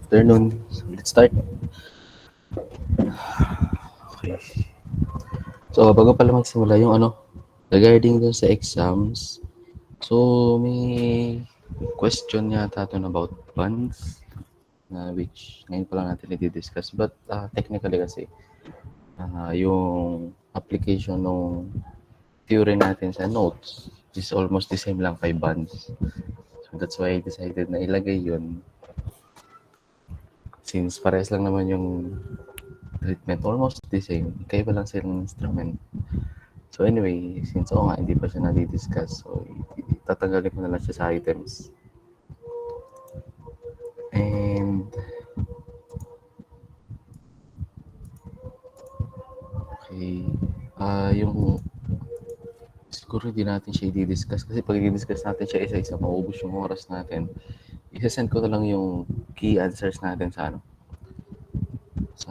afternoon. So, let's start. Okay. So, bago pala magsimula yung regarding dun sa exams. So, may question yata ito about bonds na which ngayon pa lang natin i-discuss. But technically kasi, yung application ng theory natin sa notes is almost the same lang kay bonds. So, that's why I decided na ilagay yun. Since pares lang naman yung treatment, almost the same. Kaya lang silang instrument. So anyway, since nga, hindi pa siya nadi-discuss, so tatanggalin ko na lang siya sa items. And okay, yung siguro hindi natin siya i-discuss kasi pag i-discuss natin siya isa-isa, maubos yung oras natin. Isa-send ko na lang yung key answers natin sa sa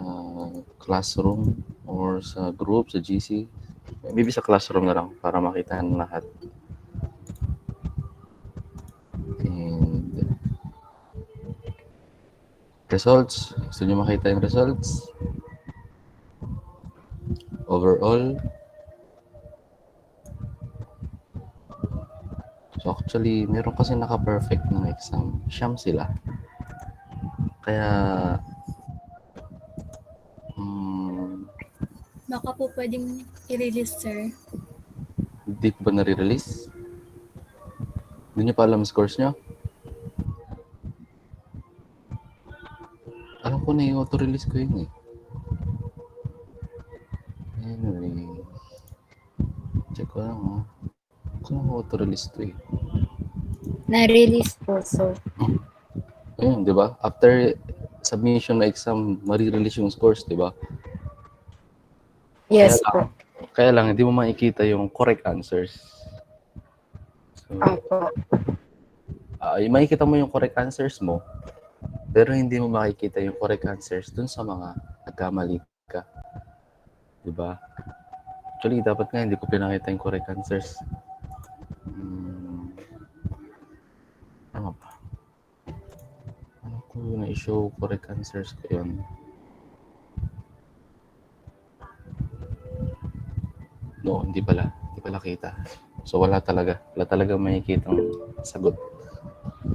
classroom or sa group, sa GC. Maybe sa classroom na lang para makita ng lahat. And results. Gusto nyo makita yung results? Overall. So actually, meron kasi naka-perfect ng exam. Siyam sila. Kaya, Baka po pwedeng i-release, sir. hindi ko ba nare-release? Hindi nyo pa alam scores nyo? Alam ko na yung auto-release ko yun eh. Anyway, check ko lang ha. Kung auto-release to eh. Na-release po, sir. Ayun, di ba? After submission na exam, marirelease yung scores, di ba? Yes po. Kaya lang, hindi mo makikita yung correct answers. So, Opo. makikita mo yung correct answers mo, pero hindi mo makikita yung correct answers dun sa mga nagkamali ka. Diba? Actually, dapat nga hindi ko pinakita yung correct answers. Ano pa? Ano ko na-show correct answers ko yun? No, hindi pala. Hindi pala kita. So, wala talaga. Wala talaga makikitang sagot.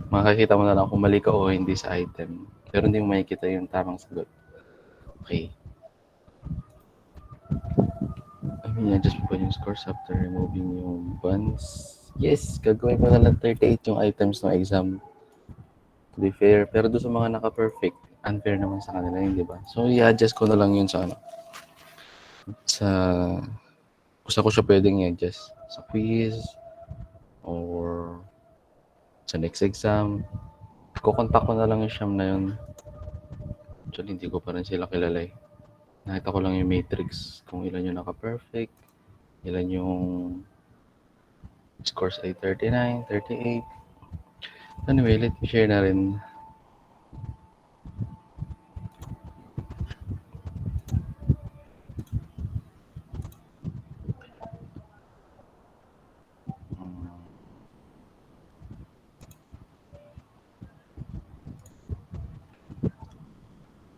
Makakita mo na lang kung mali ka o hindi sa item. Pero hindi mo makikita yung tamang sagot. Okay. I mean, adjust mo pa yung scores after removing yung bonds. Yes, gagawin ko na lang 38 yung items ng exam. To be fair, pero doon sa mga naka-perfect, unfair naman sa kanila yun, di ba? So, i-adjust ko na lang yun sa kung saan ko siya pwedeng i-adjust. Sa quiz, or sa next exam. Kukontak ko na lang yung siyam na yun. Actually, hindi ko pa rin sila kilala eh. Nakita ko lang yung matrix, kung ilan yung naka-perfect, ilan yung scores ay 39, 38. Anyway, let me share na rin.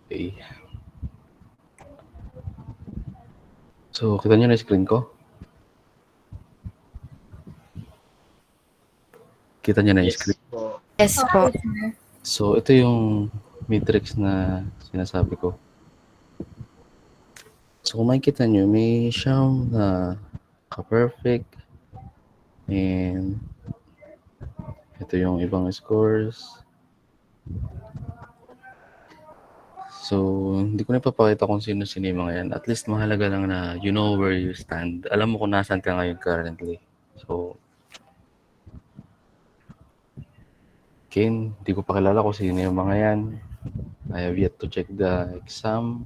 Okay. So, kita nyo na screen ko? Kita nyo na yung screen? Yes po. So, ito yung matrix na sinasabi ko. So, kung makikita nyo, may siyam na ka-perfect. And ito yung ibang scores. So, hindi ko na ipapakita kung sino-sino yung mga yan. At least mahalaga lang na you know where you stand. Alam mo kung nasan ka ngayon currently. So, again, hindi ko pa kilala kung sino yung mga yan. I have yet to check the exam.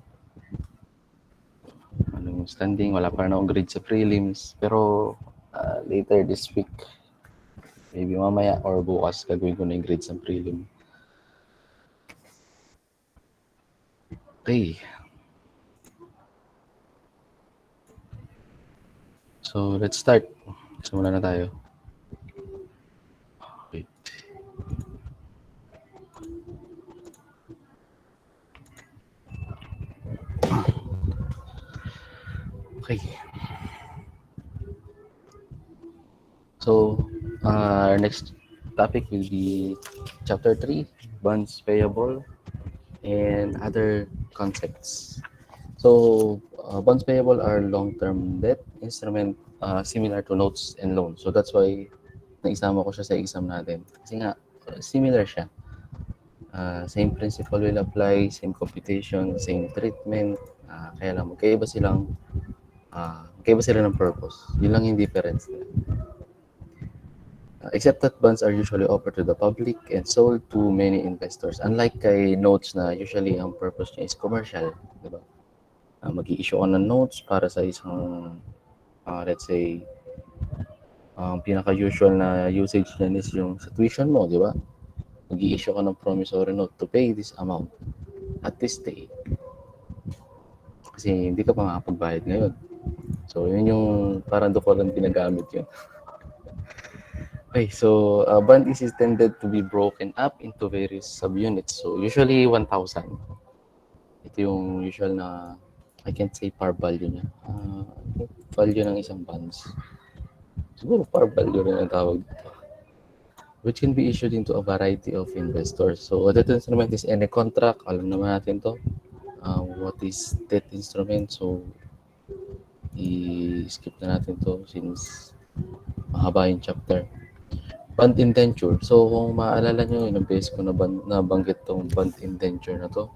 Anong standing? Wala pa rin akong grade sa prelims. Pero later this week, maybe mamaya or bukas, gagawin ko na yung grade sa prelim. Okay. So, let's start. Simula na tayo. Wait. Okay. So, our next topic will be Chapter 3, Bonds Payable and Other Concepts. So, bonds payable are long-term debt instrument similar to notes and loans. So, that's why naisama ko siya sa exam natin. Kasi nga, similar siya. Same principle will apply, same computation, same treatment. Kaya lang, magkaiba sila ng purpose. Yun lang yung difference nila. Except that bonds are usually offered to the public and sold to many investors. Unlike kay notes na usually ang purpose niya is commercial, di ba? Mag-i-issue ka ng notes para sa isang, let's say, ang pinaka-usual na usage niyan is yung sa tuition mo, di ba? Mag-i-issue ka ng promissory note to pay this amount at this date. Kasi hindi ka pa makapagbayad ngayon. So, yun yung parang doon ko lang ginagamit yun. Okay, so bond is intended to be broken up into various subunits. So, usually 1,000. Ito yung usual na, I can't say par value niya. Value ng isang bonds. Siguro par value rin ang tawag dito. Which can be issued into a variety of investors. So, that instrument is any contract. Alam naman natin to. What is debt instrument? So, i-skip na natin to since mahaba yung chapter. Bond indenture. So, kung maaalala nyo, yung beses ko nabanggit tong bond indenture na to.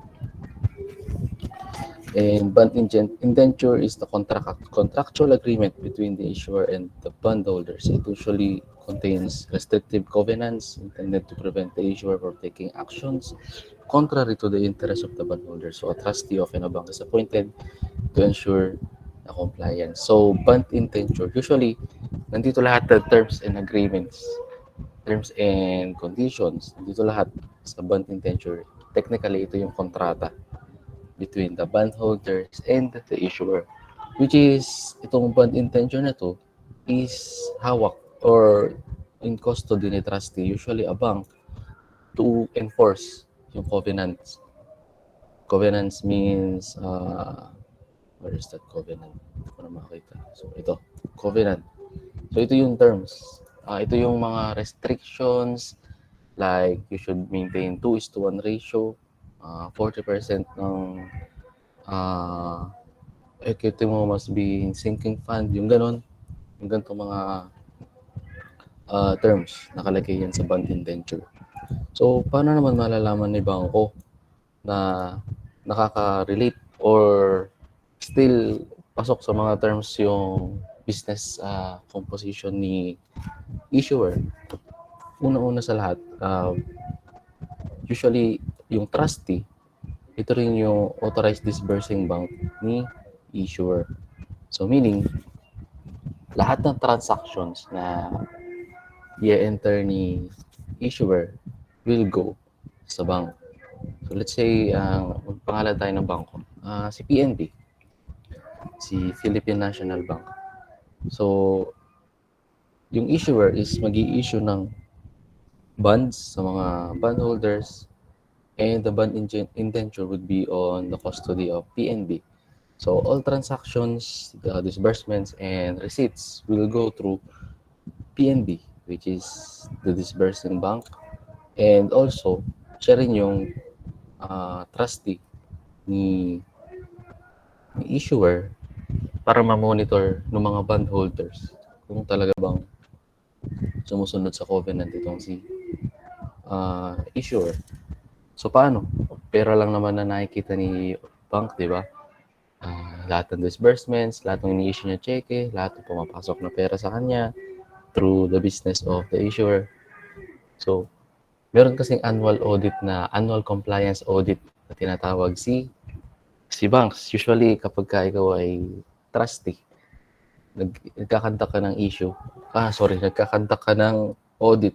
And bond indenture is the contractual agreement between the issuer and the bondholders. It usually contains restrictive covenants intended to prevent the issuer from taking actions contrary to the interest of the bondholder. So, a trustee of a bank is appointed to ensure the compliance. So, bond indenture. Usually, nandito lahat ng terms and agreements, terms and conditions, nandito lahat sa bond indenture. Technically, ito yung kontrata between the bondholders and the issuer, which is itong bond indenture na to is hawak or in custody ni trustee, usually a bank, to enforce yung covenants. Covenants means, where is that covenant? Hindi ko na makita. So, ito, covenant. So, ito yung terms. Ito yung mga restrictions, like you should maintain 2:1 ratio, 40% ng equity mo must be in sinking fund, yung ganon. Yung ganito mga terms, nakalagay yan sa bond indenture. So, paano naman malalaman ni bangko na nakaka-relate or still pasok sa mga terms yung business composition ni issuer? Una-una sa lahat, usually yung trustee, ito rin yung authorized disbursing bank ni issuer. So meaning, lahat ng transactions na i-enter ni issuer will go sa bank. So let's say, pangalan tayo ng bangko. Si PNB, si Philippine National Bank. So, yung issuer is mag-i-issue ng bonds sa mga bondholders, and the bond indenture would be on the custody of PNB. So all transactions, the disbursements, and receipts will go through PNB, which is the disbursing bank, and also siya rin yung trustee ni issuer para ma-monitor ng mga bondholders kung talaga bang sumusunod sa covenant itong si issuer. So paano? Pera lang naman na nakikita ni bank, di ba? Lahat ng disbursements, lahat ng ini-issue niya cheque, lahat ng pumapasok na pera sa kanya through the business of the issuer. So, meron kasing annual compliance audit na tinatawag si banks. Usually, kapag ikaw ay trustee, nagkakanta ka ng nagkakanta ka ng audit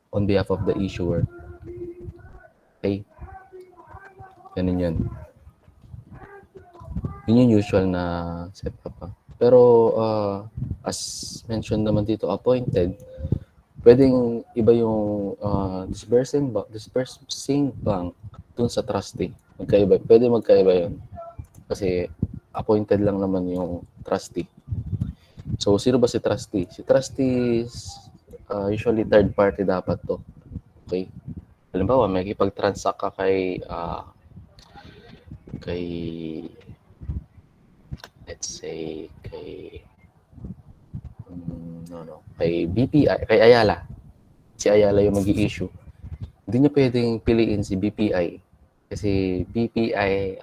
on behalf of the issuer. Okay? Ganun yun. Yun yung usual na setup. Pero as mentioned naman dito, appointed, pwedeng iba yung disbursing bank dun sa trustee. Pwede magkaiba yun. Kasi appointed lang naman yung trustee. So, sino ba si trustee? Si trustee is usually third party dapat to. Okay? Halimbawa, may kipag-transact ka kay let's say kay BPI, kay Ayala. Si Ayala yung mag-i-issue. Hindi niya pwedeng piliin si BPI kasi BPI,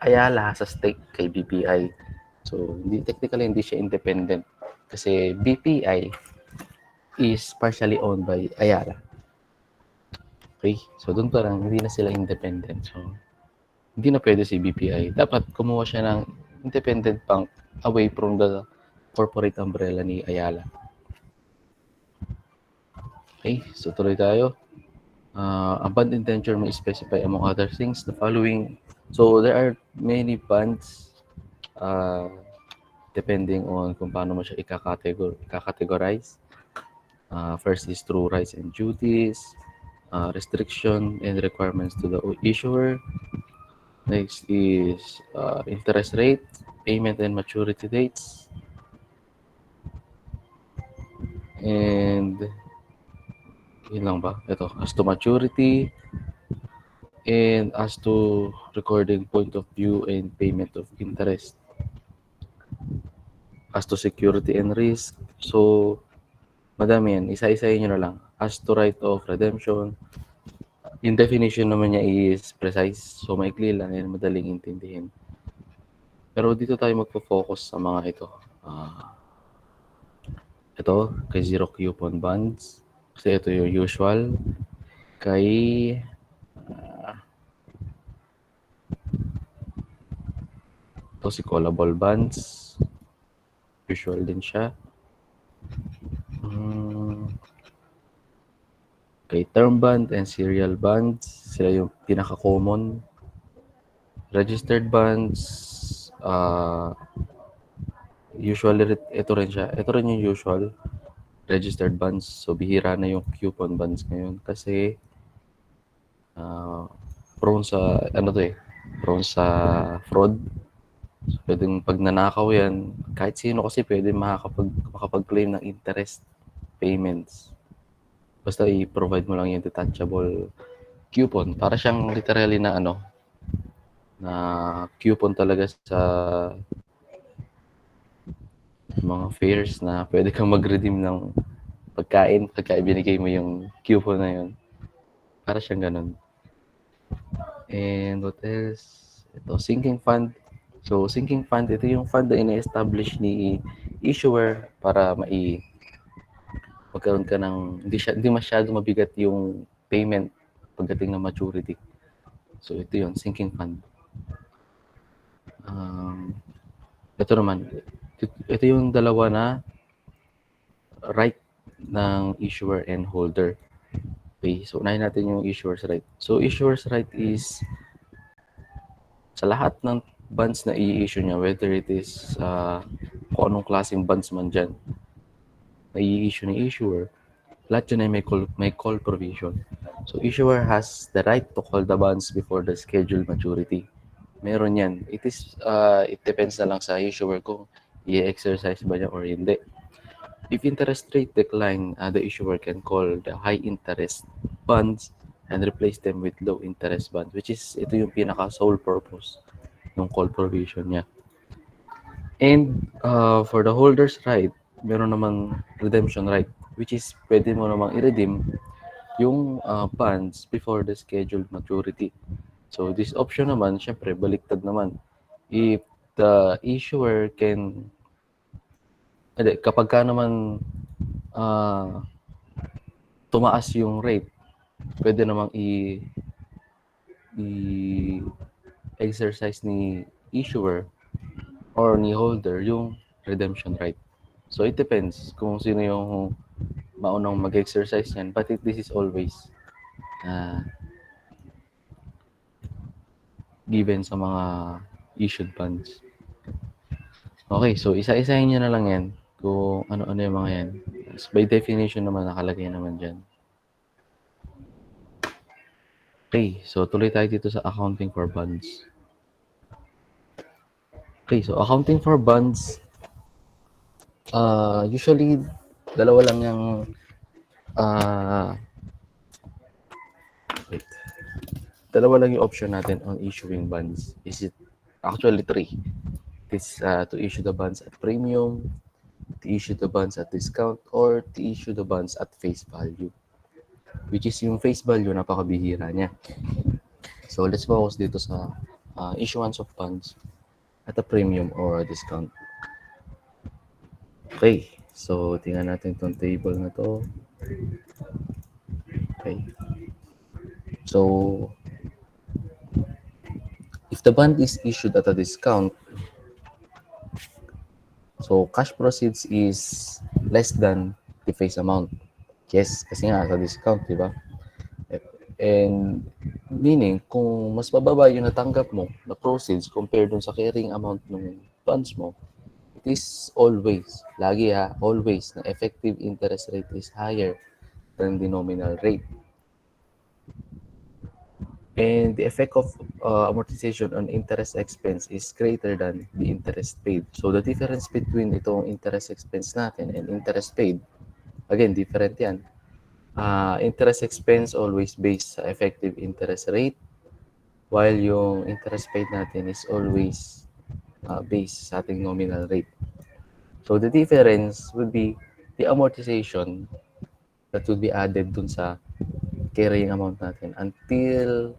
Ayala has a stake kay BPI. So, technically hindi siya independent kasi BPI is partially owned by Ayala. Okay? So, doon parang hindi na sila independent. So, hindi na pwede si BPI. Dapat kumuha siya ng independent bank away from the corporate umbrella ni Ayala. Okay? So, tuloy tayo. A bond indenture may specify among other things the following. So, there are many bonds depending on kung paano mo siya ika-categorize. First is through rights and duties, restriction and requirements to the issuer. Next is interest rate, payment and maturity dates. And yun lang ba? Ito, as to maturity and as to recording point of view and payment of interest. As to security and risk. So, madami yan. Isa-isahin nyo na lang. As to right of redemption, yung definition naman niya is precise. So, maikli lang yan. Madaling intindihin. Pero dito tayo magpo-focus sa mga ito. Ito, kay zero coupon bonds. Kasi ito yung usual. Kay ito si callable bonds. Usual din siya. Kay term bond and serial bonds, sila yung pinaka-common. Registered bonds, usually ito rin siya. Ito rin yung usual. Registered bonds. So, bihira na yung coupon bonds ngayon kasi prone sa, prone sa fraud. So, pwedeng pag nanakaw yan, kahit sino kasi pwede makapag-claim ng interest payments. Basta i-provide mo lang yung detachable coupon. Para siyang literally na na coupon talaga sa mga fairs na pwede kang mag-redeem ng pagkain pagka ibinigay mo yung coupon na yun. Para siyang ganun. And what else? Ito, sinking fund. So, sinking fund, ito yung fund na ina-establish ni issuer para magkaroon ka ng, hindi masyado mabigat yung payment pagdating ng maturity. So, ito yun, sinking fund. Ito naman, ito yung dalawa na right ng issuer and holder. Okay, so unahin natin yung issuer's right. So, issuer's right is sa lahat ng bonds na i-issue niya, whether it is kung anong klaseng bonds man dyan na i-issue ni issuer, lahat dyan ay may call provision. So, issuer has the right to call the bonds before the scheduled maturity. Meron yan. It depends na lang sa issuer kung i-exercise ba niya or hindi. If interest rate decline, the issuer can call the high interest bonds and replace them with low interest bonds, which is ito yung pinaka sole purpose ng call provision niya. And for the holder's right, meron namang redemption right, which is pwede mo namang i-redeem yung bonds before the scheduled maturity. So this option naman, syempre baliktad naman. If the issuer can kapag ka naman tumaas yung rate, pwede namang i-exercise ni issuer or ni holder yung redemption right. So it depends kung sino yung maunang mag-exercise yan. But this is always given sa mga issued bonds. Okay, so isa-isahin nyo na lang yan kung ano-ano yung mga yan. By definition naman, nakalagay naman dyan. Okay, so tuloy tayo dito sa accounting for bonds. Okay, so accounting for bonds, Usually, dalawa lang yung ah, wait. Dalawa lang yung option natin on issuing bonds. Is it actually three? This to issue the bonds at premium, to issue the bonds at discount, or to issue the bonds at face value. Which is yung face value, napakabihira niya. So let's focus dito sa issuance of bonds at a premium or a discount. Okay, so tingnan natin itong table na to. Okay. So, if the bond is issued at a discount, so cash proceeds is less than the face amount. Yes, kasi nga sa discount, di ba? And meaning, kung mas mababa yung natanggap mo na proceeds compared dun sa carrying amount ng funds mo, it is always, lagi always, na effective interest rate is higher than the nominal rate. And the effect of amortization on interest expense is greater than the interest paid. So the difference between itong interest expense natin and interest paid, again, different yan. Interest expense always based sa effective interest rate, while yung interest paid natin is always based sa ating nominal rate. So the difference would be the amortization that would be added dun sa carrying amount natin until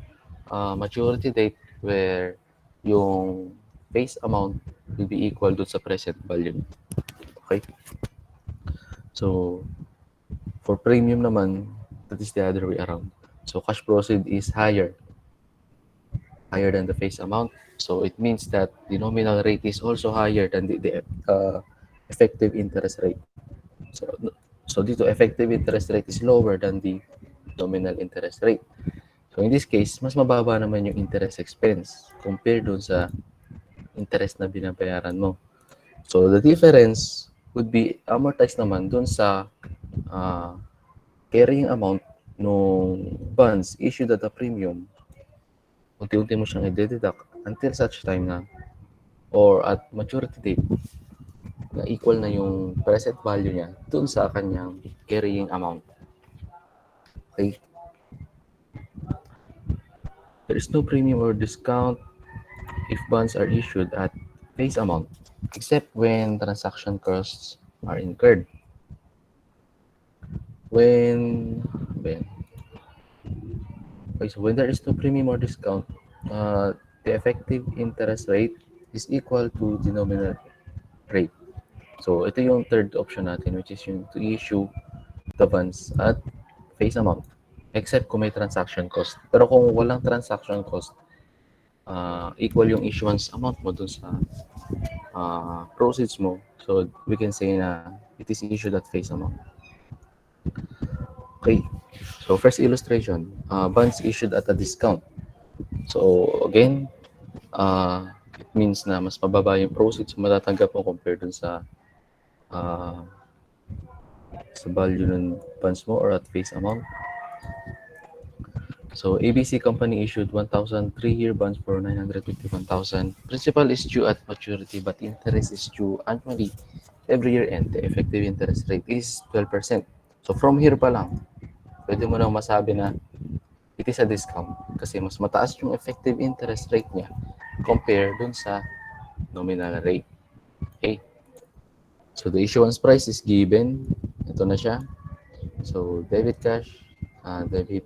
maturity date where yung face amount will be equal dun sa present value. Okay? So, for premium naman, that is the other way around. So, cash proceed is higher than the face amount. So, it means that the nominal rate is also higher than the effective interest rate. So dito, effective interest rate is lower than the nominal interest rate. So, in this case, mas mababa naman yung interest expense compared dun sa interest na binabayaran mo. So, the difference would be amortized naman dun sa carrying amount nung bonds issued at a premium. Unti-unti mo siyang i-deduct until such time na or at maturity date na equal na yung present value niya dun sa kanyang carrying amount. Okay? There is no premium or discount if bonds are issued at face amount, except when transaction costs are incurred. When okay, so when there is no premium or discount, the effective interest rate is equal to the nominal rate. So ito yung third option natin, which is yung to issue the bonds at face amount, except kung may transaction cost. Pero kung walang transaction cost, equal yung issuance amount mo dun sa proceeds mo. So we can say na it is issued at face amount. Okay. So first illustration, bonds issued at a discount. So again, it means na mas mababa yung proceeds mo matatanggap mo compared dun sa value ng bonds mo or at face amount. So ABC company issued 1,000 3-year bonds for 951,000. Principal is due at maturity but interest is due annually every year and the effective interest rate is 12%. So from here pa lang, pwede mo nang masabi na it is a discount kasi mas mataas yung effective interest rate niya compare dun sa nominal rate. Okay? So the issuance price is given. Ito na siya. So debit cash, debit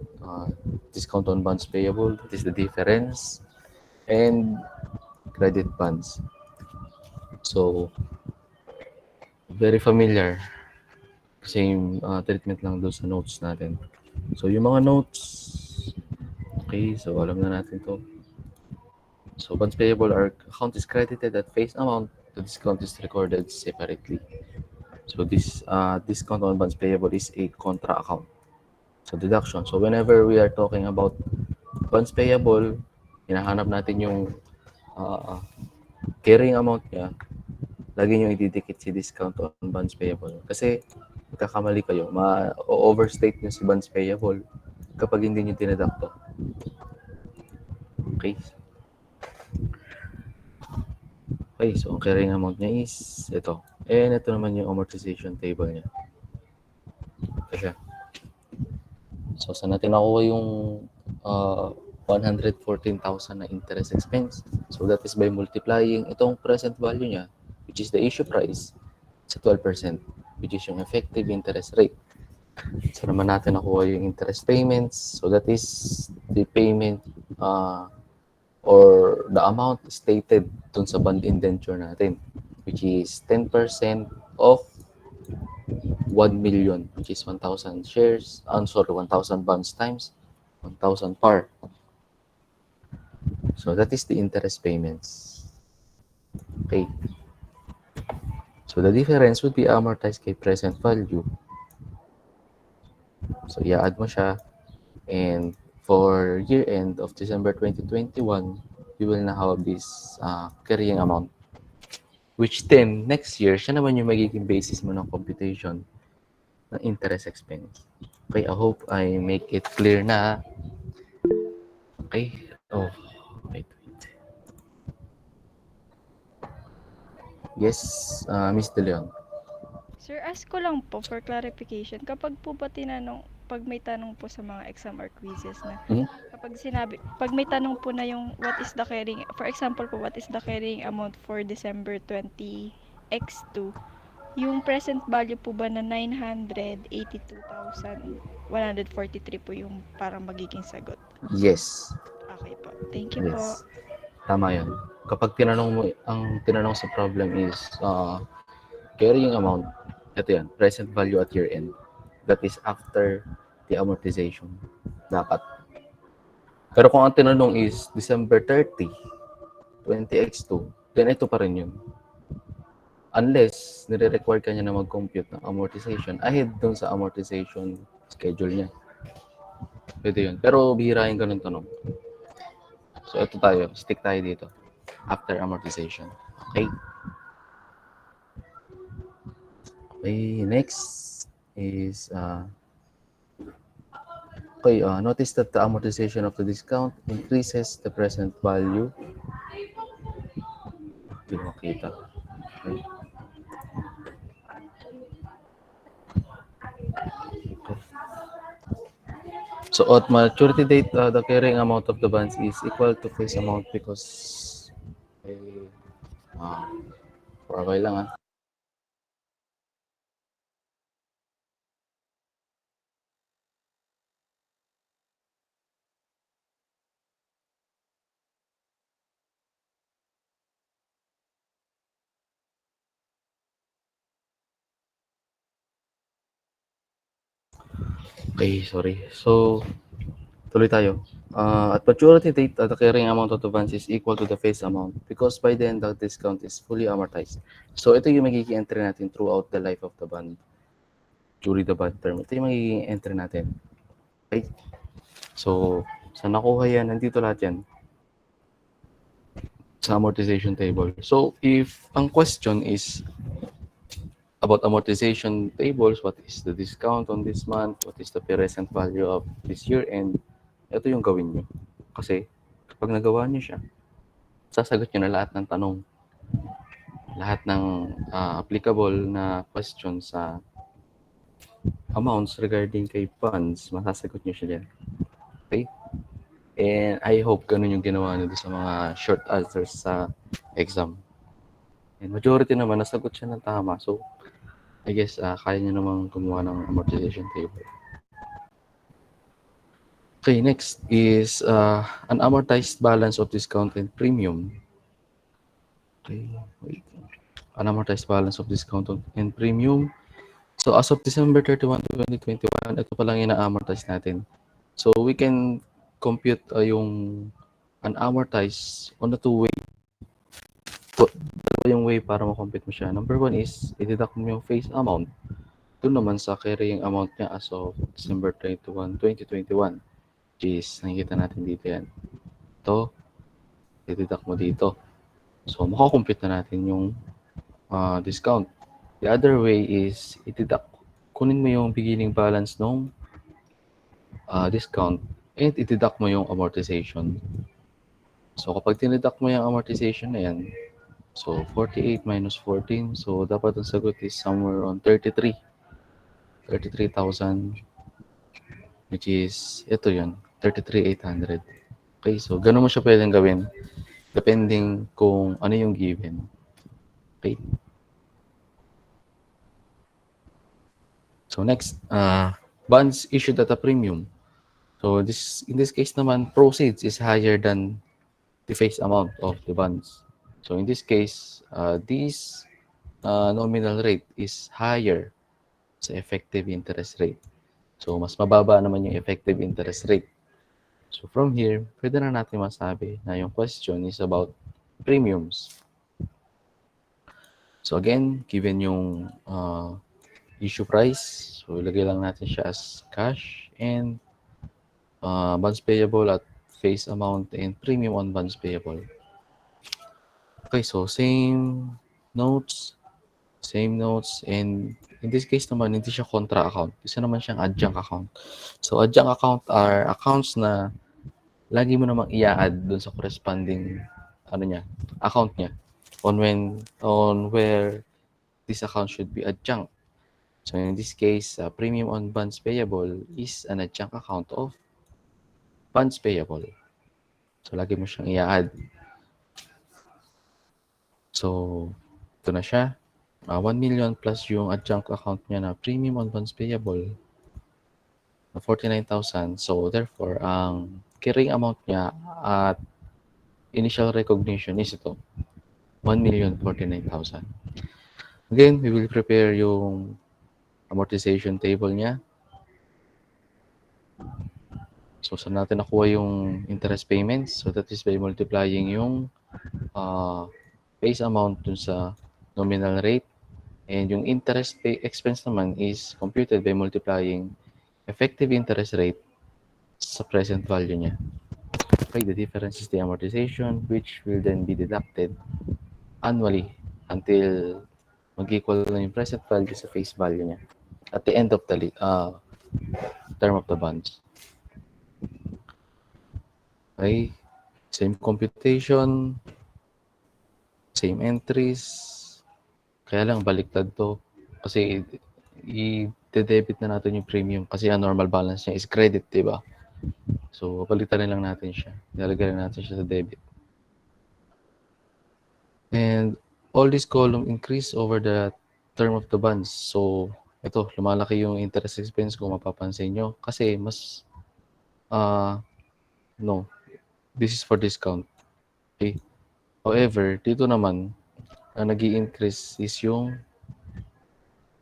discount on bonds payable, that is the difference, and credit bonds. So very familiar. Same treatment lang doon sa notes natin. So yung mga notes, okay, so alam na natin to. So bonds payable are account is credited at face amount, the discount is recorded separately. So this discount on bonds payable is a contra account. So deduction. So whenever we are talking about bonds payable, hinahanap natin yung carrying amount niya, lagi nyo ididikit si discount on bonds payable. Kasi magkakamali kayo, ma-overstate nyo si bonds payable kapag hindi nyo tineduct to. Okay. Okay, so ang carrying amount niya is ito. And ito naman yung amortization table niya. Ito siya. So, saan natin nakuha yung 114,000 na interest expense? So, that is by multiplying itong present value niya, which is the issue price, sa 12%, which is yung effective interest rate. So, naman natin nakuha yung interest payments. So, that is the payment or the amount stated dun sa bond indenture natin, which is 10% of 1 million, which is 1,000 shares, 1,000 bonds times 1,000 par. So that is the interest payments. Okay. So the difference would be amortized kay present value. So i-add mo siya. And for year end of December 2021, you will now have this carrying amount. Which then, next year, siya naman yung magiging basis mo ng computation ng interest expense. Okay, I hope I make it clear na. Okay. Oh, wait. Yes, Miss De Leon. Sir, ask ko lang po for clarification, kapag po ba tinanong, pag may tanong po sa mga exam or quizzes na, pag may tanong po na yung what is the carrying, for example po, what is the carrying amount for December 20 X2, yung present value po ba na 982,143 po yung parang magiging sagot? Yes. Okay po. Thank you po. Yes. Tama yun. Kapag tinanong mo, ang tinanong sa problem is carrying amount, ito yan, present value at year end. That is after the amortization. Dapat. Pero kung ang tinanong is December 30, 20x2, then ito pa rin yun. Unless nire-require ka niya na mag-compute ng amortization ahead dun sa amortization schedule niya. Pwede yun. Pero bihirahin ka ng tanong. So ito tayo, stick tayo dito. After amortization. Okay? Okay, next is notice that the amortization of the discount increases the present value. Hindi ko makita. Okay. So at maturity date, the carrying amount of the bonds is equal to face amount because for a while lang Okay, sorry. So, tuloy tayo. At maturity date, the carrying amount of the bonds is equal to the face amount because by then, the discount is fully amortized. So, ito yung magiging entry natin throughout the life of the bond. During the bond term. Ito yung magiging entry natin. Okay? So, sa nakuha yan, nandito lahat yan. Sa amortization table. So, if ang question is about amortization tables, what is the discount on this month, what is the present value of this year, and ito yung gawin nyo. Kasi kapag nagawa nyo siya, sasagot nyo na lahat ng tanong. Lahat ng applicable na questions sa amounts regarding kay funds, masasagot nyo siya dyan. Okay? And I hope ganun yung ginawa nyo sa mga short answers sa exam. And majority naman, nasagot siya ng tama. So, I guess kaya nyo namang gumawa ng amortization table. Okay, next is an amortized balance of discount and premium. Okay, wait. An amortized balance of discount and premium. So as of December 31, 2021, ito pa lang yung na-amortize natin. So we can compute yung unamortized on a two-way. Dalawa yung way para ma-compute mo siya. Number one is, i-deduct mo yung face amount. Doon naman sa carrying amount niya as of December 31, 2021. Which is, nakikita natin dito yan. Ito, i-deduct mo dito. So, makakompute na natin yung discount. The other way is, i-deduct. Kunin mo yung beginning balance ng discount and i-deduct mo yung amortization. So, kapag tineduct mo yung amortization na yan, So, 48 minus 14. So, dapat ang sagot is somewhere on 33. 33,000, which is, ito yun, 33,800. Okay, so ganun mo siya pwedeng gawin depending kung ano yung given. Okay. So next, bonds issued at a premium. So in this case naman, proceeds is higher than the face amount of the bonds. So in this case, this nominal rate is higher sa effective interest rate. So mas mababa naman yung effective interest rate. So from here, pwede na natin masabi na yung question is about premiums. So again, given yung issue price, so ilagay lang natin siya as cash and bonds payable at face amount and premium on bonds payable. Okay, so same notes, and in this case naman, hindi siya contra account. Isa naman siyang adjunct account. So adjunct account are accounts na lagi mo namang i-add dun sa corresponding account niya on where this account should be adjunct. So in this case, premium on bonds payable is an adjunct account of bonds payable. So lagi mo siyang i-add. So ito na siya. 1 million plus yung adjunct account niya na premium on bonds payable na 49,000. So therefore, ang carrying amount niya at initial recognition is ito, 1,049,000. Again, we will prepare yung amortization table niya. So, saan natin nakuha yung interest payments? So, that is by multiplying yung face amount dun sa nominal rate. And yung interest expense naman is computed by multiplying effective interest rate sa present value niya. Okay, the difference is the amortization, which will then be deducted annually until mag-equal na yung present value sa face value niya at the end of the term of the bonds. Okay, same computation, same entries, kaya lang baliktad to kasi i-debit na natin yung premium kasi ang normal balance niya is credit, di ba? So, baliktad na lang natin siya. Ilalagay na natin siya sa debit. And all this column increase over the term of the bonds. So, ito, lumalaki yung interest expense kung mapapansin nyo. Kasi mas, no, this is for discount. Okay. However, dito naman, ang nag-i-increase is yung,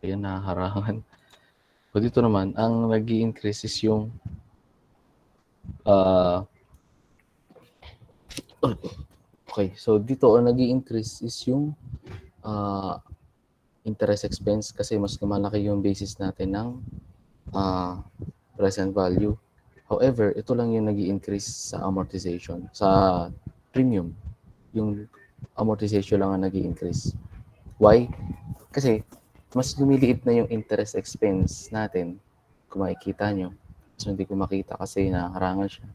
ayan, naharangan. So, dito naman, ang nag-i-increase is yung, okay, so dito, ang nag-i-increase is yung, interest expense kasi mas lumalaki yung basis natin ng present value. However, ito lang yung nag-i-increase sa amortization, sa premium. Yung amortization lang ang nag-i-increase. Why? Kasi mas lumiliit na yung interest expense natin kung makikita nyo. So, hindi ko makita kasi nakarangan siya.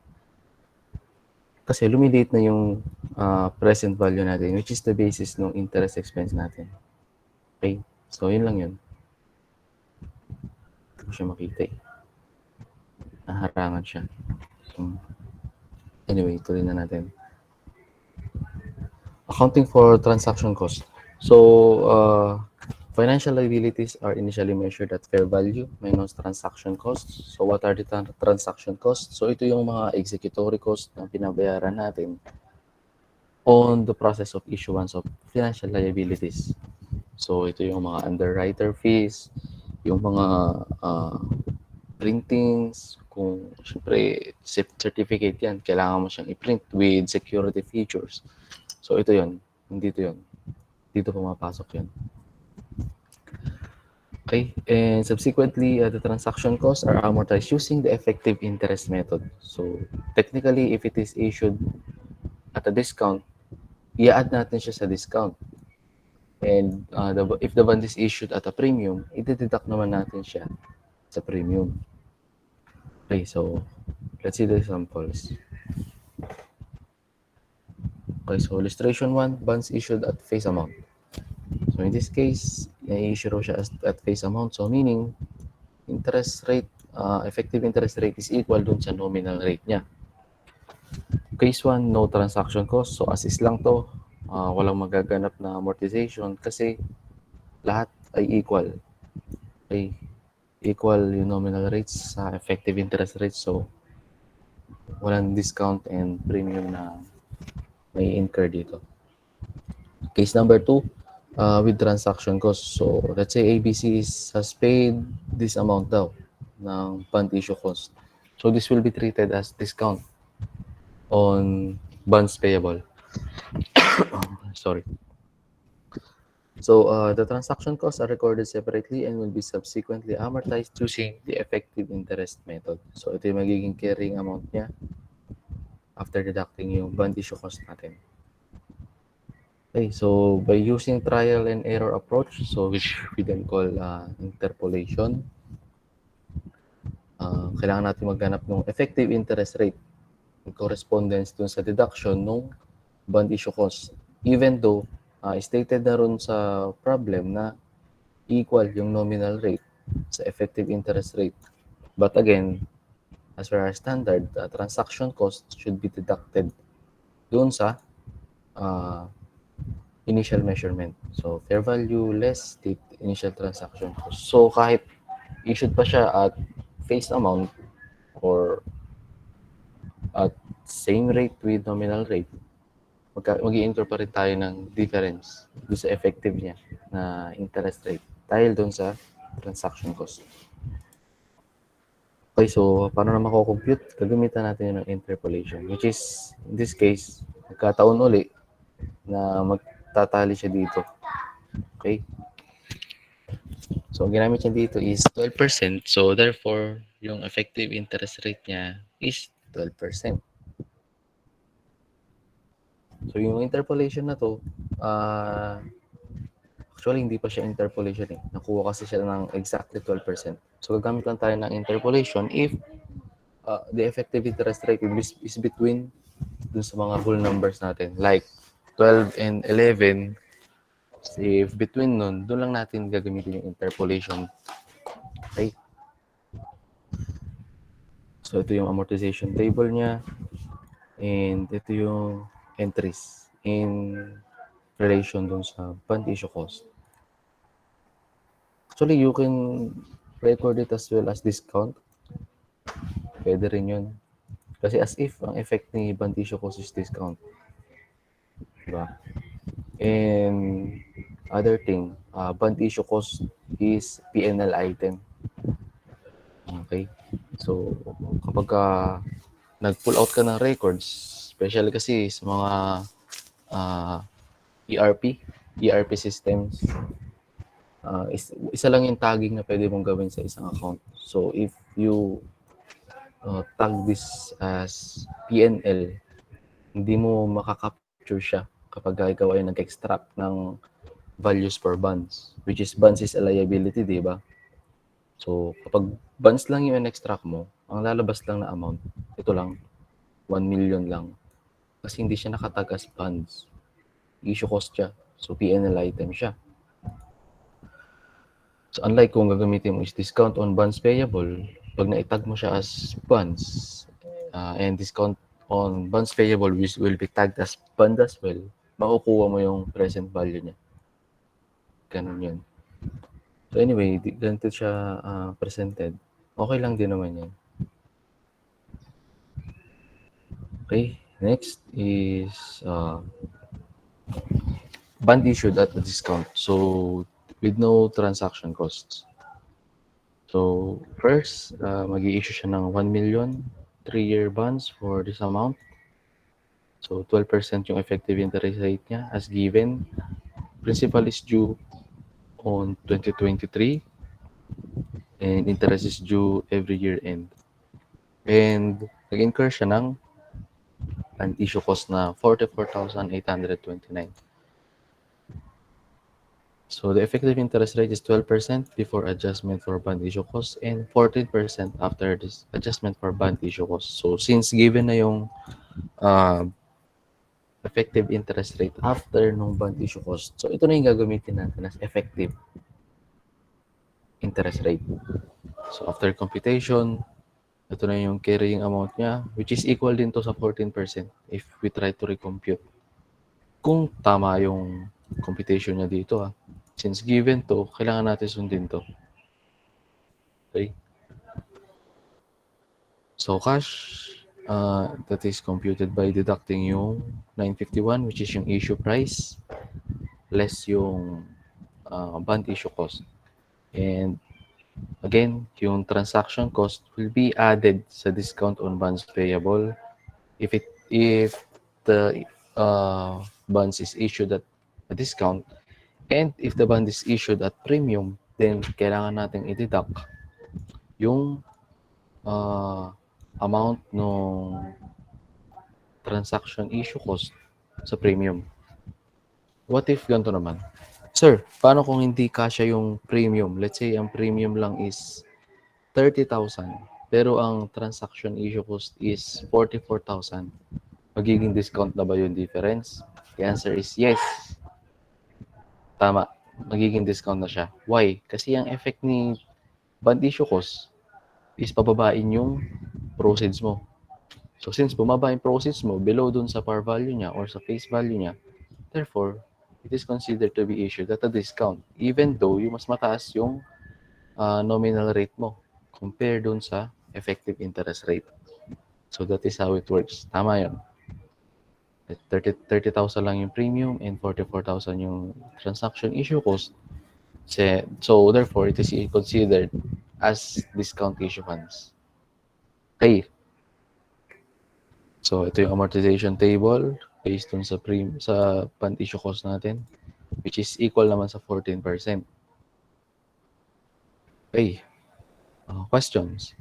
Kasi lumiliit na yung present value natin, which is the basis ng interest expense natin. Okay? So, yun lang yun. Hindi ko siya makita eh. Naharangan siya. Anyway, tuloy na natin. Accounting for transaction cost. So, financial liabilities are initially measured at fair value minus transaction costs. So, what are the transaction costs? So, ito yung mga executory costs na binabayaran natin on the process of issuance of financial liabilities. So, ito yung mga underwriter fees, yung mga printings, kung syempre certificate yan, kailangan mo siyang i-print with security features. So, ito yun. Dito yun. Dito pumapasok yun. Okay, and subsequently, the transaction costs are amortized using the effective interest method. So, technically, if it is issued at a discount, i-add natin siya sa discount. And if the bond is issued at a premium, i-deduct naman natin siya sa premium. Okay, so let's see the examples. Okay, so illustration 1, bonds issued at face amount. So in this case, i-issue raw siya at face amount. So meaning, interest rate, effective interest rate is equal dun sa nominal rate niya. Case 1, no transaction cost. So as is lang to, walang magaganap na amortization kasi lahat ay equal. Okay, equal yung nominal rates sa effective interest rate. So walang discount and premium na may incur dito. Case number 2, with transaction cost. So let's say ABC has paid this amount daw ng bond issue cost. So this will be treated as discount on bonds payable. Sorry. So the transaction costs are recorded separately and will be subsequently amortized using the effective interest method. So ito yung magiging carrying amount niya after deducting yung bond issue cost natin. Okay, so by using trial and error approach, so which we then call interpolation, kailangan natin maghanap ng effective interest rate in correspondence dun sa deduction ng bond issue cost. Even though stated na ron sa problem na equal yung nominal rate sa effective interest rate. But again, as per our standard, transaction cost should be deducted doon sa initial measurement. So, fair value less the initial transaction cost. So, kahit issued pa siya at face amount or at same rate with nominal rate, mag-i-incur pa rin tayo ng difference doon sa effective niya na interest rate dahil doon sa transaction cost. Okay, so paano na mako-compute? Gagamitan natin yun ng interpolation, which is, in this case, nagkataon uli na magtatali siya dito. Okay? So, ang ginamit niya dito is 12%. So, therefore, yung effective interest rate niya is 12%. So, yung interpolation na to, actually, hindi pa siya interpolation eh. Nakuha kasi siya ng exactly 12%. So, gagamit lang tayo ng interpolation if the effective interest rate is between dun sa mga whole numbers natin. Like, 12 and 11, if between nun, dun lang natin gagamitin yung interpolation. Okay? So, ito yung amortization table niya. And ito yung entries in relation dun sa bond issue cost. Actually, you can record it as well as discount. Pwede rin yun. Kasi as if, ang effect ni bond issue cost is discount. Diba? And other thing, bond issue cost is P&L item. Okay? So, kapag nag-pull out ka ng records, especially kasi sa mga ERP systems, isa lang yung tagging na pwede mong gawin sa isang account. So, if you tag this as P&L, hindi mo makakapture siya kapag ikaw ay nag-extract ng values for bonds, which is bonds is a liability, di ba? So, kapag bonds lang yung in-extract mo, ang lalabas lang na amount, ito lang, 1 million lang. Kasi hindi siya nakatag as bonds. Issue cost siya. So, P&L item siya. So, unlike kung gagamitin mo is discount on bonds payable, pag na-tag mo siya as bonds, and discount on bonds payable which will be tagged as bond as well, makukuha mo yung present value niya. Ganun yun. So anyway, ganito siya presented. Okay lang din naman yan. Okay, next is bond issued at a discount. So, with no transaction costs. So, first, mag-i-issue siya ng 1 million 3-year bonds for this amount. So, 12% yung effective interest rate niya as given. Principal is due on 2023 and interest is due every year end. And nag-incur siya ng an issue cost na 44,829. So the effective interest rate is 12% before adjustment for bond issue cost and 14% after this adjustment for bond issue cost. So since given na yung effective interest rate after nung bond issue cost. So, ito na yung gagamitin natin as effective interest rate. So, after computation, ito na yung carrying amount niya, which is equal din to sa 14% if we try to recompute. Kung tama yung computation niya dito, since given to, kailangan natin sundin to. Okay? So, cash, that is computed by deducting yung 951, which is yung issue price, less yung bond issue cost. And again, yung transaction cost will be added sa discount on bonds payable if the bonds is issued at a discount, and if the bond is issued at premium, then kailangan natin i-deduct yung amount ng transaction issue cost sa premium. What if ganito naman? Sir, paano kung hindi kasya yung premium? Let's say ang premium lang is 30,000, pero ang transaction issue cost is 44,000. Magiging discount na ba yung difference? The answer is yes. Tama. Magiging discount na siya. Why? Kasi ang effect ni bond issue cost is pababain yung proceeds mo. So since bumaba yung proceeds mo below dun sa par value niya or sa face value niya, therefore, it is considered to be issued at a discount even though yung mas mataas yung nominal rate mo compared dun sa effective interest rate. So that is how it works. Tama yun. 30,000 lang yung premium and 44,000 yung transaction issue cost. So therefore, it is considered as discount issue funds. Okay. So ito yung amortization table based dun sa bond issue cost natin, which is equal naman sa 14%. Okay. Questions?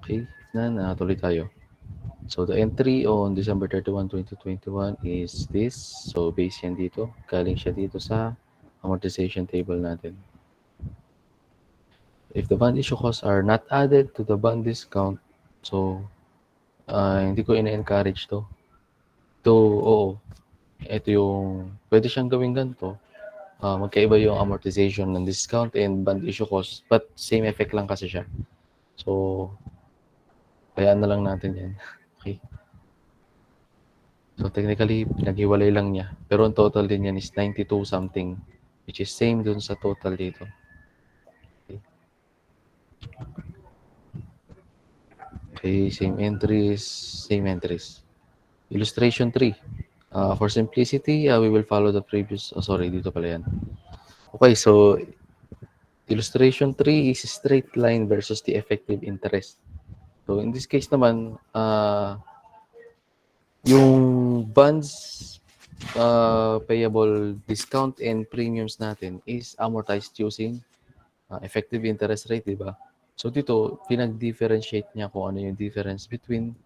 Okay. Tuloy tayo. So the entry on December 31, 2021 is this. So base yan dito. Galing siya dito sa amortization table natin. If the bond issue costs are not added to the bond discount, so hindi ko ina-encourage to. Oo. Ito yung, pwede siyang gawin ganito. Magkaiba yung amortization ng discount and bond issue cost, but same effect lang kasi siya. So, kayaan na lang natin yan. Okay. So, technically, pinaghiwalay lang niya. Pero ang total din yan is 92 something, which is same dun sa total dito. Okay. Okay, same entries. Illustration 3. For simplicity, we will follow the previous, dito pala yan. Okay, so illustration 3 is straight line versus the effective interest. So in this case naman, yung bonds payable discount and premiums natin is amortized using effective interest rate, di ba? So dito, pinag-differentiate niya kung ano yung difference between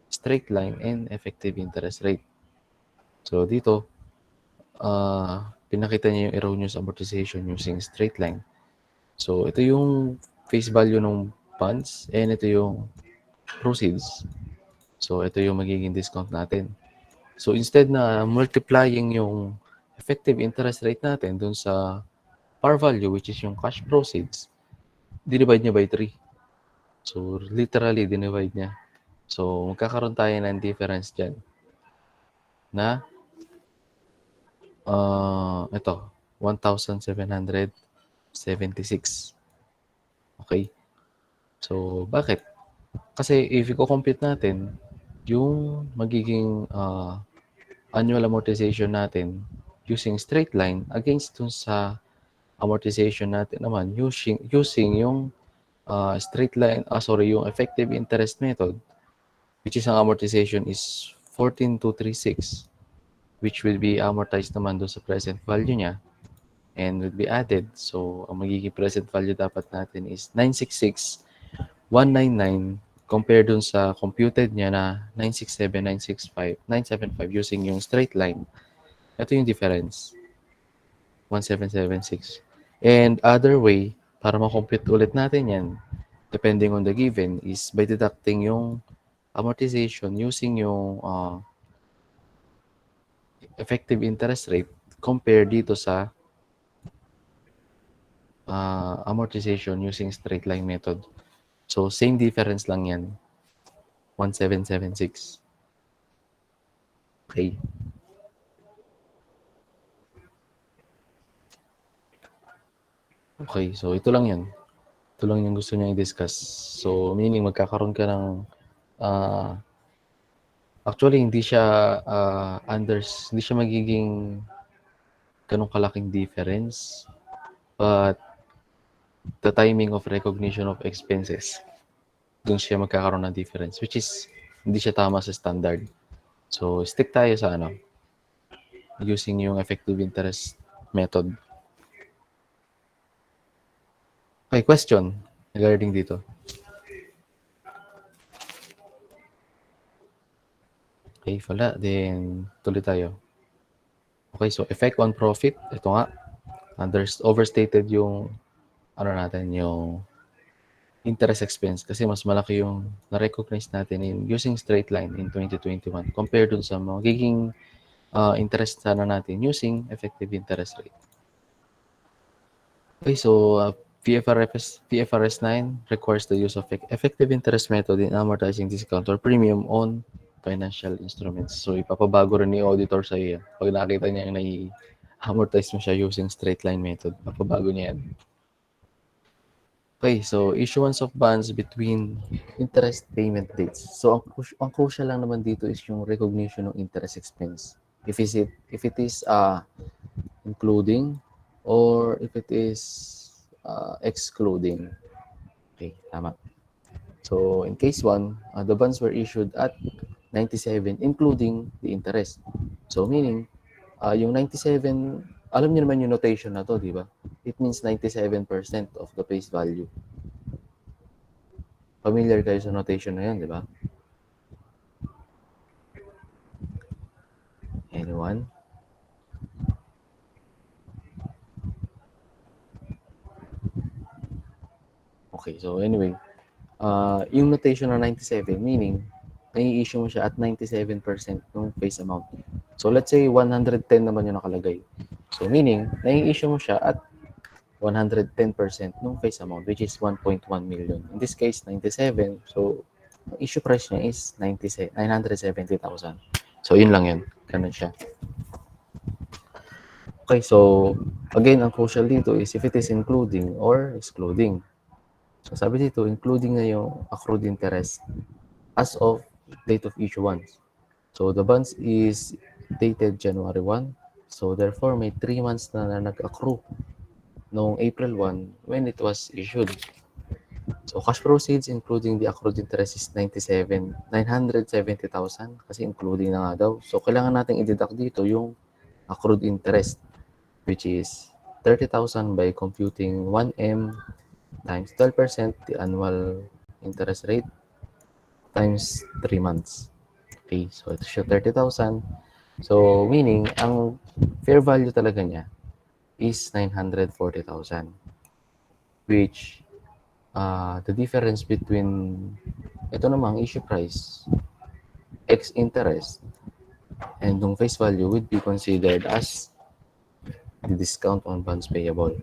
straight line and effective interest rate. So dito, pinakita niya yung erroneous amortization using straight line. So ito yung face value ng bonds and ito yung proceeds. So ito yung magiging discount natin. So instead na multiplying yung effective interest rate natin dun sa par value, which is yung cash proceeds, dinivide niya by 3. So literally, dinivide niya. So magkakaroon tayo ng difference dyan na ito, 1,776. Okay? So bakit? Kasi if i-compute natin, yung magiging annual amortization natin using straight line against dun sa amortization natin naman using yung straight line, yung effective interest method, which is ang amortization is 14,236, which will be amortized naman dun sa present value niya and will be added. So, ang magiging present value dapat natin is 966,199 compared dun sa computed niya na 967,975 using yung straight line. Ito yung difference. 1,776. And other way, para ma-compute ulit natin yan, depending on the given, is by deducting yung amortization using yung effective interest rate compared dito sa amortization using straight line method. So, same difference lang yan. 1776. Okay. Okay, so ito lang yan. Ito lang yung gusto niya i-discuss. So, meaning magkakaroon ka ng actually, hindi siya hindi siya magiging ganun kalaking difference. But the timing of recognition of expenses, dun siya magkakaroon ng difference, which is hindi siya tama sa standard. So, stick tayo sa using yung effective interest method. Okay, question regarding dito. Okay, wala. Then, tuloy tayo. Okay, so effect on profit. Ito nga. There's overstated yung yung interest expense kasi mas malaki yung na-recognize natin using straight line in 2021 compared dun sa magiging interest sana natin using effective interest rate. Okay, so PFRS 9 requires the use of effective interest method in amortizing discount or premium on financial instruments. So, ipapabago rin ni auditor sa iyo. Pag nakita niya yung nai-amortize mo siya using straight line method, papabago niya yan. Okay, so issuance of bonds between interest payment dates. So, ang crucial lang naman dito is yung recognition ng interest expense. If it is including or if it is excluding. Okay, tama. So, in case 1, the bonds were issued at 97 including the interest. So, meaning, yung 97, alam niyo naman yung notation na to, di ba? It means 97% of the face value. Familiar kayo sa notation na yan, di ba? Anyone? Okay, so anyway, yung notation na 97, meaning, nai-issue mo siya at 97% ng face amount. So, let's say 110 naman yung nakalagay. So, meaning, nai-issue mo siya at 110% ng face amount, which is 1.1 million. In this case, 97. So, ang issue price niya is 970,000. So, yun lang yun. Ganun siya. Okay, so, again, ang crucial dito is if it is including or excluding. So, sabi dito, including na yung accrued interest as of date of issuance. So, the bonds is dated January 1. So, therefore, may 3 months na nag-accrue noong April 1 when it was issued. So, cash proceeds including the accrued interest is 970,000 kasi including na nga daw. So, kailangan natin i-deduct dito yung accrued interest which is 30,000 by computing 1M times 12% the annual interest rate times 3 months. Okay, so ito siya 30,000. So, meaning, ang fair value talaga niya is 940,000. Which, the difference between, ito namang issue price, X interest, and yung face value would be considered as the discount on bonds payable.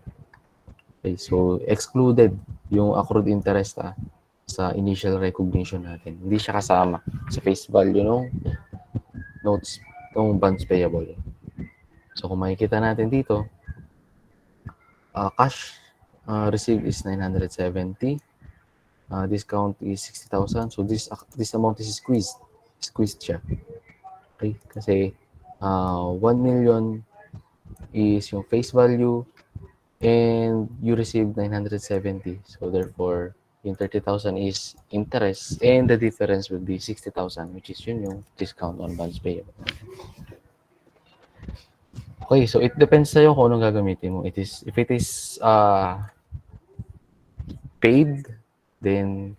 Okay, so excluded yung accrued interest sa initial recognition natin. Hindi siya kasama sa face value ng notes ng bonds payable. So kung makikita natin dito, cash received is 970. Discount is 60,000. So this amount is squeezed. Squeezed siya. Okay? Kasi 1 million is yung face value and you received 970. So therefore, yung 30,000 is interest and the difference would be 60,000 which is yun yung discount on bonds payable. Okay, so it depends sa'yo kung anong gagamitin mo. If it is paid, then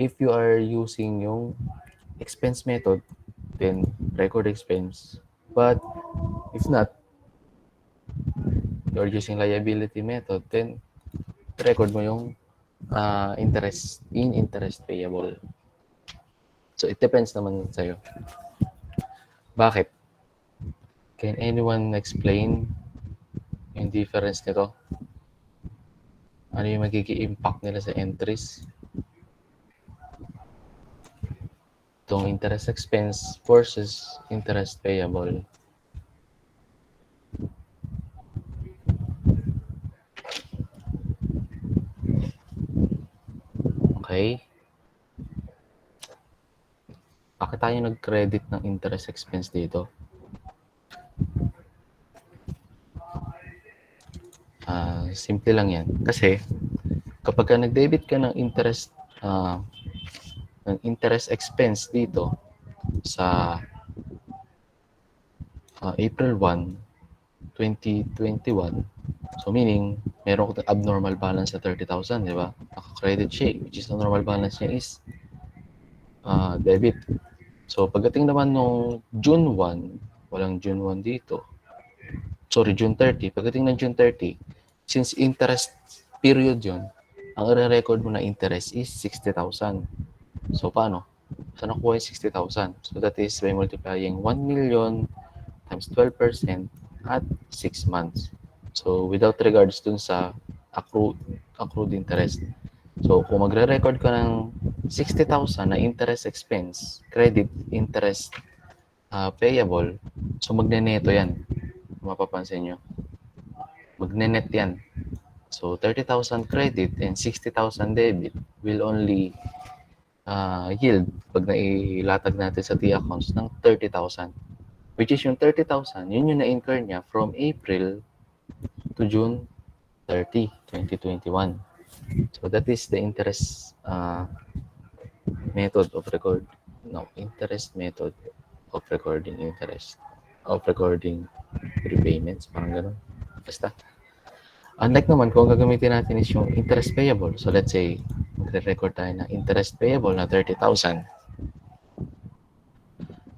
if you are using yung expense method, then record expense. But if not, you're using liability method, then record mo yung interest payable. So, it depends naman sa'yo. Bakit? Can anyone explain yung difference nito? Ano yung magiging impact nila sa entries? Itong interest expense versus interest payable. Okay? Bakit tayo nag-credit ng interest expense dito? Simple lang yan. Kasi, kapag ka nag-debit ka ng interest expense dito sa April 1, 2021, so meaning, meron ko abnormal balance sa 30,000, di ba? Naka-credit siya, which is the normal balance niya is debit. So, pagdating naman nung June 1, walang June 1 dito. Sorry, June 30. Pagdating ng June 30, since interest period yun, ang i-record mo na interest is 60,000. So, paano? Saan nakuha yung 60,000? So, that is by multiplying 1 million times 12% at 6 months. So, without regards dun sa accrued interest. So, kung magre-record ka ng 60,000 na interest expense, credit, interest, payable, so magne-neto yan. Mapapansin nyo. Magne-net yan. So, 30,000 credit and 60,000 debit will only yield pag nailatag natin sa T-accounts ng 30,000. Which is yung 30,000, yun yung na-incur niya from April to June 30, 2021. So that is the interest method of interest method of recording interest, of recording repayments, parang gano'n. Basta. Unlike naman kung gagamitin natin is yung interest payable. So let's say, magre-record tayo ng interest payable na 30,000.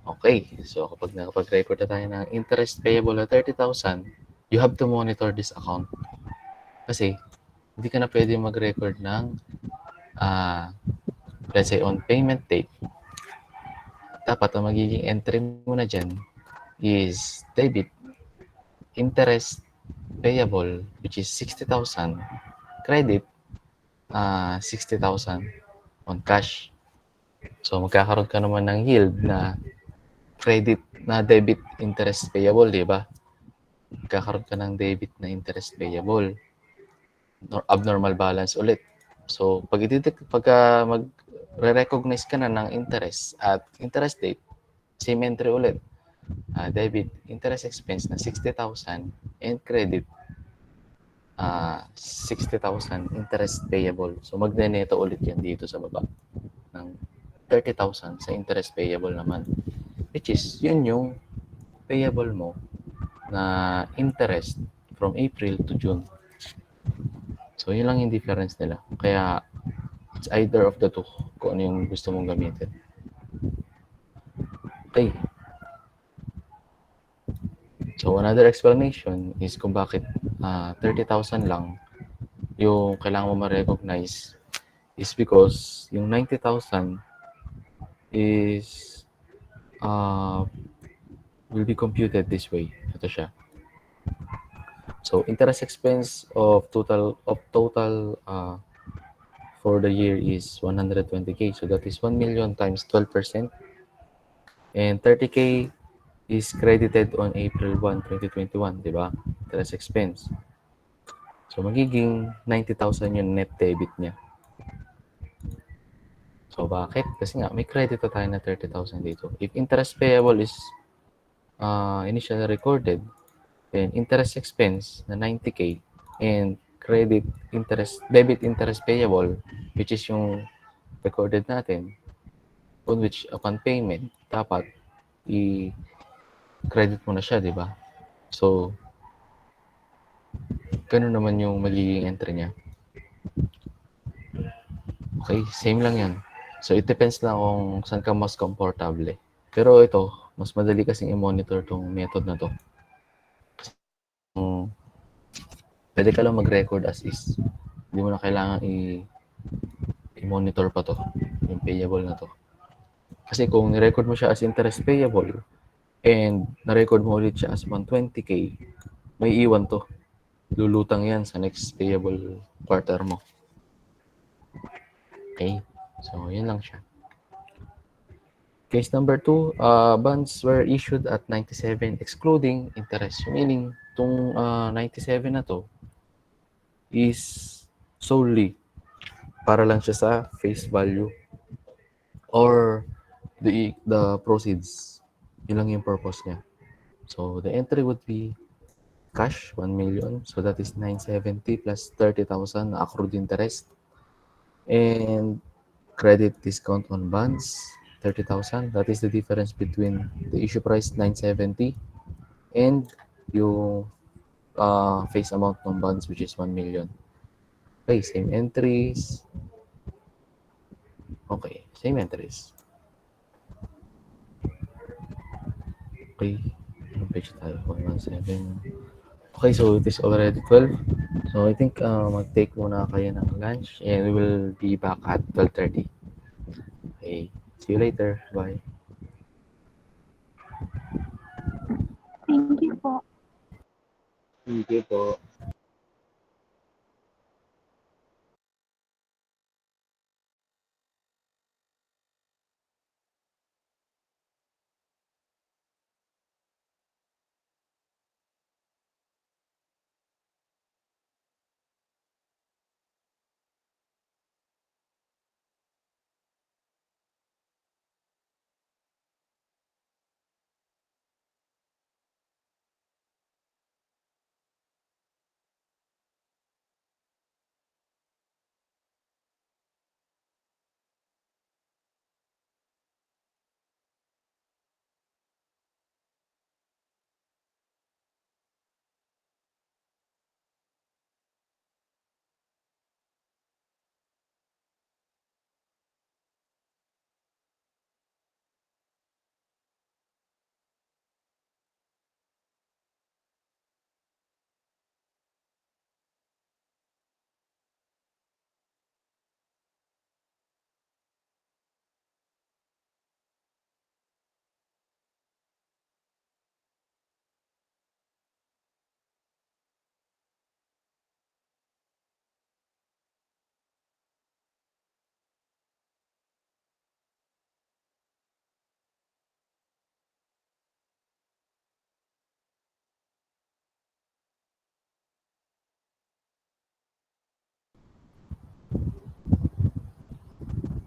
Okay, so kapag nakapag-record na tayo ng interest payable na 30,000, you have to monitor this account. Kasi, hindi ka na pwede mag-record ng let's say on payment date. Dapat ang magiging entry mo na dyan is debit, interest payable, which is 60,000, credit, 60,000 on cash. So, magkakaroon ka naman ng yield na credit na debit interest payable, di ba? Magkakaroon ka ng debit na interest payable. Abnormal balance ulit. So, pagka mag-recognize ka na ng interest at interest date, same entry ulit. Debit, interest expense na 60,000 and credit 60,000 interest payable. So, magne-neto ulit yan dito sa baba ng 30,000 sa interest payable naman. Which is, yun yung payable mo na interest from April to June. So, yun lang yung difference nila. Kaya, it's either of the two kung ano yung gusto mong gamitin. Okay. So, another explanation is kung bakit 30,000 lang yung kailangan mo ma-recognize is because yung 90,000 is will be computed this way. Ito siya. So, interest expense of total for the year is 120K. So, that is 1 million times 12%. And 30K is credited on April 1, 2021, di ba? Interest expense. So, magiging 90,000 yung net debit niya. So, bakit? Kasi nga, may credit na tayo na 30,000 dito. If interest payable is initially recorded, then interest expense na 90K and debit interest payable, which is yung recorded natin, on which upon payment, dapat i-credit mo na siya, di ba? So, ganun naman yung magiging entry niya. Okay, same lang yan. So, it depends lang kung saan ka mas komportable. Pero ito, mas madali kasing i-monitor tong method na to. Pwede ka lang mag-record as is. Hindi mo na kailangan i-monitor pa to, yung payable na to. Kasi kung ni-record mo siya as interest payable and na-record mo ulit siya as 120K, may iwan to. Lulutang yan sa next payable quarter mo. Okay? So, yun lang siya. Case number 2, bonds were issued at 97 excluding interest. Meaning, itong 97 na to is solely para lang siya sa face value or the proceeds. Yun lang yung purpose niya. So, the entry would be cash, 1 million. So, that is 970 plus 30,000 na accrued interest. And credit discount on bonds, 30,000. That is the difference between the issue price, 970, and yung face amount ng bonds, which is 1 million. Okay, same entries. Okay, same entries. Okay, anong page tayo? 117. Okay, so it is already 12. So I think mag-take muna kayo ng lunch and we will be back at 12:30. Okay, see you later. Bye. Thank you po. Thank you po.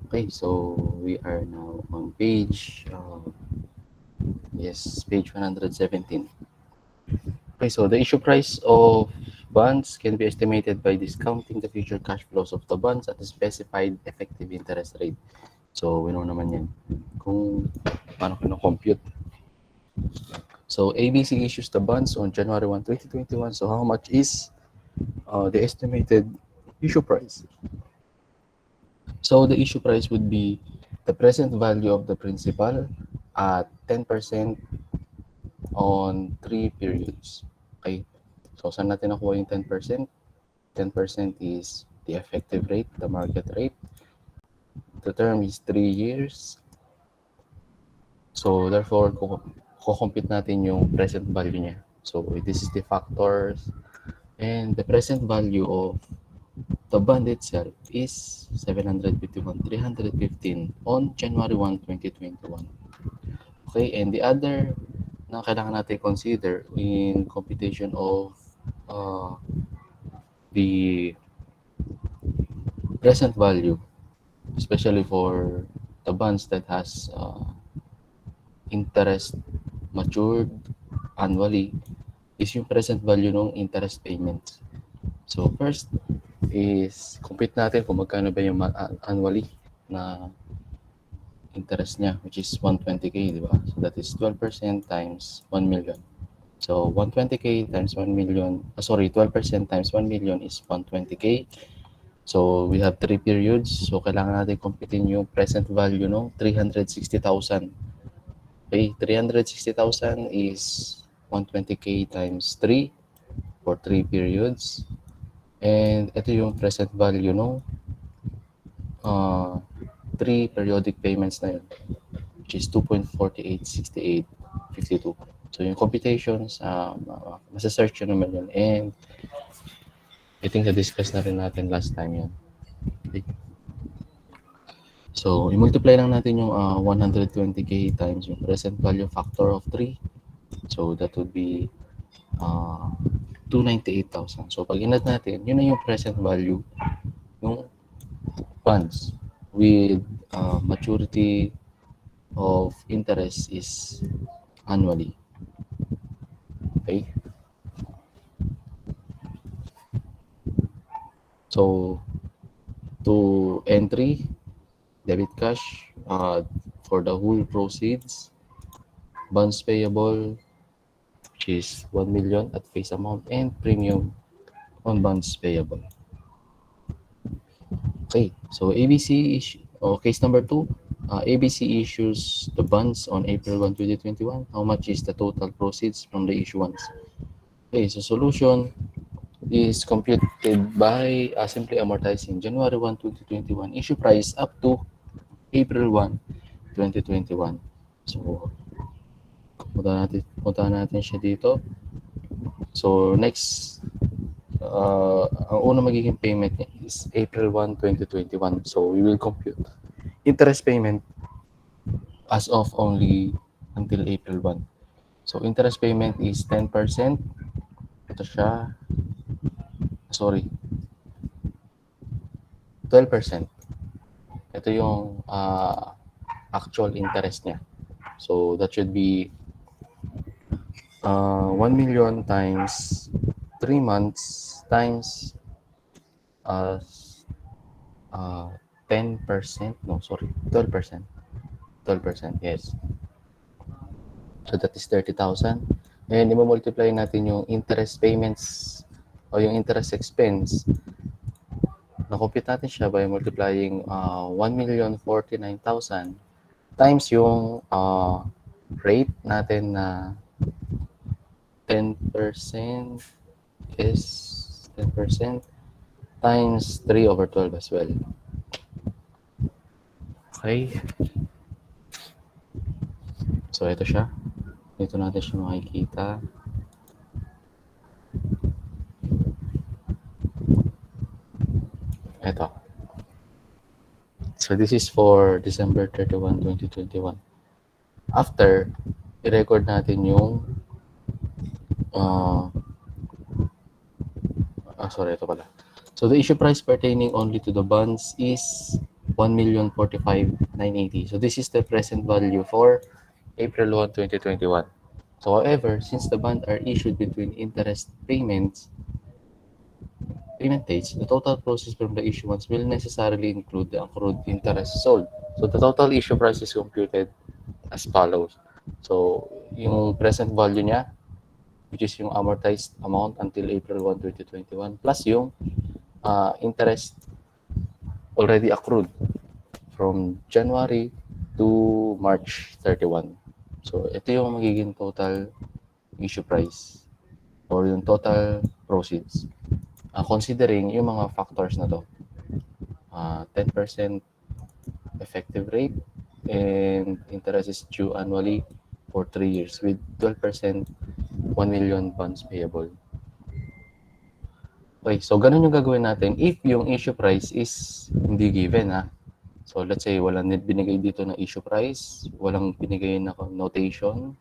Okay, so we are now on page, page 117. Okay, so the issue price of bonds can be estimated by discounting the future cash flows of the bonds at the specified effective interest rate. So, we know naman yan kung paano kino-compute. So, ABC issues the bonds on January 1, 2021. So, how much is the estimated issue price? So, the issue price would be the present value of the principal at 10% on 3 periods. Okay? So, saan natin nakuha yung 10%? 10% is the effective rate, the market rate. The term is 3 years. So, therefore, kukompute natin yung present value niya. So, this is the factors. And the present value of the bond itself is 751,315 on January 1, 2021. Okay, and the other na kailangan natin consider in computation of the present value, especially for the bonds that has interest matured annually, is yung present value ng interest payments. So first is compute natin kung magkano ba yung annually na interest niya, which is 120K, di ba? So that is 12% times 1 million. So 120K times 1 million, 12% times 1 million is 120K. So we have 3 periods. So kailangan natin computein yung present value ng 360,000. Okay, 360,000 is 120K times 3 for 3 periods. And ito yung present value no 3 periodic payments na yun, which is 2.486852. So yung computations, masa-search yun naman yun. And I think na-discuss na rin natin last time yun. Okay. So, i-multiply lang natin yung 120k times yung present value factor of 3. So, that would be 298,000. So, pag inad natin, yun na yung present value ng funds with maturity of interest is annually. Okay? So, to entry, debit cash for the whole proceeds, bonds payable, which is 1 million at face amount, and premium on bonds payable. Okay, so ABC case number 2, ABC issues the bonds on April 1, 2021. How much is the total proceeds from the issuance? Okay, so solution is computed by simply amortizing January 1, 2021 issue price up to April 1, 2021. So, punta natin siya dito. So, next, ang unang magiging payment niya is April 1, 2021. So, we will compute interest payment as of only until April 1. So, interest payment is 10%. Ito siya. Sorry. 12%. Ito yung actual interest niya. So, that should be 1 million times 3 months times 10%. No, sorry. 12%. 12%, yes. So, that is 30,000. And i-multiply natin yung interest payments o yung interest expense. Na-compute natin siya by multiplying 1,049,000 times yung rate natin na 10% is 10% times 3/12 as well. Okay. So, ito siya. Dito natin siya makikita. Ito. So, this is for December 31, 2021. After, i-record natin yung sorry, ito pala. So, the issue price pertaining only to the bonds is 1,045,980. So, this is the present value for April 1, 2021. So, however, since the bonds are issued between interest payment dates, the total proceeds from the issuance will necessarily include the accrued interest sold. So, the total issue price is computed as follows. So, yung present value niya, which is yung amortized amount until April 1, 2021, plus yung interest already accrued from January to March 31. So, ito yung magiging total issue price or yung total proceeds. Considering yung mga factors na to. 10% effective rate and interest is due annually for 3 years with 12% 1 million bonds payable. Okay, so ganun yung gagawin natin if yung issue price is hindi given ha. So let's say walang binigay dito na issue price, walang binigay na notation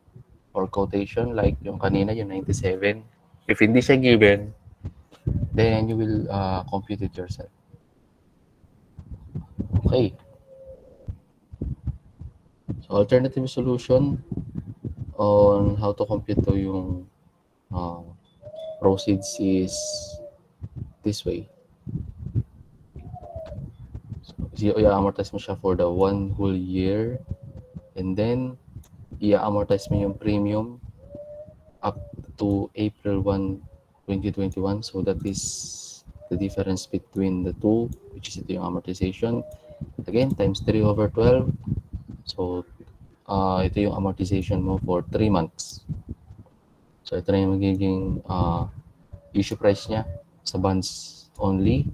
or quotation like yung kanina yung 97. If hindi siya given, then you will compute it yourself. Okay. So alternative solution on how to compute to yung proceeds is this way. So, i-amortize mo siya for the 1 whole year and then i-amortize mo yung premium up to April 1, 2021. So that is the difference between the two, which is ito yung amortization. Again, times 3/12. So ito yung amortization mo for 3 months. So ito na yung magiging issue price niya sa bonds only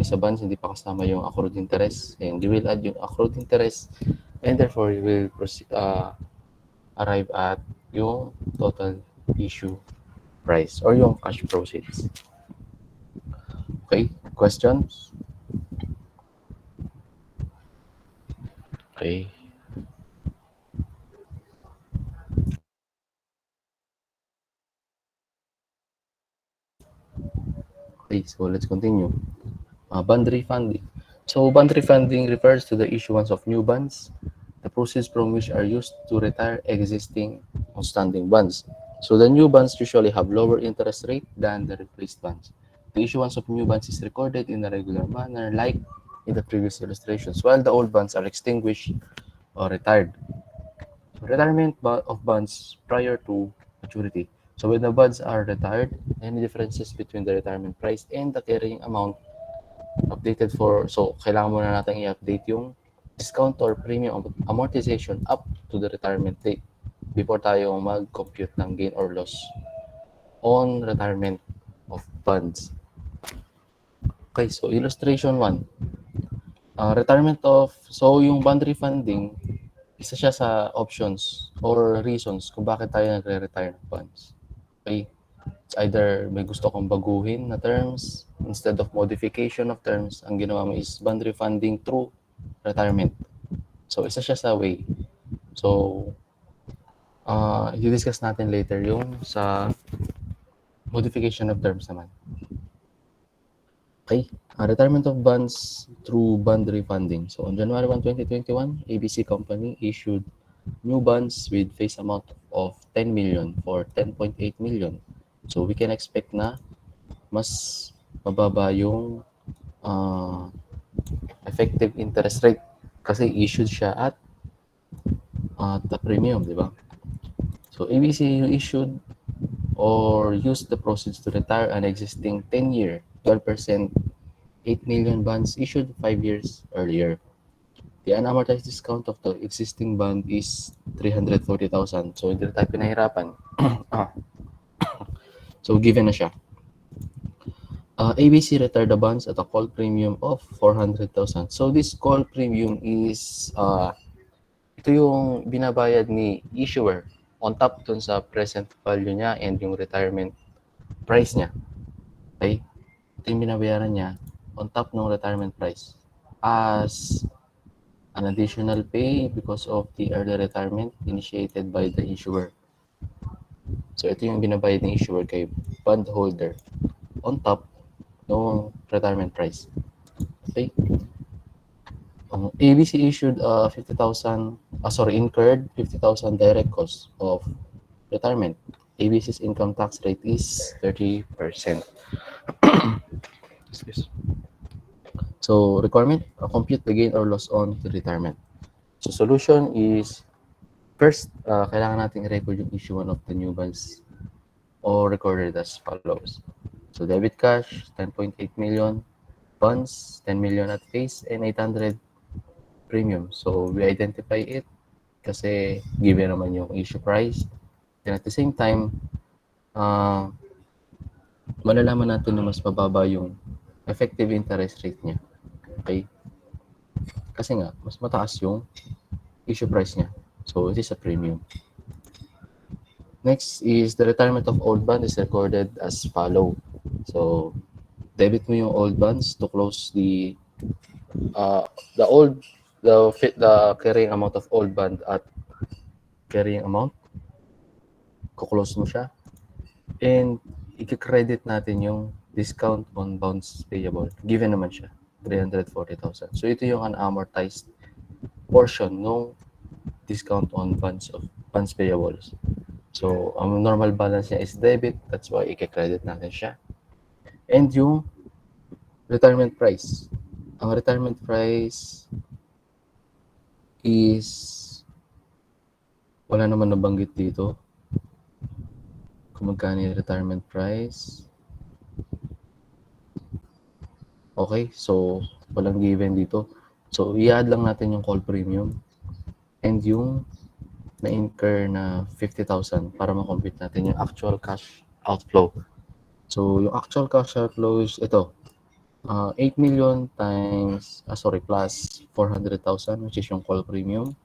sa bonds, hindi pa kasama yung accrued interest, and you will add yung accrued interest, and therefore you will arrive at yung total issue price or yung cash proceeds. Okay, questions? Okay. Okay, so let's continue. Bond refunding. So bond refunding refers to the issuance of new bonds, the proceeds from which are used to retire existing outstanding bonds. So the new bonds usually have lower interest rate than the replaced bonds. The issuance of new bonds is recorded in a regular manner like in the previous illustrations, while the old bonds are extinguished or retired. So retirement of bonds prior to maturity. So when the bonds are retired, any differences between the retirement price and the carrying amount updated for, so kailangan muna natin i-update yung discount or premium amortization up to the retirement date before tayo mag-compute ng gain or loss on retirement of bonds. Okay, so illustration 1. Retirement of, so yung bond refunding, isa siya sa options or reasons kung bakit tayo nagre-retire ng bonds. Okay? It's either may gusto kong baguhin na terms, instead of modification of terms, ang ginawa mo is bond refunding through retirement. So, isa siya sa way. So, i-discuss natin later yung sa modification of terms naman. Okay, retirement of bonds through bond refunding. So, on January 1, 2021, ABC Company issued new bonds with face amount of 10 million for 10.8 million. So, we can expect na mas mababa yung effective interest rate kasi issued siya at the premium, di ba? So, ABC issued or used the proceeds to retire an existing 10-year, 12%, 8 million bonds issued 5 years earlier. The unamortized discount of the existing bond is 340,000. So, hindi na tayo pinahirapan. So, given na siya. ABC retired the bonds at a call premium of 400,000. So, this call premium is, ito yung binabayad ni issuer on top dun sa present value niya and yung retirement price niya. Okay? Ito yung binabayaran niya on top ng retirement price as an additional pay because of the early retirement initiated by the issuer. So, ito yung binabayad ng issuer kay bondholder on top ng retirement price. Okay? ABC issued 50,000, incurred 50,000 direct costs of retirement. ABC's income tax rate is 30%. So, requirement, compute the gain or loss on the retirement. So, solution is, first, kailangan nating record yung issue of the new bonds or recorded as follows. So, debit cash, 10.8 million, bonds, 10 million at face, and 800 premium. So, we identify it kasi given naman yung issue price. And at the same time, malalaman natin na mas mababa yung effective interest rate niya. Okay? Kasi nga, mas mataas yung issue price niya. So, it is a premium. Next is the retirement of old bond is recorded as follow. So, debit mo yung old bonds to close the carrying amount of old bond at carrying amount. Kuklose mo siya. And i-credit natin yung discount on bonds payable. Given naman siya, 340,000. So, ito yung unamortized portion ng discount on bonds payables. So, ang normal balance niya is debit. That's why i-credit natin siya. And yung retirement price. Ang retirement price is wala naman nabanggit dito kung magkano yung retirement price. Okay, so walang given dito. So, i-add lang natin yung call premium and yung na-incur na 50,000 para ma-compute natin yung actual cash outflow. So, yung actual cash outflow is ito. 8 million times, plus 400,000, which is yung call premium,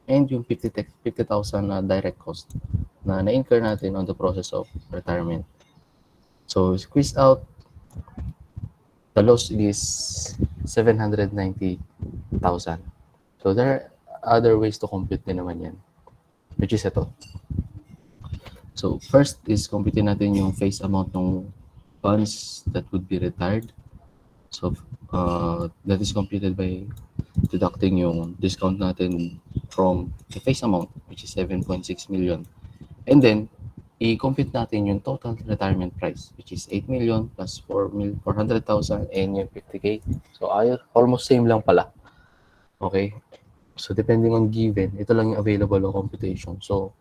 and yung 50,000 na direct cost na na-incur natin on the process of retirement. So, squeeze out, the loss is 790,000. So, there are other ways to compute din naman yan, which is ito. So, first is compute natin yung face amount ng funds that would be retired. So, that is computed by deducting yung discount natin from the face amount, which is 7.6 million. And then, i-compute natin yung total retirement price, which is 8 million plus 400,000 and yung 50K. So, almost same lang pala. Okay? So, depending on given, ito lang yung available o computation. So,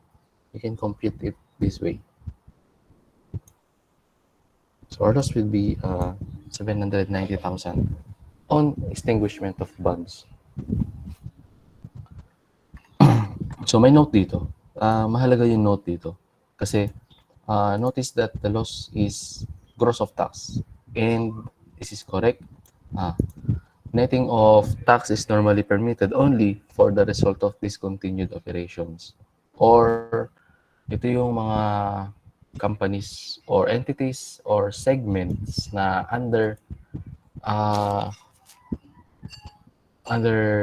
you can compute it this way. So, our loss will be 790,000 on extinguishment of bonds. So, may note dito. Mahalaga yung note dito. Kasi, notice that the loss is gross of tax. And this is correct. Netting of tax is normally permitted only for the result of discontinued operations. Or, ito yung mga companies or entities or segments na under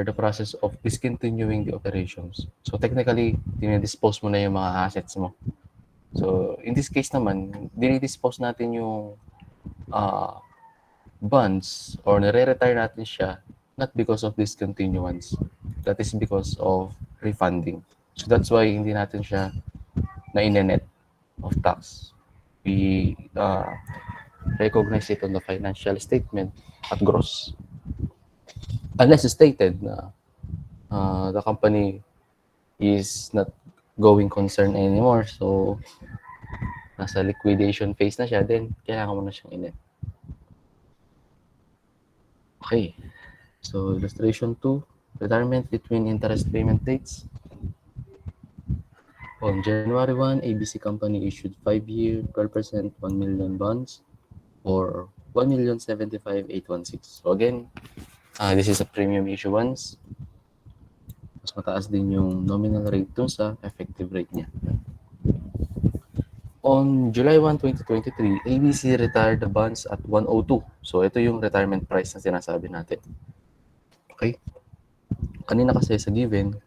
the process of discontinuing the operations. So technically, dinidispose mo na yung mga assets mo. So in this case naman, dinidispose natin yung bonds or nire-retire natin siya not because of discontinuance. That is because of refunding. So that's why hindi natin siya na-net of tax. We recognize it on the financial statement at gross. Unless stated na the company is not going concern anymore. So, nasa liquidation phase na siya, then kailangan mo na siyang inet. Okay. So, illustration 2, retirement between interest payment dates. On January 1, ABC Company issued 5-year, 12%, 1 million bonds or 1,075,816. So, again, this is a premium issuance. Mas mataas din yung nominal rate dun sa effective rate niya. On July 1, 2023, ABC retired the bonds at 102. So, ito yung retirement price na sinasabi natin. Okay? Kanina kasi sa given,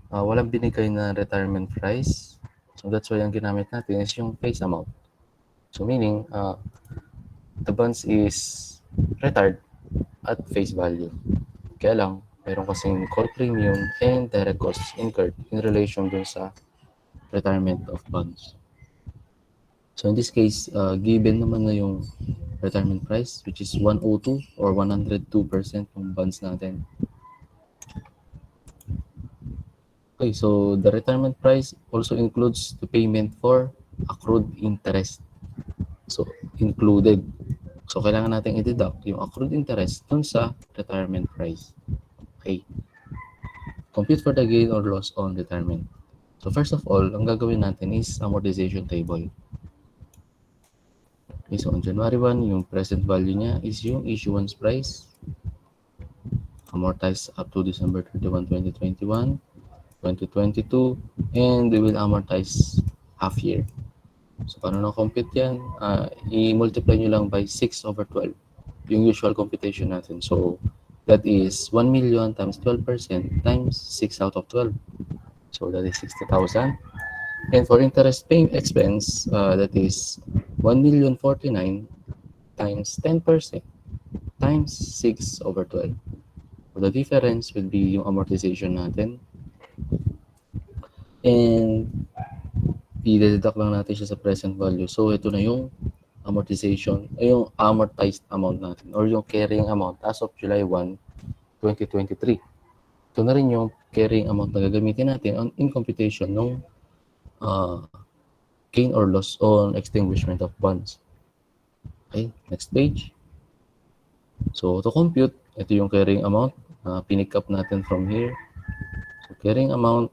walang binigay na retirement price. So, that's why ang ginamit natin is yung face amount. So, meaning, the bonds is retired at face value. Kaya lang, mayroon kasing call premium and direct costs incurred in relation dun sa retirement of bonds. So in this case, given naman na yung retirement price, which is 102 or 102% ng bonds natin. Okay, so the retirement price also includes the payment for accrued interest. So, included. So, kailangan natin i-deduct yung accrued interest dun sa retirement price. Okay. Compute for the gain or loss on retirement. So, first of all, ang gagawin natin is amortization table. Okay, so on January 1, yung present value niya is yung issuance price. Amortized up to December 31, 2021, 2022, and we will amortize half year. So, paano na-compute yan? I-multiply nyo lang by 6/12, yung usual computation natin. So, that is 1 million times 12% times 6 out of 12. So, that is 60,000. And for interest paying expense, that is 1,049,000 times 10% times 6/12. So, the difference will be yung amortization natin. And i-deduct lang natin siya sa present value. So, ito na yung amortization, yung amortized amount natin or yung carrying amount as of July 1, 2023. Ito na rin yung carrying amount na gagamitin natin in computation ng gain or loss on extinguishment of bonds. Okay, next page. So, to compute, ito yung carrying amount na pinick up natin from here. So, carrying amount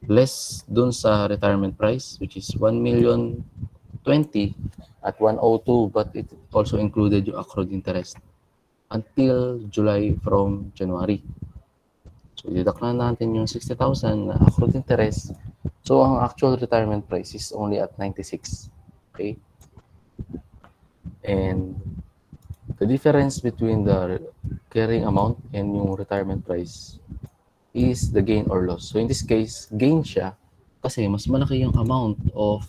less dun sa retirement price, which is 1,075,816. 20 at 102, but it also included yung accrued interest until July from January. So, deduct na natin yung 60,000 na accrued interest. So, ang actual retirement price is only at 96. Okay? And the difference between the carrying amount and yung retirement price is the gain or loss. So, in this case, gain siya kasi mas malaki yung amount of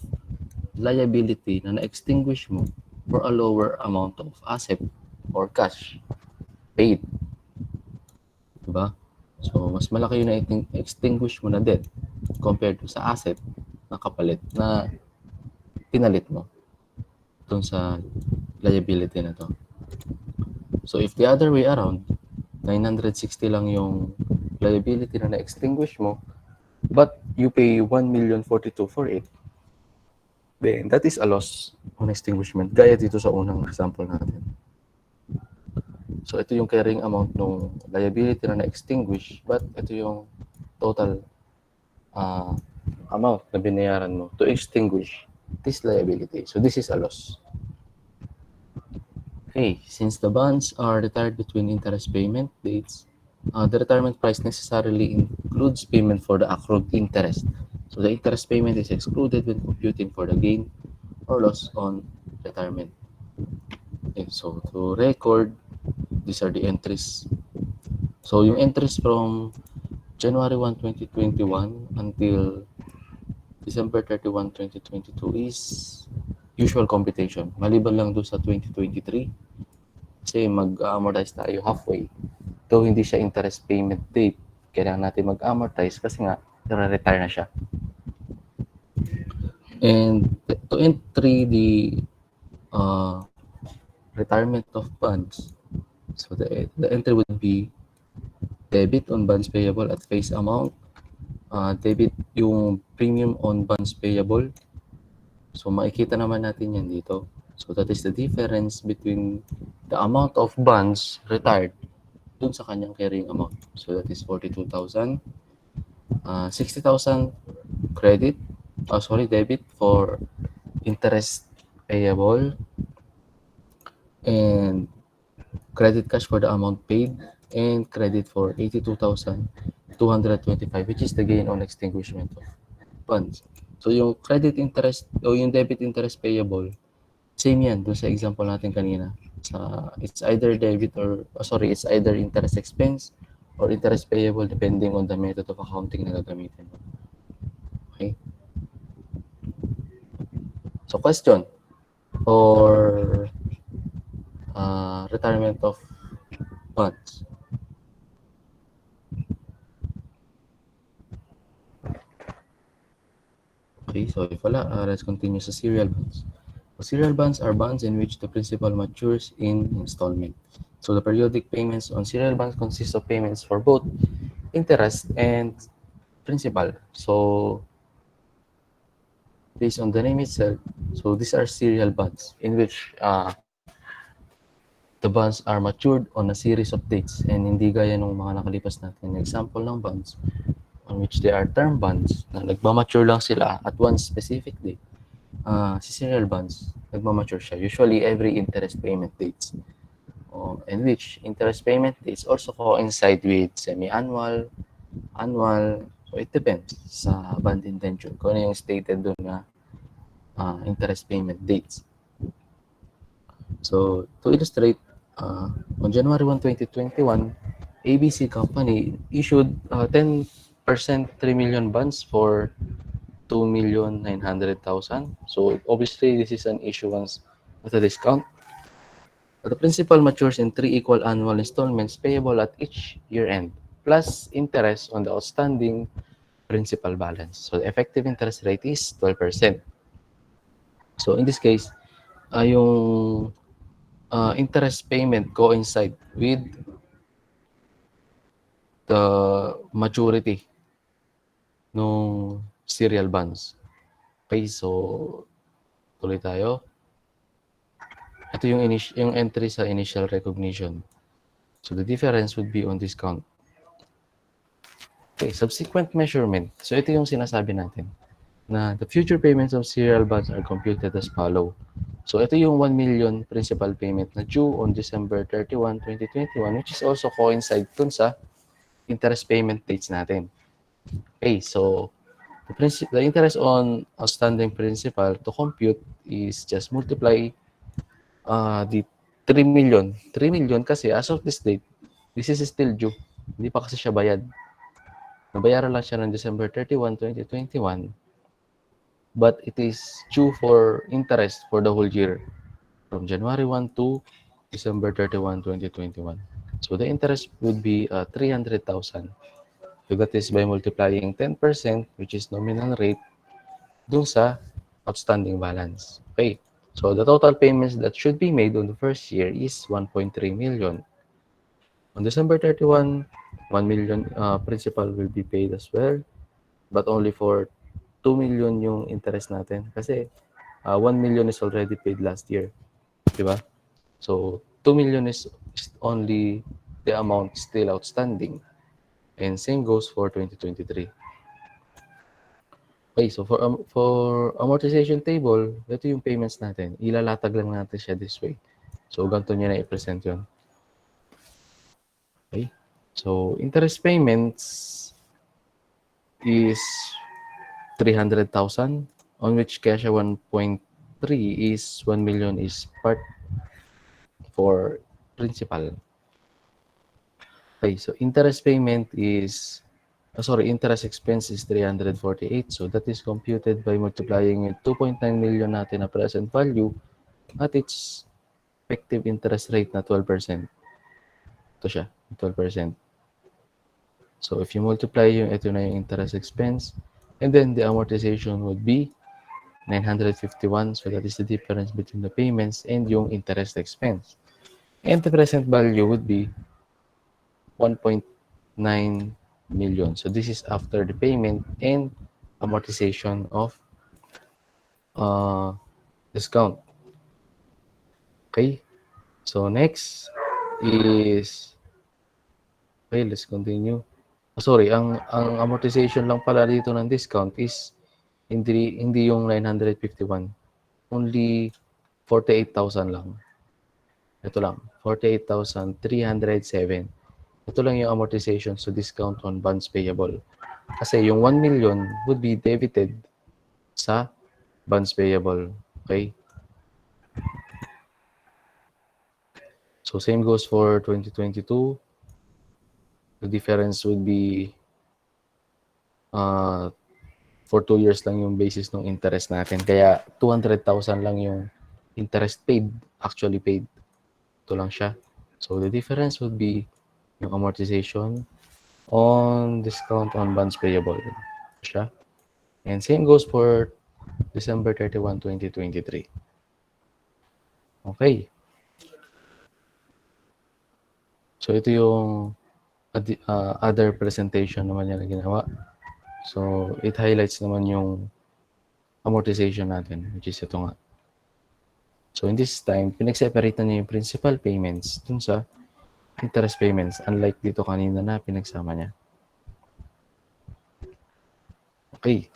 liability na na-extinguish mo for a lower amount of asset or cash paid. Diba? So, mas malaki yung na-extinguish mo na debt compared to sa asset na kapalit na pinalit mo dun sa liability na to. So, if the other way around, 960 lang yung liability na na-extinguish mo, but you pay 1,042,000 for it, then that is a loss on extinguishment, gaya dito sa unang example natin. So, ito yung carrying amount ng liability na na-extinguish, but ito yung total amount na binayaran mo to extinguish this liability. So, this is a loss. Okay, since the bonds are retired between interest payment dates, the retirement price necessarily includes payment for the accrued interest. So, the interest payment is excluded when computing for the gain or loss on retirement. Okay, so to record, these are the entries. So, yung entries from January 1, 2021 until December 31, 2022 is usual computation. Maliban lang doon sa 2023 kasi mag-amortize tayo halfway. Though hindi siya interest payment date, kailangan natin mag-amortize kasi nga retire na siya. And to entry the retirement of bonds, so the entry would be debit on bonds payable at face amount, debit yung premium on bonds payable. So makikita naman natin yan dito. So that is the difference between the amount of bonds retired dun sa kanyang carrying amount. So that is 42,000. 60,000 debit for interest payable and credit cash for the amount paid and credit for 82,225, which is the gain on extinguishment of funds. So yung credit interest o yung debit interest payable, same yan doon sa example natin kanina. It's either it's either interest expense or interest payable depending on the method of accounting na gagamitin. Okay? So question for retirement of funds. Okay, so if wala, let's continue sa serial bonds. So serial bonds are bonds in which the principal matures in installment. So the periodic payments on serial bonds consist of payments for both interest and principal. So based on the name itself, so these are serial bonds in which the bonds are matured on a series of dates and hindi gaya ng mga nakalipas natin. Example ng bonds on which they are term bonds na nagmamature lang sila at one specific date. Si serial bonds, nagmamature siya. Usually every interest payment dates. In which interest payment dates also coincide with semi-annual, annual. So it depends sa bond intention kung ano yung stated doon na interest payment dates. So to illustrate, on January 1, 2021, ABC Company issued 10% 3 million bonds for 2,900,000. So obviously this is an issuance at a discount. The principal matures in 3 equal annual installments payable at each year end, plus interest on the outstanding principal balance. So the effective interest rate is 12%. So in this case, yung interest payment coincide with the maturity ng serial bonds. Okay, so tuloy tayo. Ito yung entry sa initial recognition. So the difference would be on discount. Okay, subsequent measurement. So ito yung sinasabi natin. na the future payments of serial bonds are computed as follow. So, ito yung 1 million principal payment na due on December 31, 2021, which is also coincide dun sa interest payment dates natin. Okay, so the interest on outstanding principal to compute is just multiply the 3 million. 3 million kasi as of this date, this is still due. Hindi pa kasi siya bayad. Nabayaran lang siya ng December 31, 2021, but it is due for interest for the whole year from January 1 to December 31, 2021. So the interest would be 300,000. So that is by multiplying 10%, which is nominal rate, dun sa outstanding balance. Okay. So the total payments that should be made on the first year is 1.3 million. On December 31, 1 million principal will be paid as well, but only for 2 million yung interest natin kasi 1 million is already paid last year. Diba? So 2 million is only the amount still outstanding. And same goes for 2023. Okay, so for amortization table, ito yung payments natin. Ilalatag lang natin siya this way. So, ganito nyo na i-present yun. Okay? So, interest payments is 300,000, on which cash 1.3 is 1 million is part for principal. Okay, so interest payment is interest expense is 348. So that is computed by multiplying yung 2.9 million natin na present value at its effective interest rate na 12%. Ito siya, 12%. So if you multiply ito na yung interest expense, and then the amortization would be 951. So that is the difference between the payments and yung interest expense. And the present value would be 1.9 million. So this is after the payment and amortization of discount. Okay. So next is, okay, let's continue. Sorry, ang amortization lang pala dito ng discount is hindi yung 951. Only 48,000 lang. Ito lang, 48,307. Ito lang yung amortization so discount on bonds payable. Kasi yung 1 million would be debited sa bonds payable. Okay? So same goes for 2022. The difference would be for 2 years lang yung basis ng interest natin. Kaya 200,000 lang yung interest paid, actually paid. Ito lang siya. So the difference would be yung amortization on discount on bonds payable. Siya. And same goes for December 31, 2023. Okay. So ito yung other presentation naman niya na ginawa. So it highlights naman yung amortization natin, which is ito nga. So in this time, pinag-separate na niya yung principal payments dun sa interest payments, unlike dito kanina na pinagsama niya. Okay.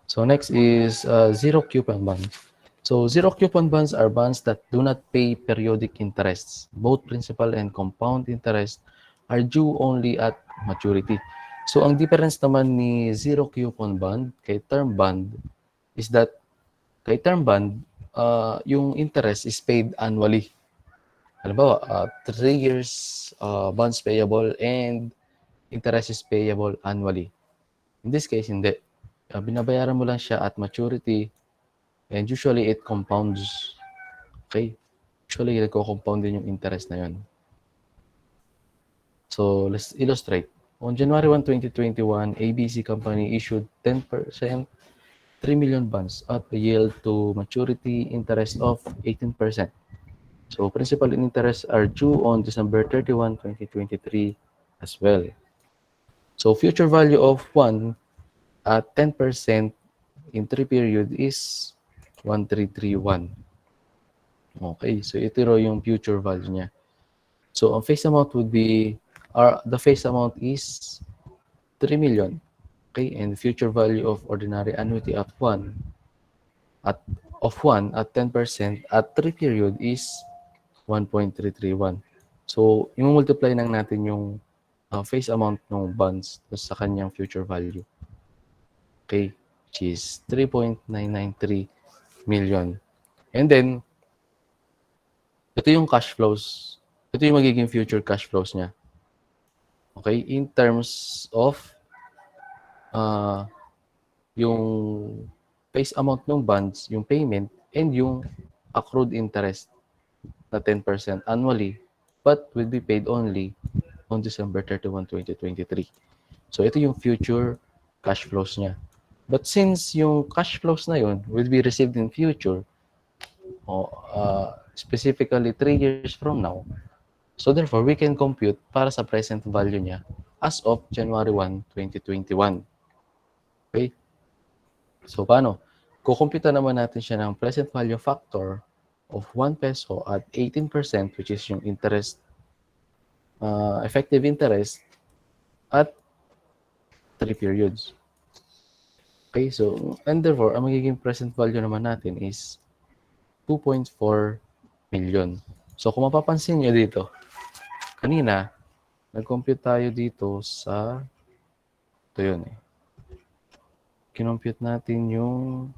So next is zero coupon bonds. So zero coupon bonds are bonds that do not pay periodic interests. Both principal and compound interest are due only at maturity. So ang difference naman ni zero coupon bond kay term bond is that kay term bond, yung interest is paid annually. Halimbawa, 3 years bonds payable and interest is payable annually. In this case, hindi. Binabayaran mo lang siya at maturity and usually it compounds. Okay? Usually, nagko-compound din yung interest na yun. So, let's illustrate. On January 1, 2021, ABC Company issued 10%, 3 million bonds at a yield to maturity interest of 18%. So, principal and interest are due on December 31, 2023 as well. So, future value of 1 at 10% in 3 period is 1331. Okay, so ito yung future value niya. So, ang face amount would be, the face amount is 3 million. Okay, and future value of ordinary annuity at 1 at 10% at 3 period is 1.331. So, i-multiply lang natin yung face amount ng bonds sa kanyang future value. Okay, which is 3.993 million. And then, ito yung cash flows. Ito yung magiging future cash flows niya. Okay, in terms of yung face amount ng bonds, yung payment, and yung accrued interest na 10% annually, but will be paid only on December 31, 2023. So, ito yung future cash flows niya. But since yung cash flows na yun will be received in future, specifically 3 years from now, so therefore, we can compute para sa present value niya as of January 1, 2021. Okay? So, paano? Kukumpita naman natin siya ng present value factor of 1 peso at 18%, which is yung interest, effective interest at 3 periods. Okay, so, and therefore, ang magiging present value naman natin is 2.4 million. So, kung mapapansin nyo dito, kanina, nag-compute tayo dito sa, ito yun eh. Kinompute natin yung,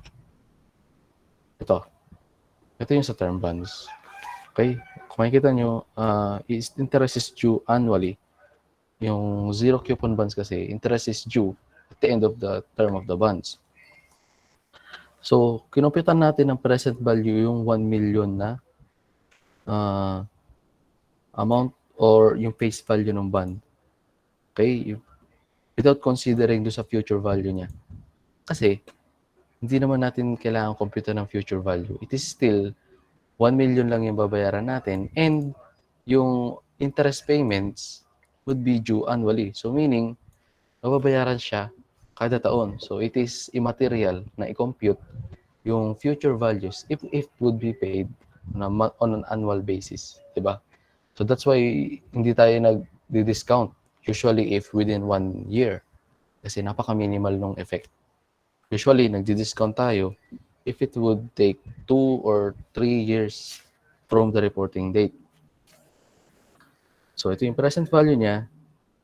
ito. Ito yung sa term bonds. Okay? Kung makikita nyo, interest is due annually. Yung zero coupon bonds kasi, interest is due at the end of the term of the bonds. So, kinomputan natin ng present value yung 1 million na amount or yung face value ng bond. Okay? Without considering do sa future value niya. Kasi, hindi naman natin kailangan computer ng future value. It is still 1 million lang yung babayaran natin and yung interest payments would be due annually. So, meaning, mababayaran siya kada taon. So, it is immaterial na i-compute yung future values if it would be paid on an annual basis. Diba? So, that's why hindi tayo nag-discount usually if within 1 year. Kasi napaka-minimal nung effect. Usually, nag-discount tayo if it would take 2 or 3 years from the reporting date. So, ito yung present value niya.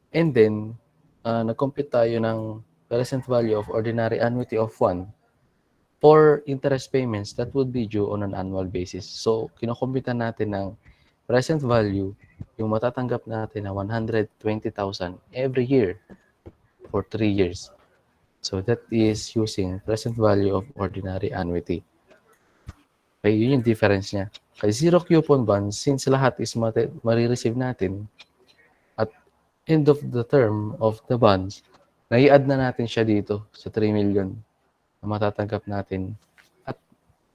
And then, nag-compute tayo ng present value of ordinary annuity of 1 for interest payments that would be due on an annual basis. So, kinokomputan natin ng present value, yung matatanggap natin na 120,000 every year for 3 years. So, that is using present value of ordinary annuity. Okay, yun yung difference niya. Kay zero coupon bonds, since lahat is marireceive natin at end of the term of the bonds, nai-add na natin siya dito sa 3 million na matatanggap natin at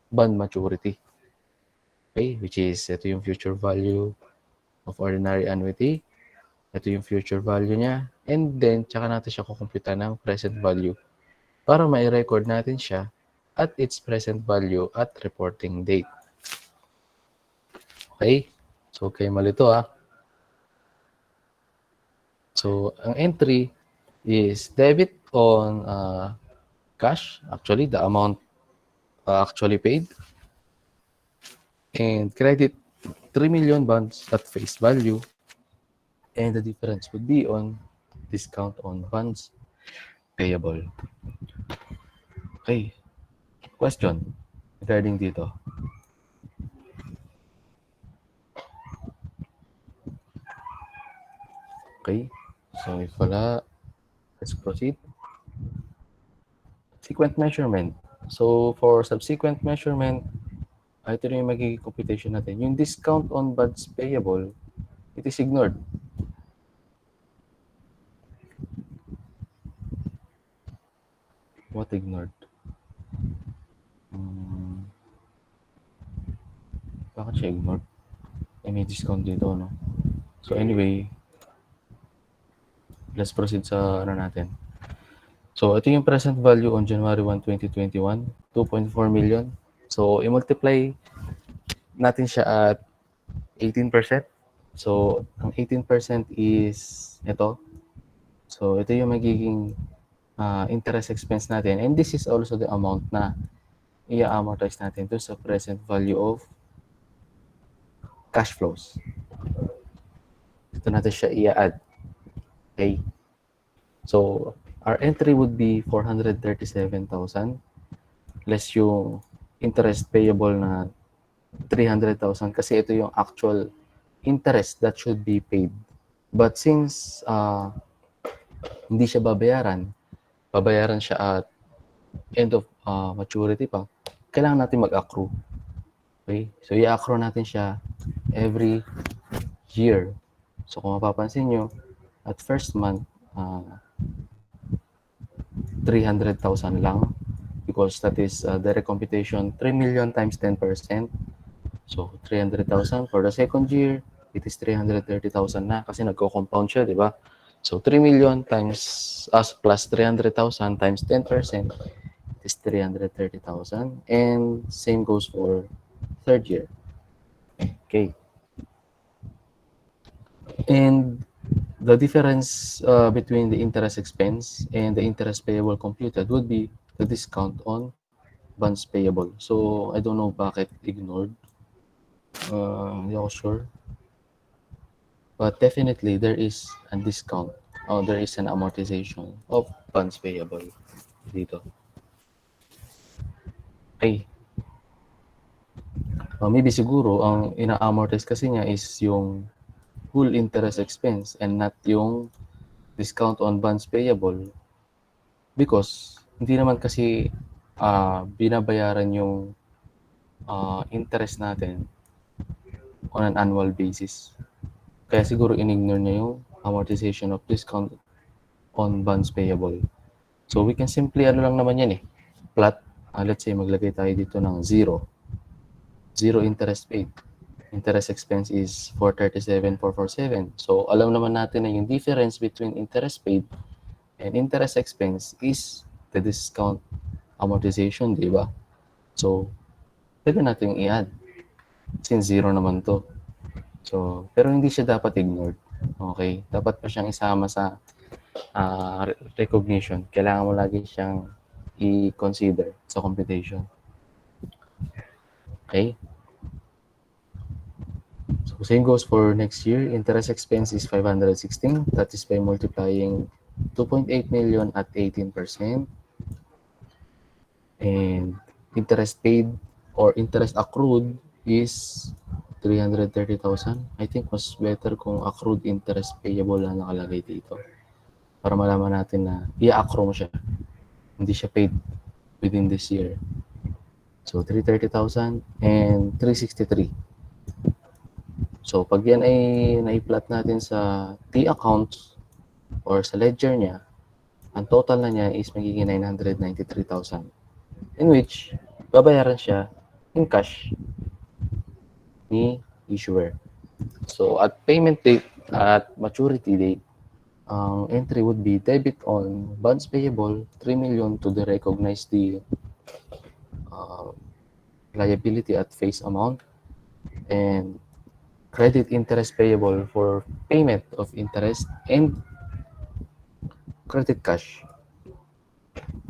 bond maturity. Okay, which is ito yung future value of ordinary annuity. Ito yung future value niya. And then, tsaka natin siya kukumputa ng present value para mai-record natin siya at its present value at reporting date. Okay? So, okay, malito ah. So, ang entry is debit on cash, actually, the amount actually paid. And credit 3 million bonds at face value. And the difference would be on discount on bonds payable. Okay. Question regarding dito. Okay. So, if wala, let's proceed. Subsequent measurement. So, for subsequent measurement, ito na yung magiging computation natin. Yung discount on bonds payable, it is ignored. What ignored? Bakit siya ignored? May discount dito, no? So, anyway, let's proceed sa ano natin. So, ito yung present value on January 1, 2021, 2.4 million. So, i-multiply natin siya at 18%. So, ang 18% is ito. So, ito yung magiging interest expense natin. And this is also the amount na i-amortize natin to sa present value of cash flows. Ito natin siya i-add. Okay? So, our entry would be 437,000 less yung interest payable na 300,000 kasi ito yung actual interest that should be paid. But since hindi siya babayaran siya at end of maturity pa, kailangan natin mag-accrue. Okay? So, i-accrue natin siya every year. So, kung mapapansin nyo, at first month, 300,000 lang because that is direct computation, 3 million times 10%. So, 300,000 for the second year, it is 330,000 na kasi nagko-compound siya, di ba? So, 3 million times plus 300,000 times 10% is 330,000. And same goes for third year. Okay. And the difference between the interest expense and the interest payable computed would be the discount on bonds payable. So, I don't know bakit ignored. Hindi ako sure. But definitely, there is a discount. There is an amortization of bonds payable dito. Okay. Maybe siguro, ang ina-amortize kasi niya is yung full interest expense and not yung discount on bonds payable because hindi naman kasi binabayaran yung interest natin on an annual basis. Kaya siguro in-ignore niya yung amortization of discount on bonds payable. So we can simply ano lang naman yan plot. Let's say maglagay tayo dito ng 0 interest paid. Interest expense is 437,447. So alam naman natin na yung difference between interest paid and interest expense is the discount amortization, di ba? So pwede natin i-add since 0 naman to. So, pero hindi siya dapat ignored. Okay? Dapat pa siyang isama sa recognition. Kailangan mo lagi siyang i-consider sa computation. Okay? So, same goes for next year. Interest expense is 516. That is by multiplying 2.8 million at 18%. And interest paid or interest accrued is 330,000. I think mas better kung accrued interest payable na nakalagay dito. Para malaman natin na i-accrue mo siya. Hindi siya paid within this year. So, 330,000 and 363. So, pag yan ay na-plot natin sa T account or sa ledger niya, ang total na niya is magiging 993,000. In which, babayaran siya in cash ni issuer. So, at payment date, at maturity date, ang entry would be debit on bonds payable, 3 million to recognize the liability at face amount, and credit interest payable for payment of interest, and credit cash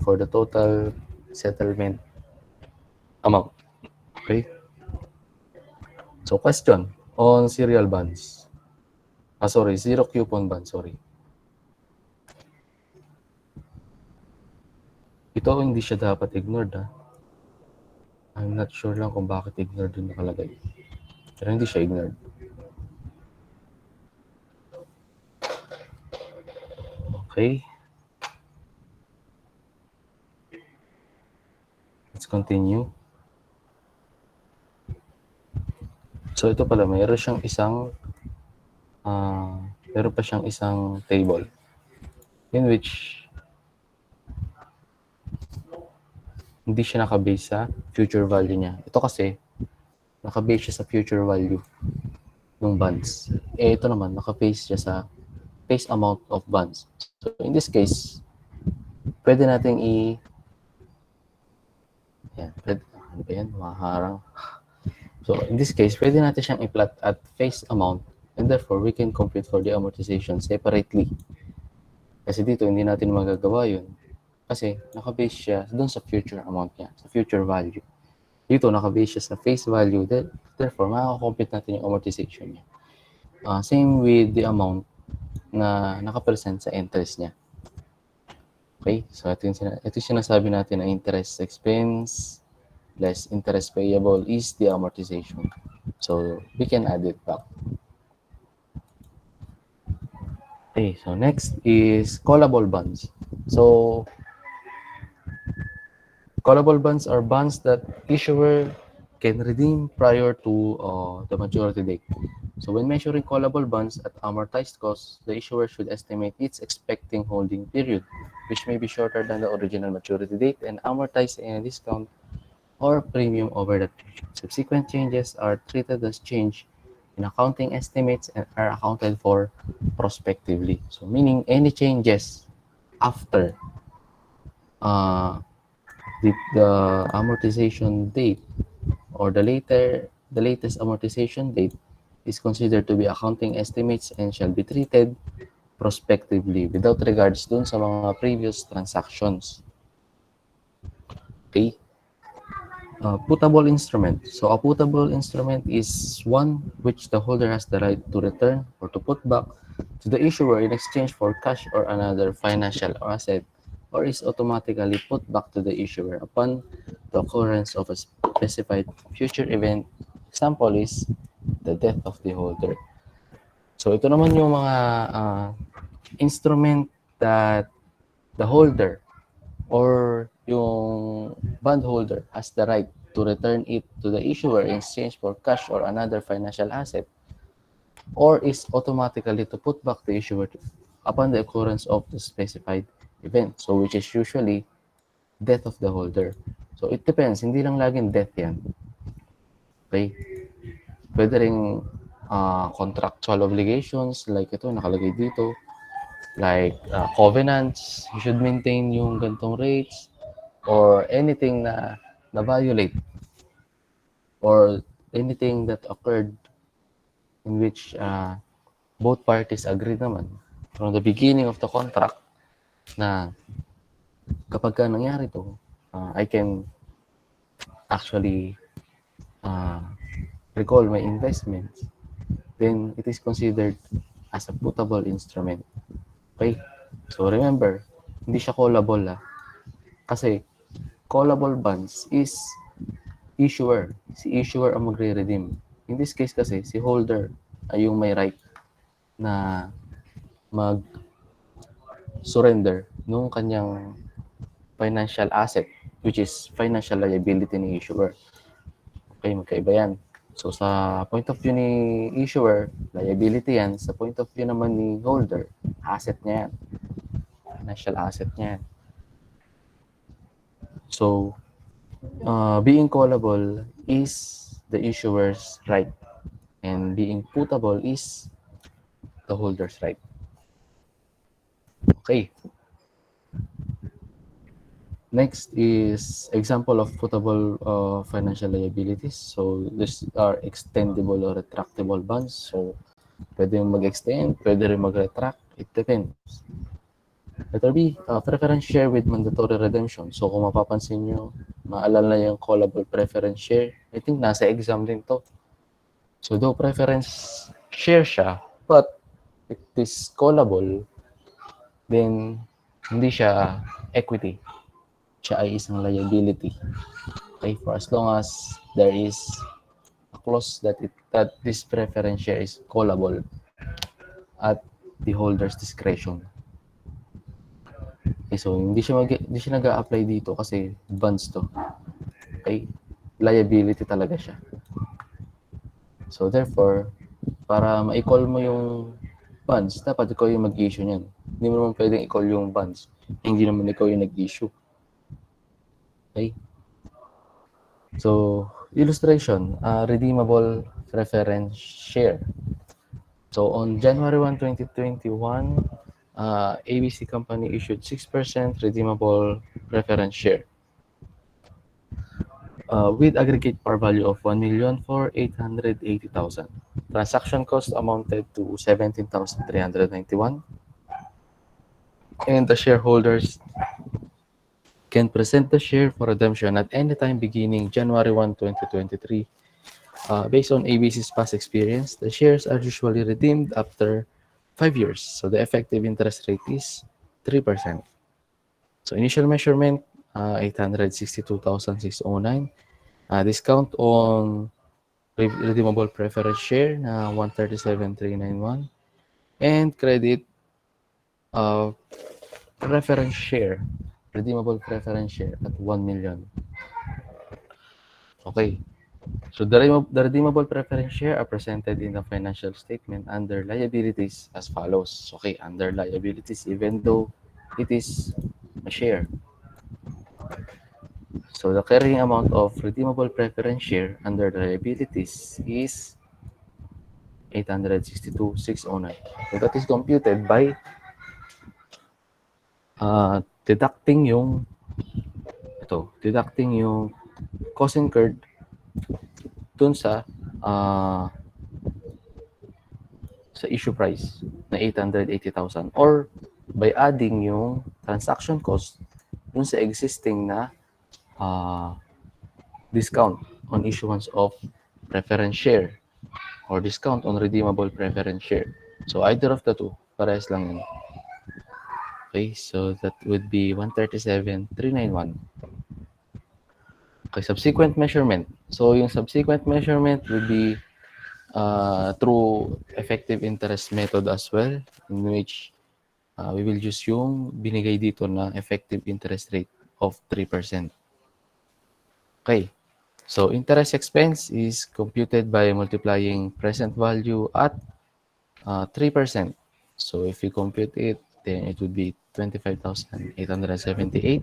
for the total settlement amount. Okay? So, question on serial bonds. Zero coupon bonds, Ito hindi siya dapat ignored, I'm not sure lang kung bakit ignored yung nakalagay. Pero hindi siya ignored. Okay. Let's continue. So, ito pala, meron pa siyang isang table in which hindi siya nakabase sa future value niya. Ito kasi, nakabase siya sa future value ng bonds. Ito naman, nakabase siya sa face amount of bonds. So, in this case, pwede nating ano ba yan? Maharang. So, in this case, pwede natin siyang i-plot at face amount and therefore, we can compute for the amortization separately. Kasi dito, hindi natin magagawa yun. Kasi naka-base siya dun sa future amount niya, sa future value. Dito naka-base siya sa face value, therefore makaka-compute natin yung amortization niya. Same with the amount na naka-present sa interest niya. Okay? So ito yung sinasabi natin na interest expense less interest payable is the amortization. So we can add it back. Okay, so next is callable bonds. So callable bonds are bonds that issuer can redeem prior to the maturity date. So when measuring callable bonds at amortized cost, the issuer should estimate its expecting holding period, which may be shorter than the original maturity date and amortized in a discount or premium over that period. Subsequent changes are treated as change in accounting estimates and are accounted for prospectively. So meaning any changes after uh, the amortization date or the latest amortization date is considered to be accounting estimates and shall be treated prospectively without regards dun sa mga previous transactions. Okay? Putable instrument. So a putable instrument is one which the holder has the right to return or to put back to the issuer in exchange for cash or another financial asset, or is automatically put back to the issuer upon the occurrence of a specified future event. Example is the death of the holder. So ito naman yung mga instrument that the holder or yung bondholder has the right to return it to the issuer in exchange for cash or another financial asset, or is automatically to put back the issuer upon the occurrence of the specified event. So which is usually death of the holder. So it depends, hindi lang laging death yan. Okay? Pwede ring contractual obligations like ito nakalagay dito, like covenants, you should maintain yung gantong rates, or anything na violate, or anything that occurred in which both parties agreed naman from the beginning of the contract na kapag ka nangyari to, I can actually recall my investments, then it is considered as a putable instrument. Okay? So remember, hindi siya callable kasi callable bonds is issuer. Si issuer ang magre-redeem. In this case kasi, si holder ay yung may right na mag-surrender nung kanyang financial asset, which is financial liability ni issuer. Okay, magkaiba yan. So sa point of view ni issuer, liability yan. Sa point of view naman ni holder, asset niya yan. Financial asset niya yan. So, being callable is the issuer's right, and being putable is the holder's right. Okay. Next is example of putable financial liabilities. So these are extendable or retractable bonds. So pwede yung mag-extend, pwede rin mag-retract. It depends. Letter B, preference share with mandatory redemption. So kung mapapansin nyo, maalala yung callable preference share. I think nasa exam din to. So though preference share siya, but it is callable, then hindi siya equity. Siya ay isang liability. Okay, for as long as there is a clause that this preference share is callable at the holder's discretion. Okay, so hindi siya nag-a-apply dito kasi bonds to. Okay, liability talaga siya. So therefore, para ma-call mo yung bonds, dapat ikaw yung mag-issue niyan. Hindi mo naman pwedeng i-call yung bonds. Hindi naman ikaw yung nag-issue. Okay? So, illustration, redeemable preference share. So, on January 1, 2021, ABC Company issued 6% redeemable preference share with aggregate par value of 1,880,000. Transaction cost amounted to 17,391. And the shareholders can present the share for redemption at any time beginning January 1, 2023. Based on ABC's past experience, the shares are usually redeemed after 5 years. So the effective interest rate is 3%. So initial measurement, 862,609. Discount on redeemable preference share na 137,391. And credit preference share, redeemable preference share at 1 million. Okay. So the redeemable preference share are presented in the financial statement under liabilities as follows. Okay, under liabilities, even though it is a share. So the carrying amount of redeemable preference share under the liabilities is 862,609. So that is computed by deducting yung cost incurred dun uh, sa issue price na 880,000 or by adding yung transaction cost dun sa existing na uh, discount on issuance of preference share or discount on redeemable preference share. So either of the two, parehas lang yun. Okay, so that would be 137,391. Okay, subsequent measurement. So yung subsequent measurement would be through effective interest method as well, in which we will use yung binigay dito na effective interest rate of 3%. Okay, so interest expense is computed by multiplying present value at 3%. So if you compute it, then it would be 25,878.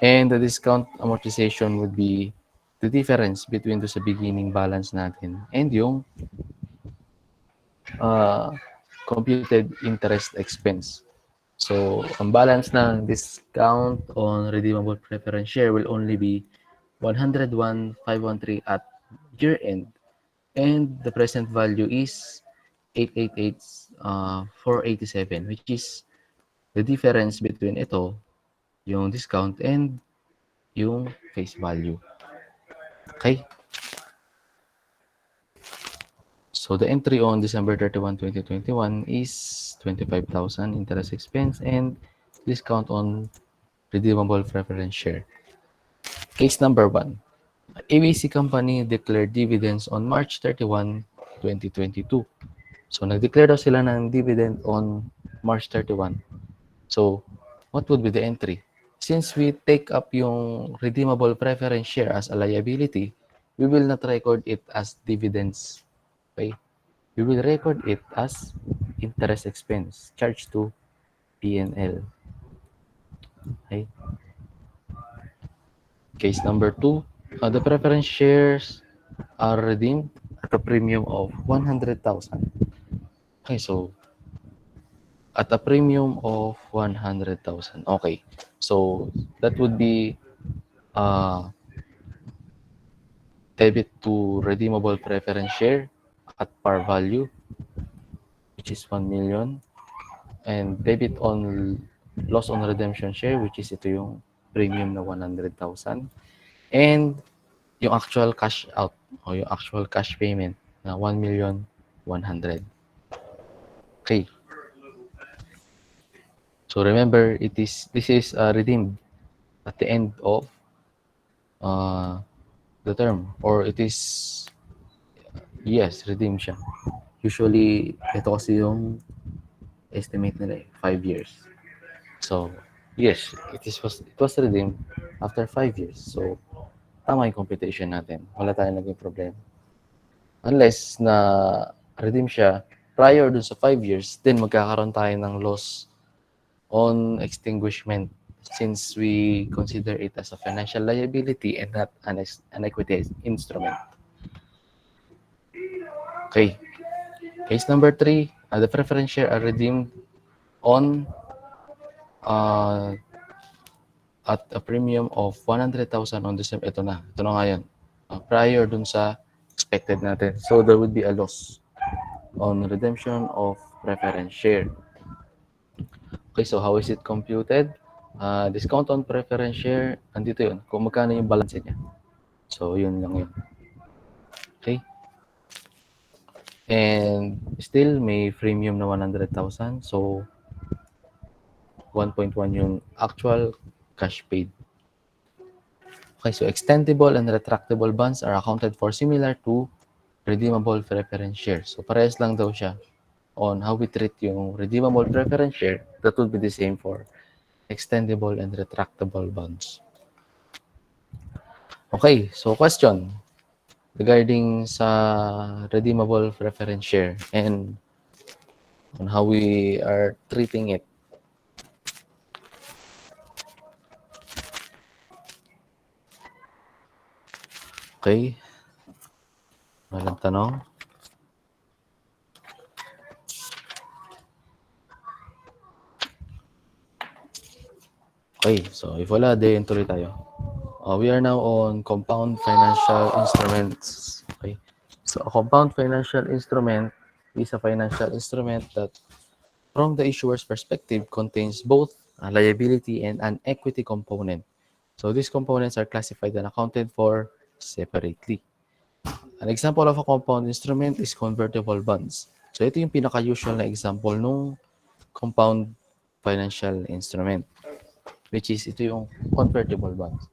And the discount amortization would be the difference between the sa beginning balance natin and yung computed interest expense. So, ang balance ng discount on redeemable preference share will only be 101,513 at year-end. And the present value is 888,487, which is the difference between ito, yung discount, and yung face value. Okay? So the entry on December 31, 2021 is 25,000 interest expense and discount on redeemable preference share. Case number 1. ABC Company declared dividends on March 31, 2022. So nag-declare daw sila ng dividend on March 31. So what would be the entry? Since we take up yung redeemable preference share as a liability, we will not record it as dividends. Okay? We will record it as interest expense charged to P&L. Okay? Case number 2, the preference shares are redeemed at a premium of 100,000. Okay, so at a premium of 100,000. Okay, so that would be debit to redeemable preference share at par value, which is 1 million, and debit on loss on redemption share, which is ito yung premium na 100,000, and yung actual cash out o yung actual cash payment na 1,100,000. Okay. So remember, this is redeemed at the end of the term, or it is, yes, redeemed siya. Usually, ito kasi yung estimate nila 5 years. So, yes, it was redeemed after 5 years. So, tama yung computation natin. Wala tayong naging problema. Unless na redeem siya prior dun sa 5 years, then magkakaroon tayo ng loss on extinguishment since we consider it as a financial liability and not an equity instrument. Okay. Case number 3, the preference share are redeemed on at a premium of 100,000 on December. Ito na nga yan. Prior dun sa expected natin. So, there would be a loss on redemption of preference share. Okay, so how is it computed? Discount on preference share, andito yun, kung magkano yung balance niya. So, yun lang yun. Okay? And still, may premium na 100,000. So, 1.1 yung actual cash paid. Okay, so extendable and retractable bonds are accounted for similar to redeemable preference shares. So, parehas lang daw siya on how we treat yung redeemable preference share. That would be the same for extendable and retractable bonds. Okay, so question regarding sa redeemable preference share and on how we are treating it. Okay. Walang tanong. Okay, so if wala, then tuloy tayo. We are now on compound financial instruments. Okay. So a compound financial instrument is a financial instrument that from the issuer's perspective contains both a liability and an equity component. So these components are classified and accounted for separately. An example of a compound instrument is convertible bonds. So ito yung pinaka-usual na example nung compound financial instrument, which is ito yung convertible bonds.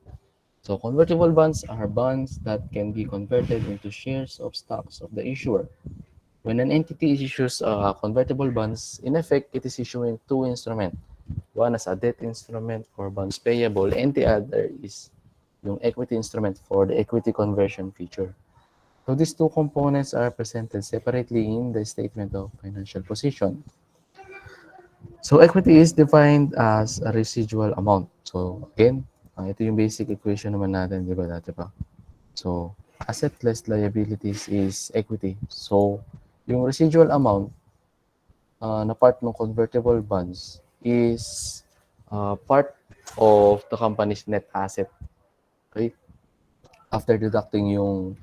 So convertible bonds are bonds that can be converted into shares of stocks of the issuer. When an entity issues convertible bonds, in effect, it is issuing two instruments. One as a debt instrument for bonds payable, and the other is yung equity instrument for the equity conversion feature. So these two components are presented separately in the statement of financial position. So equity is defined as a residual amount. So again, ito yung basic equation naman natin, di ba dati pa? So asset less liabilities is equity. So yung residual amount na part ng convertible bonds is part of the company's net asset. Okay? After deducting yung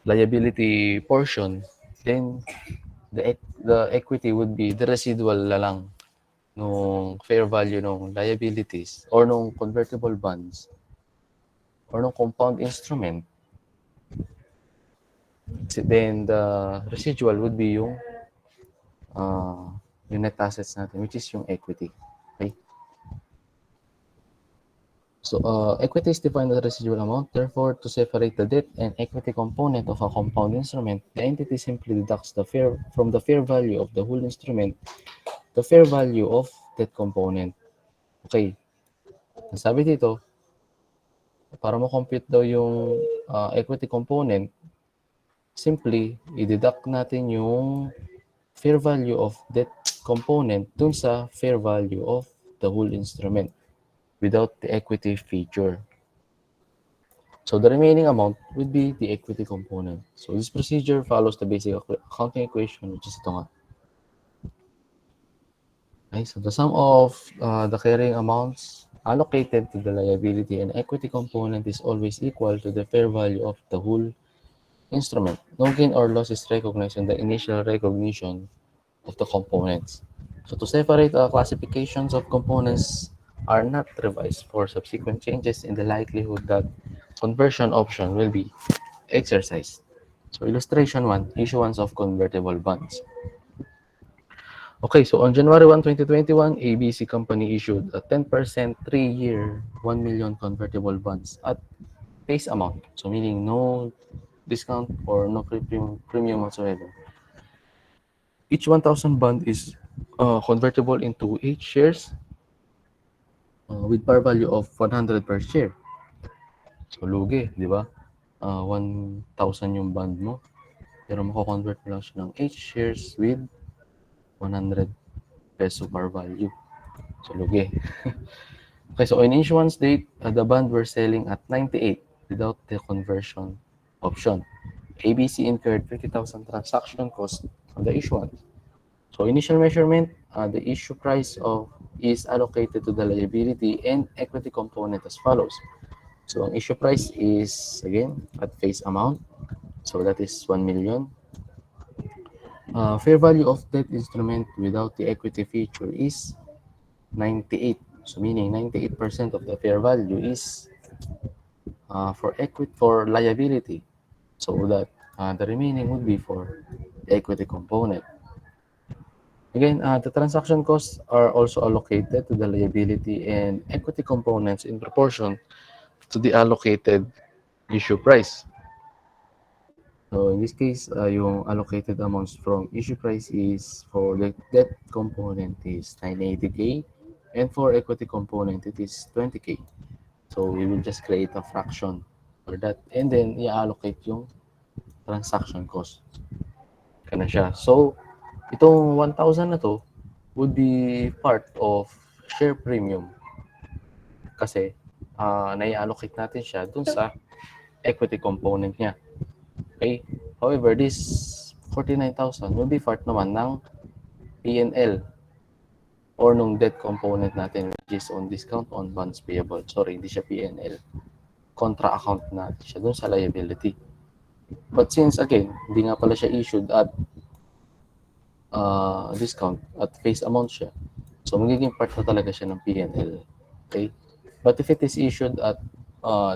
liability portion, then the equity would be the residual na lang nung fair value nung liabilities or nung convertible bonds or nung compound instrument. Then the residual would be yung net assets natin, which is yung equity. Okay? So equity is defined as a residual amount. Therefore, to separate the debt and equity component of a compound instrument, the entity simply deducts from the fair value of the whole instrument the fair value of that component. Okay. Sabi dito, para mo-compute daw yung equity component, simply, i-deduct natin yung fair value of that component dun sa fair value of the whole instrument without the equity feature. So the remaining amount would be the equity component. So this procedure follows the basic accounting equation, which is ito nga. Okay, so the sum of the carrying amounts allocated to the liability and equity component is always equal to the fair value of the whole instrument. No gain or loss is recognized in the initial recognition of the components. So to separate classifications of components are not revised for subsequent changes in the likelihood that conversion option will be exercised. So illustration 1, issuance of convertible bonds. Okay, so on January 1, 2021, ABC Company issued a 10% 3-year 1 million convertible bonds at face amount. So meaning no discount or no premium whatsoever. Each 1,000 bond is convertible into 8 shares with par value of 100 per share. So lugi, di ba? 1,000 yung bond mo. Pero mako-convert mo lang siya ng 8 shares with 100 peso par value. So lugi. Okay, so on issuance date, the bond were selling at 98 without the conversion option. ABC incurred 50,000 transaction cost on the issuance. So initial measurement, the issue price is allocated to the liability and equity component as follows. So ang issue price is, again, at face amount. So that is 1 million. Fair value of that instrument without the equity feature is 98. So meaning 98% of the fair value is for liability. So that the remaining would be for the equity component. Again, the transaction costs are also allocated to the liability and equity components in proportion to the allocated issue price. So in this case, yung allocated amounts from issue price is for the debt component is 980K and for equity component it is 20K. So we will just create a fraction for that and then i-allocate yung transaction cost. Ganun siya. So itong 1,000 na to would be part of share premium kasi nai-allocate natin siya dun sa equity component niya. Okay? However, this 49,000 will be part naman ng P&L or nung debt component natin which is on discount on bonds payable. Sorry, hindi siya P&L. Contra account natin siya dun sa liability. But since again, hindi nga pala siya issued at discount at face amount siya, so magiging part na talaga siya ng P&L. Okay? But if it is issued at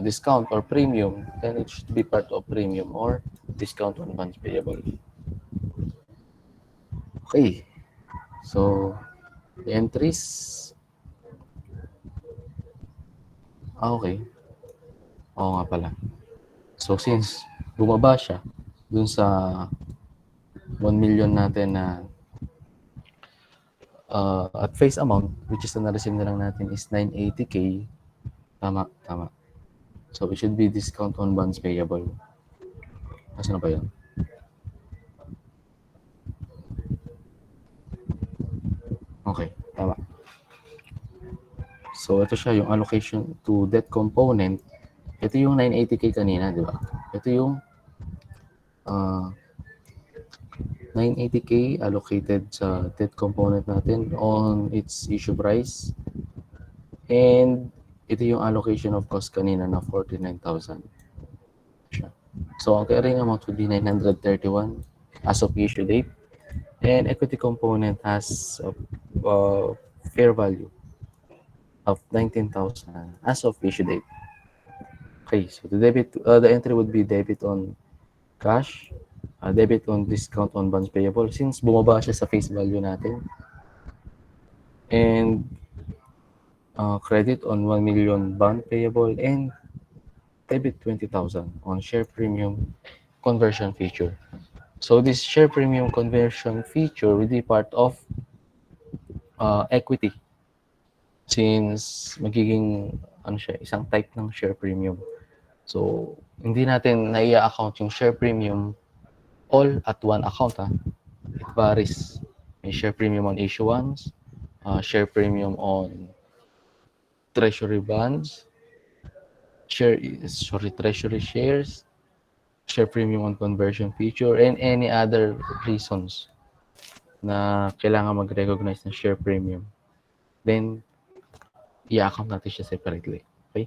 discount or premium, then it should be part of premium or discount on bonds payable. Okay. So, the entries. Okay. Oo nga pala. So, since bumaba siya dun sa 1 million natin na at face amount, which is na na-receive na lang natin is 980K. Tama. So, it should be discount on bonds payable. Asa na ba yun? Okay, tama. So, ito siya, yung allocation to debt component. Ito yung 980K kanina, di ba? Ito yung 980K allocated sa debt component natin on its issue price. And ito yung allocation of cost kanina na 49,000. So, ang carrying amount would be 931 as of issue date. And equity component has fair value of 19,000 as of issue date. Okay, so the entry would be debit on cash, debit on discount on bonds payable since bumaba siya sa face value natin. And credit on 1 million bond payable and debit 20,000 on share premium conversion feature. So this share premium conversion feature will be part of equity since magiging isang type ng share premium. So hindi natin na-account yung share premium all at one account. It varies. May share premium on issuance, share premium on treasury bonds, treasury shares, share premium on conversion feature, and any other reasons na kailangan mag-recognize ng share premium. Then, i-account natin siya separately. Okay?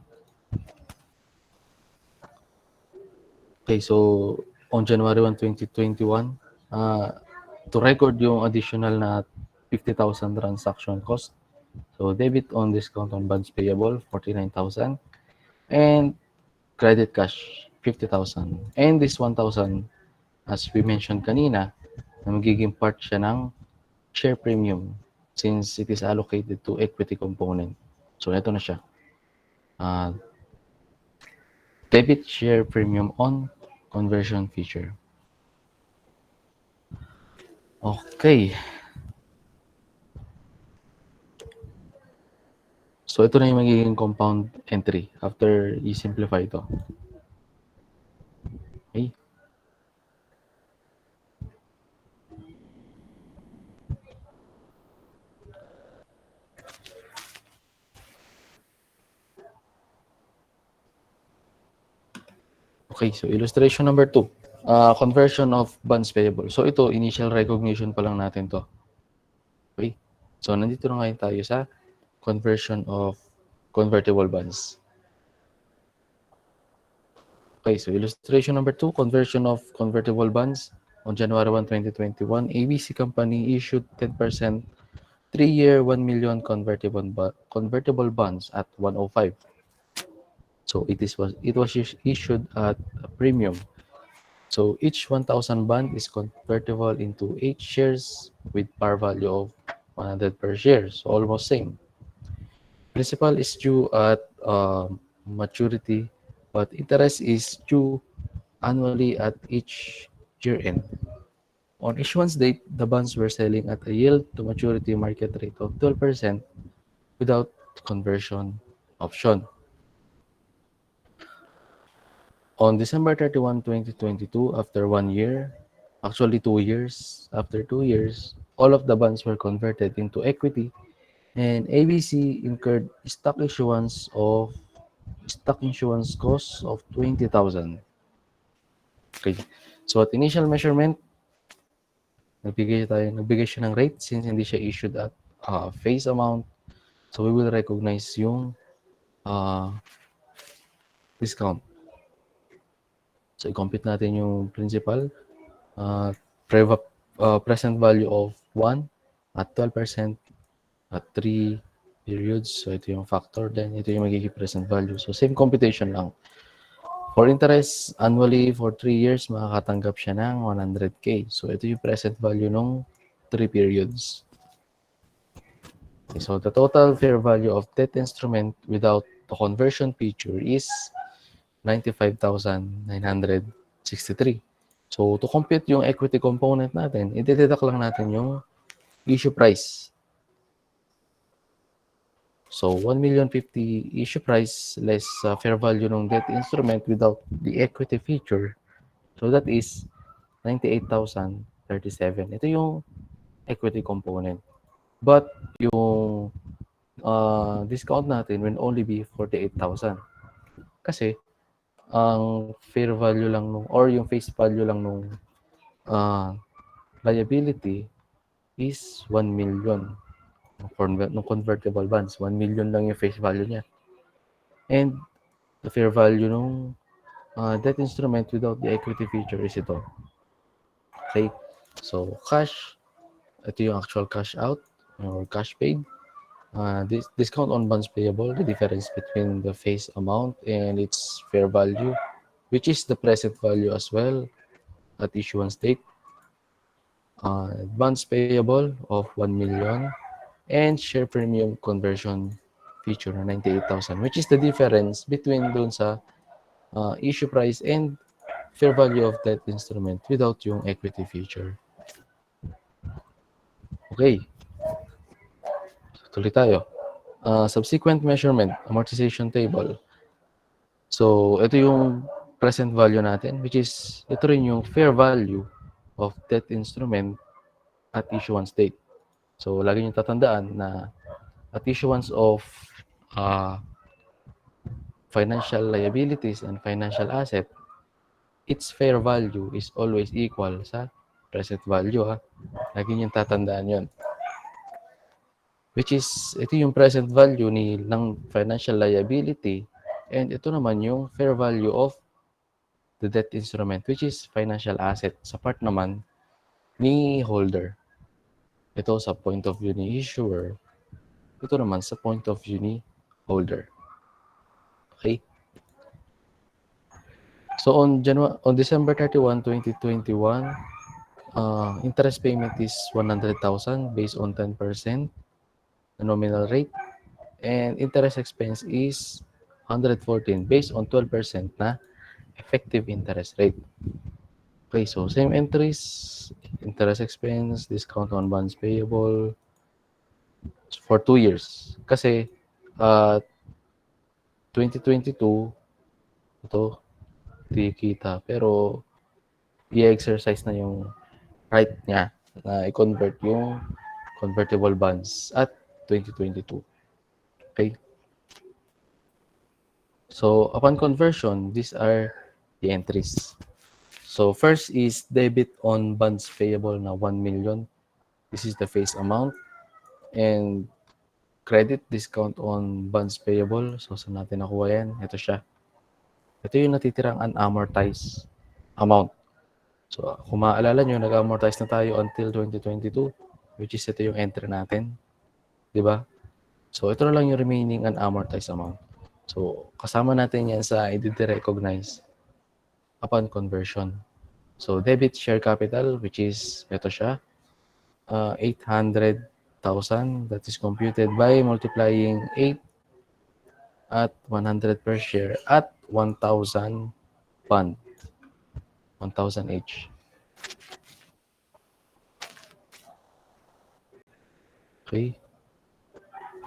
Okay, so on January 1, 2021, to record yung additional na 50,000 transaction cost. So, debit on discount on bonds payable, 49,000. And credit cash, 50,000. And this 1,000, as we mentioned kanina, na magiging part siya ng share premium since it is allocated to equity component. So, ito na siya. Debit share premium on conversion feature. Okay. So, ito na yung magiging compound entry after i-simplify ito. Okay. Okay, so illustration number 2. Conversion of bonds payable. So, ito, initial recognition pa lang natin to. Okay. So, nandito na ngayon tayo sa conversion of convertible bonds. Okay, so illustration number 2, conversion of convertible bonds. On January 1, 2021, ABC Company issued 10% 3-year 1 million convertible bonds at 105. So it was issued at a premium. So each 1,000 bond is convertible into 8 shares with par value of 100 per share. So almost same. Principal is due at maturity, but interest is due annually at each year end. On issuance date, the bonds were selling at a yield to maturity market rate of 12% without conversion option. On December 31, 2022, after 1 year, actually 2 years, after 2 years, all of the bonds were converted into equity, and ABC incurred stock issuance costs of 20,000. Okay. So at initial measurement, nagbigay siya ng rate since hindi siya issued at face amount. So we will recognize yung discount. So i-compute natin yung principal, present value of 1 at 12% at 3 periods. So ito yung factor, then ito yung magiging present value. So same computation lang. For interest, annually for 3 years, makakatanggap siya ng 100K. So ito yung present value ng 3 periods. Okay, so the total fair value of debt instrument without the conversion feature is 95,963. So to compute yung equity component natin, i-deduct lang natin yung issue price. So 1,050,000 issue price less fair value ng debt instrument without the equity feature. So that is 98,037. Ito yung equity component. But yung discount natin will only be 48,000. Kasi ang fair value lang nung or yung face value lang nung liability is 1 million. Nung convertible bonds, 1 million lang yung face value niya. And the fair value nung debt instrument without the equity feature is ito. Okay? So, cash, ito yung actual cash out or cash paid. This discount on bonds payable, the difference between the face amount and its fair value, which is the present value as well at issuance date. Bonds payable of 1 million and share premium conversion feature na 98,000, which is the difference between dun sa issue price and fair value of that instrument without yung equity feature. Okay. Tuloy tayo. Subsequent measurement, amortization table. So, ito yung present value natin, which is, ito rin yung fair value of that instrument at issuance date. So, lagi nyo tatandaan na at issuance of financial liabilities and financial asset, its fair value is always equal sa present value. Lagi nyo tatandaan yon. Which is, ito yung present value ng financial liability and ito naman yung fair value of the debt instrument, which is financial asset sa part naman ni holder. Ito sa point of view ni issuer, ito naman sa point of view ni holder. Okay? So on December 31, 2021, interest payment is 100,000 based on 10% nominal rate, and interest expense is 114 based on 12% na effective interest rate. Okay, so same entries, interest expense, discount on bonds payable for 2 years. Kasi 2022, ito, di kita. Pero i-exercise na yung right niya na i-convert yung convertible bonds at 2022. Okay? So, upon conversion, these are the entries. So, first is debit on bonds payable na 1 million. This is the face amount. And credit discount on bonds payable. So, saan natin nakuha yan? Ito siya. Ito yung natitirang unamortized amount. So, kung maaalala nyo, nag-amortize na tayo until 2022, which is ito yung entry natin. di ba? So, ito na lang yung remaining unamortized amount. So, kasama natin yan sa i-recognize upon conversion. So, debit share capital, which is, ito siya, 800,000. That is computed by multiplying 8 at 100 per share at 1,000 fund. 1,000 each. Okay.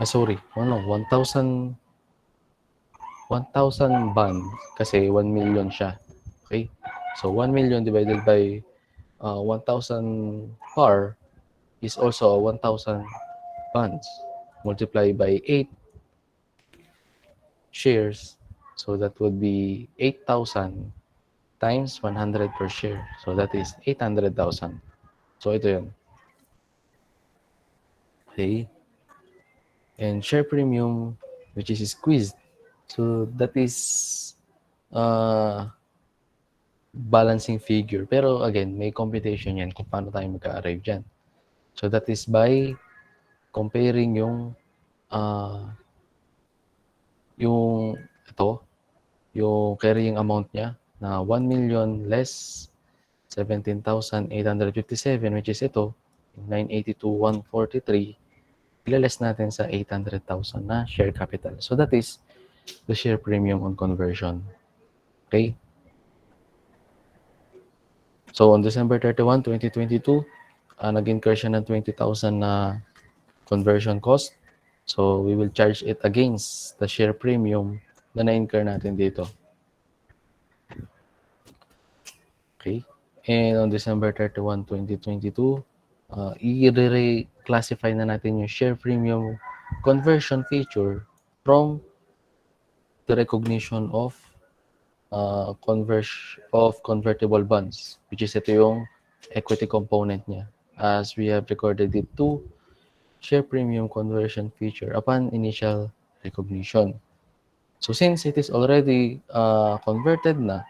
Sorry. 1,000 bond kasi 1 million siya. Okay? So, 1 million divided by 1,000 par is also 1,000 bonds multiplied by 8 shares. So, that would be 8,000 times 100 per share. So, that is 800,000. So, ito yun. Okay? And share premium, which is squeezed. So, that is balancing figure. Pero again, may computation yan kung paano tayo magka-arrive dyan. So, that is by comparing ito, yung carrying amount niya na 1 million less 17,857, which is ito, 982,143, ilaless natin sa 800,000 na share capital. So, that is the share premium on conversion. Okay? So, on December 31, 2022, nag-incur siya ng 20,000 na conversion cost. So, we will charge it against the share premium na na-incur natin dito. Okay? And on December 31, 2022, i-reclassify na natin yung share premium conversion feature from the recognition of convertible bonds, which is ito yung equity component niya, as we have recorded it to share premium conversion feature upon initial recognition. So since it is already converted na,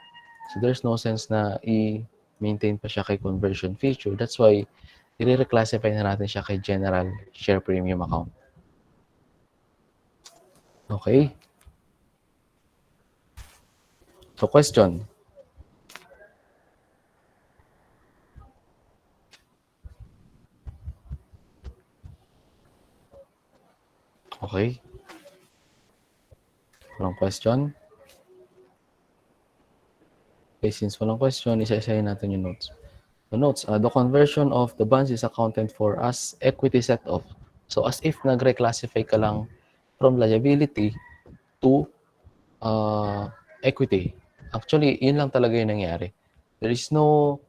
so there's no sense na i-maintain pa siya kay conversion feature. That's why i-reclassify na natin siya kay general share premium account. Okay? So question. Okay? Walang question? Okay, since walang question, isa-isahin natin yung notes. The notes, the conversion of the bonds is accounted for as equity set-off. So, as if nag-reclassify ka lang from liability to equity. Actually, yun lang talaga yung nangyari. There is no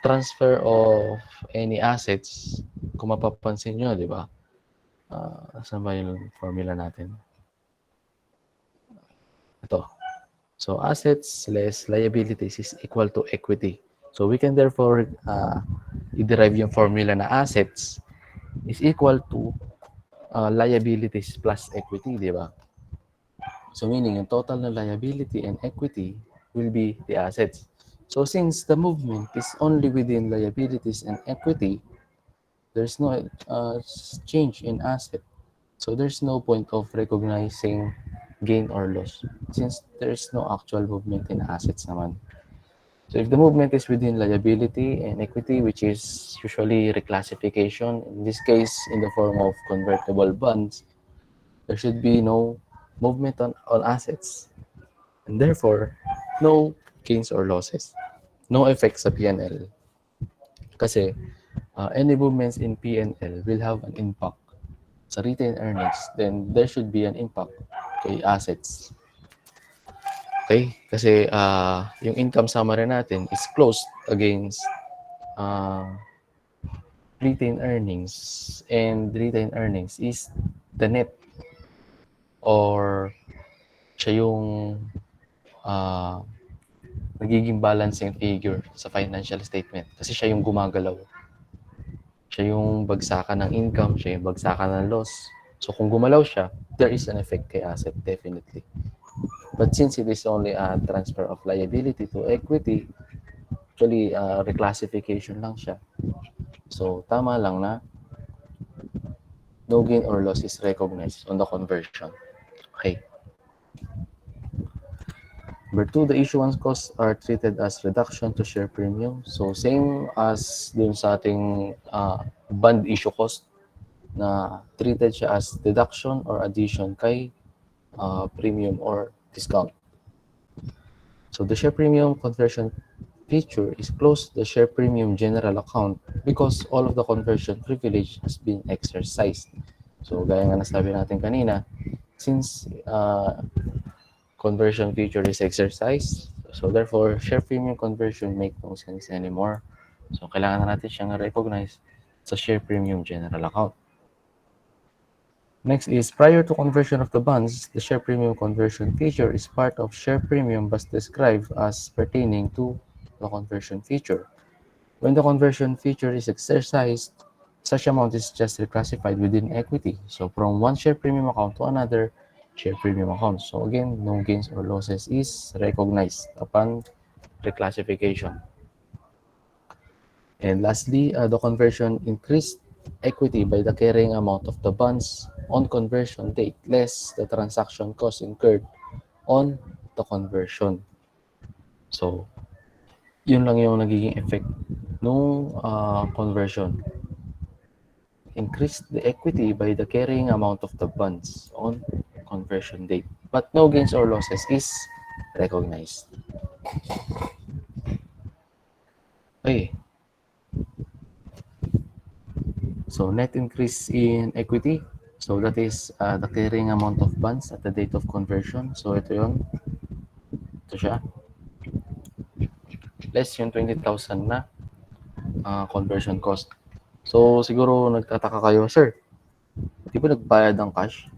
transfer of any assets. Kung mapapansin nyo, di ba? Saan ba yung formula natin? Ito. So, assets less liabilities is equal to equity. So, we can therefore i-derive yung formula na assets is equal to liabilities plus equity, di ba? So, meaning yung total na liability and equity will be the assets. So, since the movement is only within liabilities and equity, there's no change in asset. So, there's no point of recognizing gain or loss since there's no actual movement in assets naman. So, if the movement is within liability and equity, which is usually reclassification, in this case, in the form of convertible bonds, there should be no movement on assets. And therefore, no gains or losses. No effects sa P&L. Kasi, any movements in P&L will have an impact sa retained earnings. Then, there should be an impact kay assets. Okay? Kasi yung income summary natin is closed against retained earnings. And retained earnings is the net or siya yung nagiging balancing figure sa financial statement. Kasi siya yung gumagalaw. Siya yung bagsakan ng income, siya yung bagsakan ng loss. So kung gumalaw siya, there is an effect kay asset, definitely. But since it is only a transfer of liability to equity, actually, reclassification lang siya. So, tama lang na no gain or loss is recognized on the conversion. Okay. Number 2, the issuance costs are treated as reduction to share premium. So, same as dun sa ating bond issue cost na treated siya as deduction or addition kay premium or discount. So, the share premium conversion feature is close to the share premium general account because all of the conversion privilege has been exercised. So, gaya nga nasabi natin kanina, since conversion feature is exercised, so therefore, share premium conversion make no sense anymore. So, kailangan na natin siyang recognize sa share premium general account. Next is, prior to conversion of the bonds, the share premium conversion feature is part of share premium but described as pertaining to the conversion feature. When the conversion feature is exercised, such amount is just reclassified within equity. So from one share premium account to another share premium account. So again, no gains or losses is recognized upon reclassification. And lastly, the conversion increased equity by the carrying amount of the bonds on conversion date less the transaction cost incurred on the conversion. So, yun lang yung nagiging effect nung conversion. Increase the equity by the carrying amount of the bonds on conversion date. But no gains or losses is recognized. Okay. So, net increase in equity. So, that is the carrying amount of bonds at the date of conversion. So, ito yun. Ito siya. Less yung 20,000 na conversion cost. So, siguro nagtataka kayo, sir, di ba nagbayad ng cash?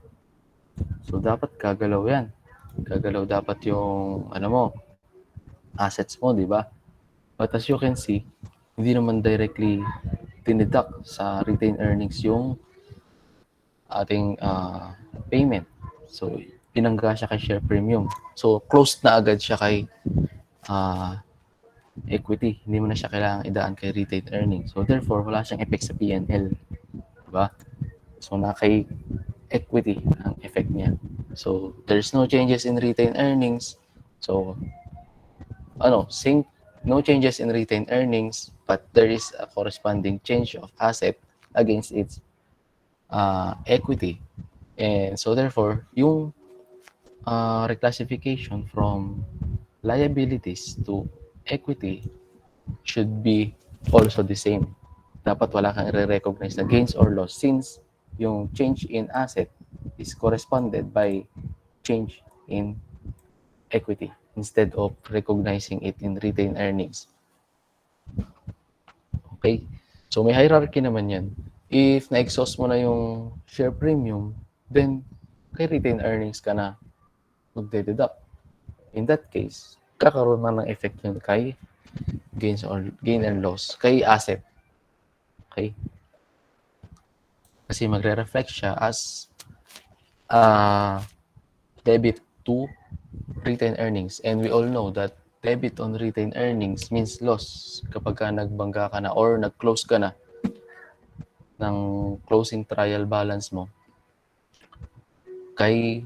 So, dapat gagalaw yan. Gagalaw dapat yung, mo, assets mo, di ba? But as you can see, hindi naman directly tinidak sa retained earnings yung ating payment. So, pinangga siya kay share premium. So, closed na agad siya kay equity. Hindi mo na siya kailangang idaan kay retained earnings. So, therefore, wala siyang effect sa P&L. Diba? So, na kay equity ang effect niya. So, there's no changes in retained earnings. So, no changes in retained earnings, but there is a corresponding change of asset against its equity. And so, therefore, yung reclassification from liabilities to equity should be also the same. Dapat wala kang i-recognize na gains or loss since yung change in asset is corresponded by change in equity instead of recognizing it in retained earnings. Okay? So may hierarchy naman yan. If na-exhaust mo na yung share premium, then kay retained earnings ka na magde-deduct. In that case, kakaroon na ng effect yun kay gain and loss, kay asset. Okay? Kasi magre-reflect siya as debit to retained earnings. And we all know that debit on retained earnings means loss kapag ka nagbangga ka na or nag-close ka na ng closing trial balance mo kay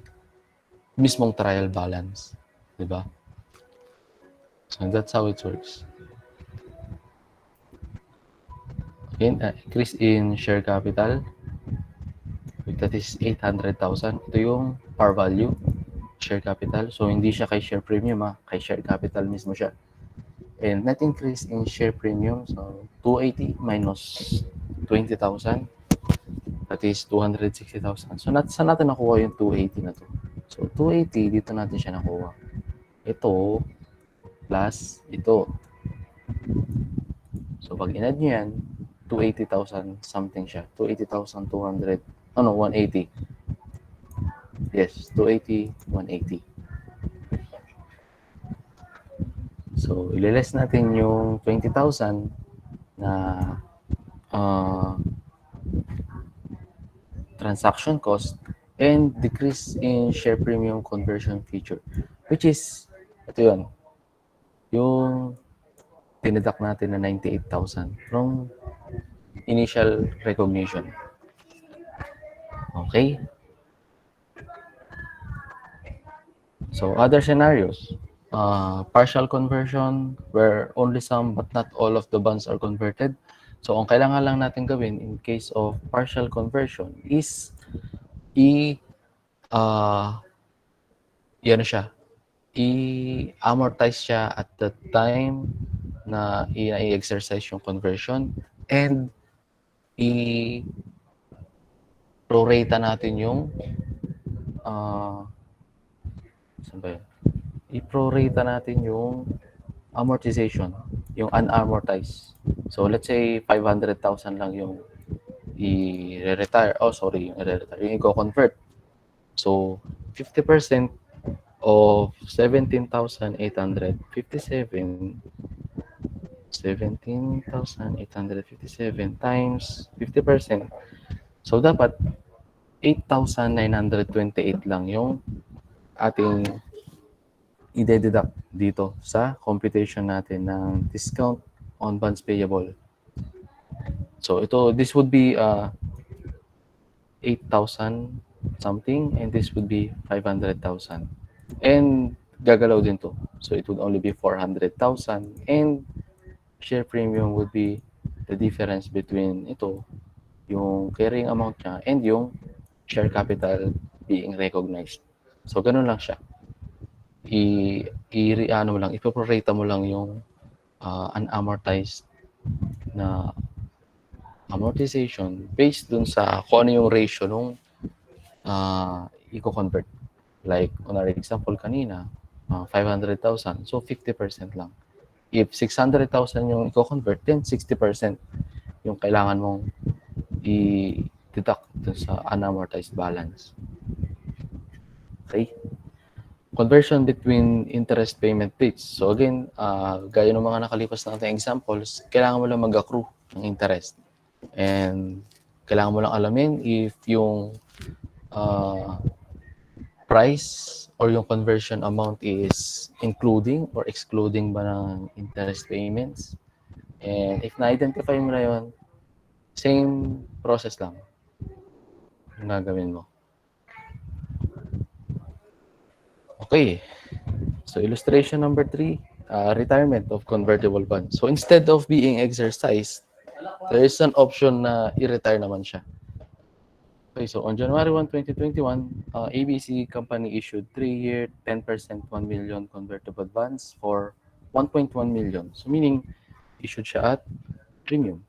mismong trial balance. Diba? So that's how it works. Again, increase in share capital. That is 800,000. Ito yung par value, share capital. So, hindi siya kay share premium, kay share capital mismo siya. And net increase in share premium, so 280 minus 20,000, that is 260,000. So, saan natin nakuha yung 280 na to? So, 280, dito natin siya nakuha. Ito, plus ito. So, pag in-add nyo yan, 280,000 something siya. 280,200, 180. Yes, 280, 180. So, ililess natin yung 20,000 na transaction cost and decrease in share premium conversion feature, which is, ito yun, yung tinidak natin na 98,000 from initial recognition. Okay? So other scenarios, partial conversion where only some but not all of the bonds are converted. So ang kailangan lang natin gawin in case of partial conversion is uh, ano siya, i-amortize siya at the time na i-exercise yung conversion and i-prorata natin yung saan ba yun? I-prorata natin yung amortization, yung unamortized. So let's say 500,000 lang yung i-retire. Oh, sorry, yung i-retire, yung i-convert. So 50% of 17,857 times 50%. So dapat 8,928 lang yung ating i-deduct dito sa computation natin ng discount on bonds payable. So this would be 8,000 something and this would be 500,000. And gagalaw din to. So it would only be 400,000 and share premium would be the difference between yung carrying amount niya and yung share capital being recognized. So ganun lang siya. Ipoprorata mo lang yung unamortized na amortization based dun sa kung ano yung ratio nung i-convert. Like, on our example kanina, 500,000. So, 50% lang. If 600,000 yung i-convert, then 60% yung kailangan mong i-deduct dun sa unamortized balance. Okay? Conversion between interest payment dates. So again, gaya ng mga nakalipas nating examples, kailangan mo lang mag-accrue ng interest. And kailangan mo lang alamin if yung price or yung conversion amount is including or excluding ba ng interest payments. And if na-identify mo na yun, same process lang yung gagawin mo. Okay. So illustration number 3, retirement of convertible bonds. So instead of being exercised, there is an option na i-retire naman siya. Okay, so on January 1, 2021, ABC company issued 3-year 10% 1 million convertible bonds for 1.1 million. So meaning, issued siya at premium.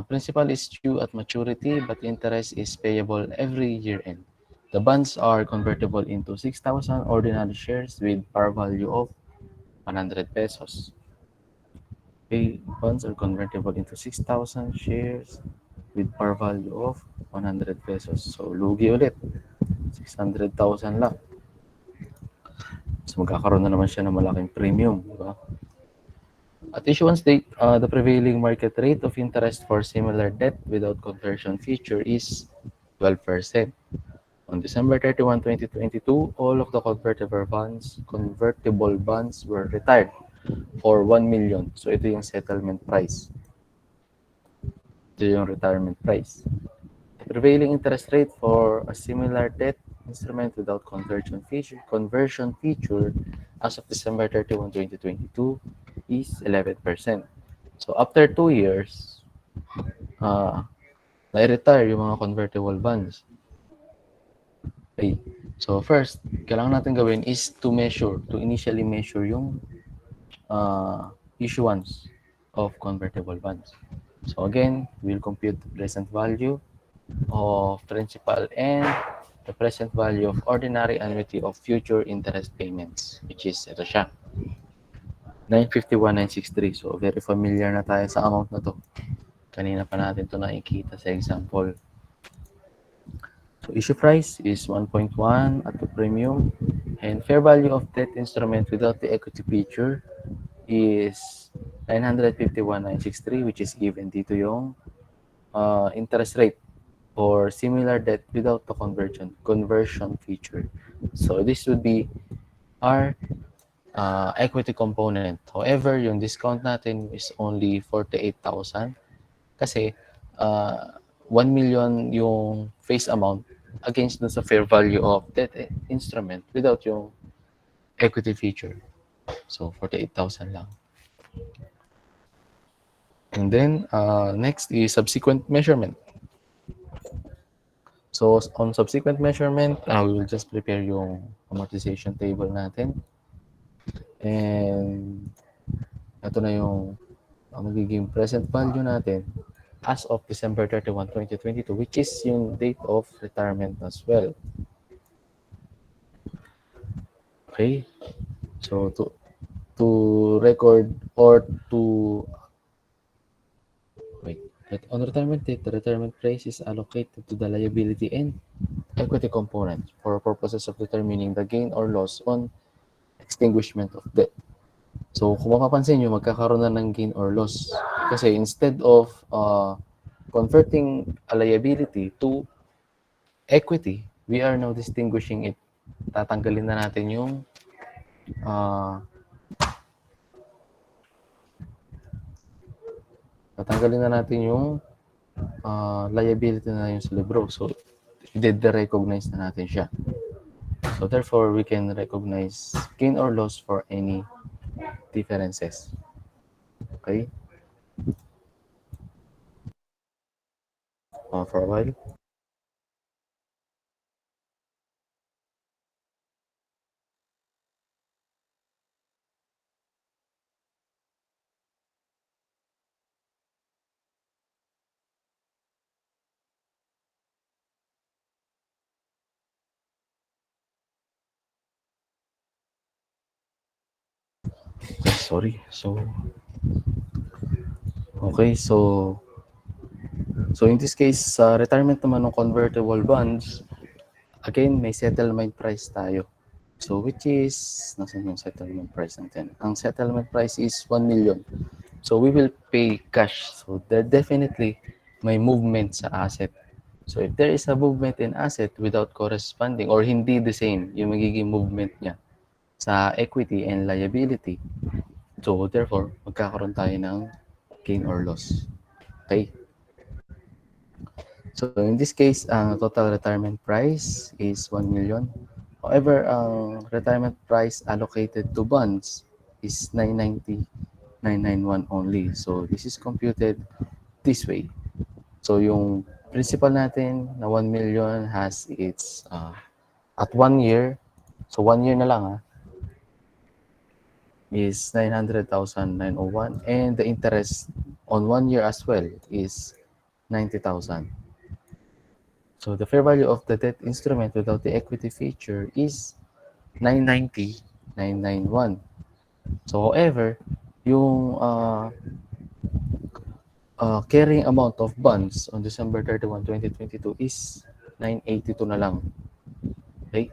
Principal is due at maturity, but interest is payable every year end. The bonds are convertible into 6,000 ordinary shares with par value of 100 pesos. Okay, bonds are convertible into 6,000 shares with par value of 100 pesos. So, lugi ulit. 600,000 lang. So, magkakaroon na naman siya ng malaking premium. Diba? At issuance date, the prevailing market rate of interest for similar debt without conversion feature is 12%. On December 31, 2022, all of the convertible bonds were retired for 1 million. So, ito yung settlement price. Ito yung retirement price. The prevailing interest rate for a similar debt instrument without conversion feature as of December 31, 2022 is 11%. So, after 2 years, na-retire yung mga convertible bonds. Okay. So, first, kailangan natin gawin is to initially measure yung issuance of convertible bonds. So again, we'll compute the present value of principal and the present value of ordinary annuity of future interest payments, which is ito siya, 951,963. So very familiar na tayo sa amount na to. Kanina pa natin to nakikita sa example. So issue price is 1.1 at the premium, and fair value of debt instrument without the equity feature is 951,963, which is given dito yung interest rate for similar debt without the conversion feature. So this would be our equity component. However, yung discount natin is only 48,000 kasi 1 million yung face amount against dun sa fair value of that instrument without yung equity feature. So, 48,000 lang. And then, next is subsequent measurement. So, on subsequent measurement, we will just prepare yung amortization table natin. And, ito na yung magiging present value natin as of December 31, 2022, which is yung date of retirement as well. Okay? So, to record or to wait, on retirement date, the retirement price is allocated to the liability and equity component for purposes of determining the gain or loss on extinguishment of debt. So, kung mapapansin nyo, magkakaroon na ng gain or loss. Kasi instead of converting a liability to equity, we are now distinguishing it. Tatanggalin na natin yung liability na yung sa libro. So, i-recognize na natin siya. So, therefore, we can recognize gain or loss for any differences. Okay? For a while. Sorry. So in this case, sa retirement naman ng convertible bonds, again, may settlement price tayo. So which is, nasan yung settlement price natin? Ang settlement price is 1 million. So we will pay cash. So there definitely may movement sa asset. So if there is a movement in asset without corresponding or hindi the same yung magiging movement niya sa equity and liability, so therefore, magkakaroon tayo ng gain or loss. Okay? So in this case, ang total retirement price is 1 million. However, ang retirement price allocated to bonds is 990,991 only. So this is computed this way. So yung principal natin na 1 million has its at 1 year, so 1 year na lang is 900,901, and the interest on 1 year as well is 90,000. So the fair value of the debt instrument without the equity feature is 990,991. So however, yung carrying amount of bonds on December 31, 2022 is 982 na lang. Okay?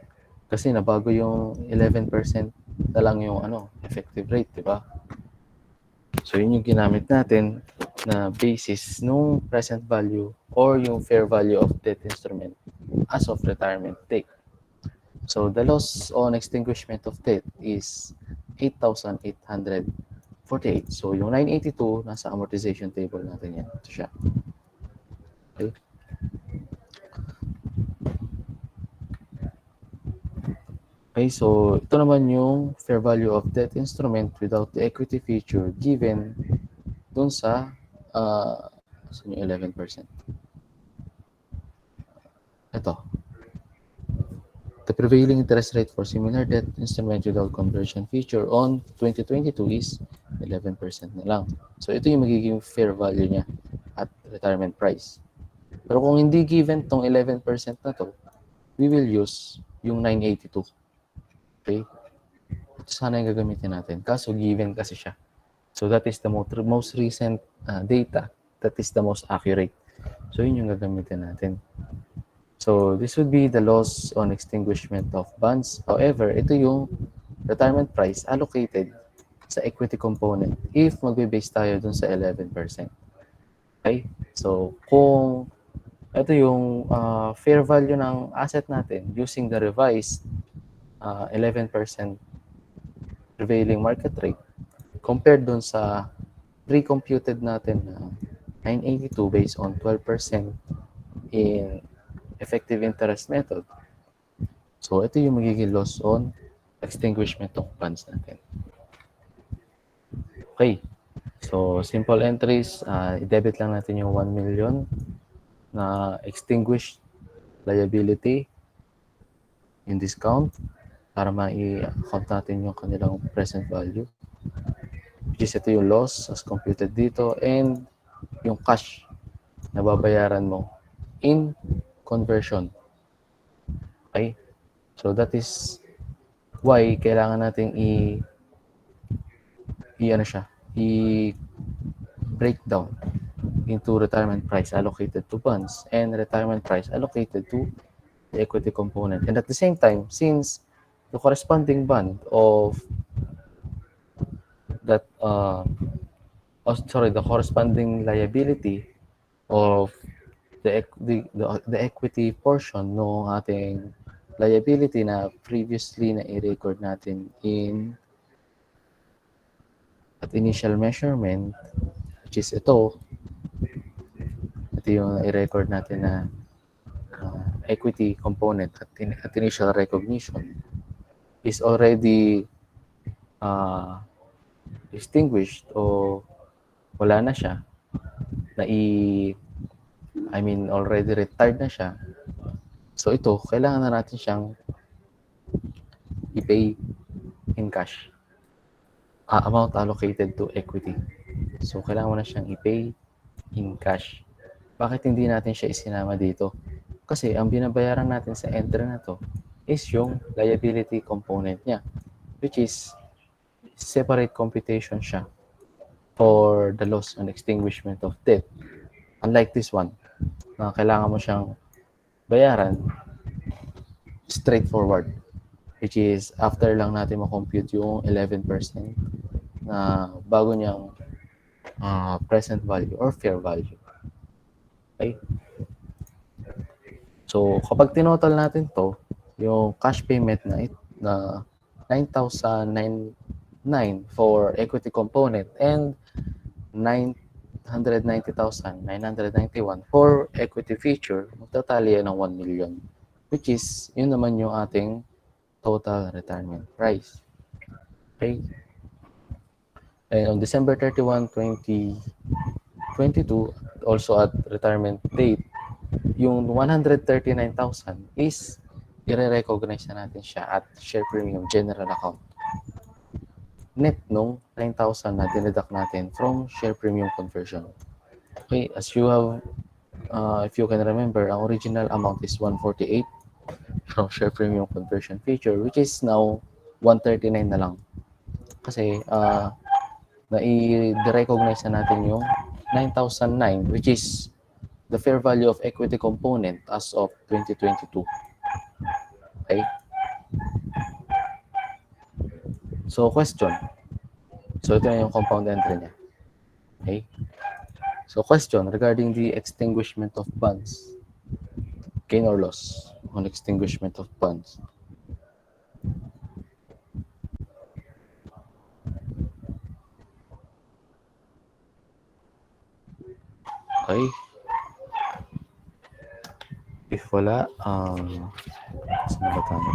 Kasi nabago yung 11% na lang yung effective rate, di ba? So yun yung ginamit natin na basis nung present value or yung fair value of debt instrument as of retirement date. So the loss on extinguishment of debt is 8,848. So yung 982 nasa amortization table natin yan. Ito siya. Okay. Okay, so ito naman yung fair value of debt instrument without the equity feature given dun sa 11%. Ito. The prevailing interest rate for similar debt instrument without conversion feature on 2022 is 11% na lang. So ito yung magiging fair value niya at retirement price. Pero kung hindi given tong 11% na to, we will use yung 982. Okay? Ito sana yung gagamitin natin. Kaso given kasi siya. So that is the most recent data. That is the most accurate. So yun yung gagamitin natin. So this would be the loss on extinguishment of bonds. However, ito yung retirement price allocated sa equity component if magbe-base tayo dun sa 11%. Okay? So kung ito yung fair value ng asset natin using the revised 11% prevailing market rate compared dun sa pre-computed natin na 982 based on 12% in effective interest method. So, ito yung magiging loss on extinguishment of bonds natin. Okay. So, simple entries, i-debit lang natin yung 1 million na extinguished liability in discount para ma-account natin yung kanilang present value. Which is ito yung loss as computed dito and yung cash na babayaran mo in conversion. Okay? So, that is why kailangan natin i-break down into retirement price allocated to bonds and retirement price allocated to the equity component. And at the same time, since the corresponding bond of that, the corresponding liability of the equity portion no ating liability na previously na i-record natin at initial measurement, which is ito yung i-record natin na equity component at initial recognition is already extinguished o wala na siya, already retired na siya. So ito, kailangan na natin siyang i-pay in cash. Amount allocated to equity. So kailangan mo na siyang i-pay in cash. Bakit hindi natin siya isinama dito? Kasi ang binabayaran natin sa entry na to is yung liability component niya, which is separate computation siya for the loss and extinguishment of debt. Unlike this one, na kailangan mo siyang bayaran straightforward, which is after lang natin ma-compute yung 11% na bago niyang present value or fair value. Okay? So, kapag tinotal natin to, yung cash payment na 9,009 for equity component and 990,991 for equity feature, magtatali yan ng 1 million, which is, yun naman yung ating total retirement price. Okay? And on December 31, 2022, also at retirement date, yung 139,000 is i-recognize na natin siya at share premium general account. Net nung 9,000 na dineduct natin from share premium conversion. Okay, as you have, if you can remember, ang original amount is 148 from share premium conversion feature, which is now 139 na lang. Kasi, na-recognize na natin yung 9,009, which is the fair value of equity component as of 2022. Okay? So, question. So, ito yung compound entry niya. Okay? So, question regarding the extinguishment of bonds. Gain or loss on extinguishment of bonds. Okay? If wala, saan ba tayo?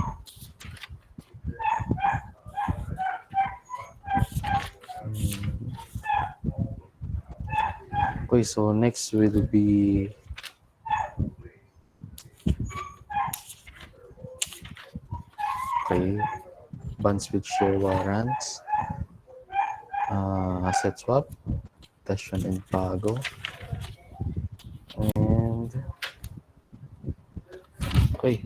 Okay, so next will be bonds with share warrants, asset swap, Tasyon and Pago, and okay.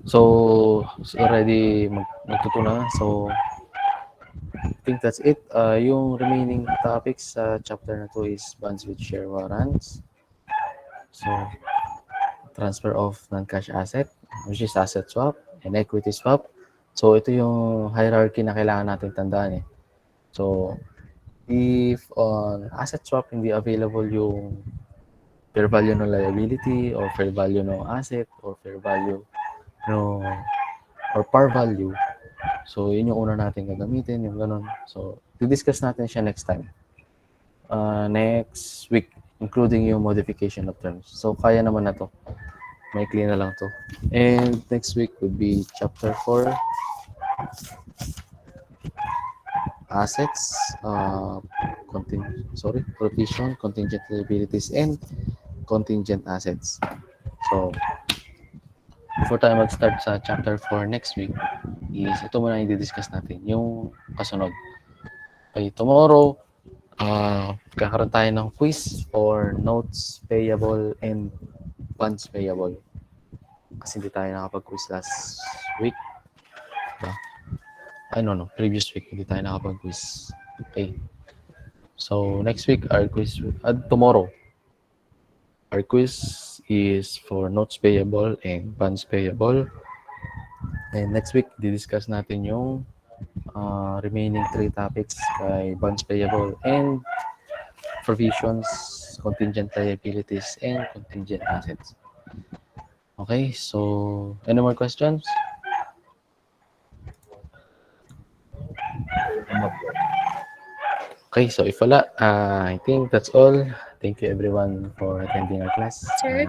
So already magtuto na. So I think that's it. Yung remaining topics sa chapter na to is bonds with share warrants. So transfer of non-cash asset, which is asset swap and equity swap. So ito yung hierarchy na kailangan natin tandaan eh. So if on asset swap hindi available yung fair value ng liability or fair value ng asset or fair value no or par value. So, yun yung una natin gagamitin, yung ganun. So, i-discuss natin siya next time. next week, including yung modification of terms. So, kaya naman na to. Maikli na lang to. And next week would be chapter 4, assets, provision, contingent liabilities, and contingent assets. So, before tayo mag-start sa chapter 4 next week, is ito muna yung di-discuss natin, yung kasunod. Okay, tomorrow, kakaroon tayo ng quiz for notes payable and funds payable. Kasi hindi tayo nakapag-quiz last week. Diba? No, previous week, hindi tayo nakapag-quiz. Okay. So, next week, our quiz, tomorrow, our quiz is for notes payable and funds payable. And next week, di-discuss natin yung remaining 3 topics by bonds payable and provisions, contingent liabilities, and contingent assets. Okay, so any more questions? Okay, so if wala, I think that's all. Thank you everyone for attending our class. Sir,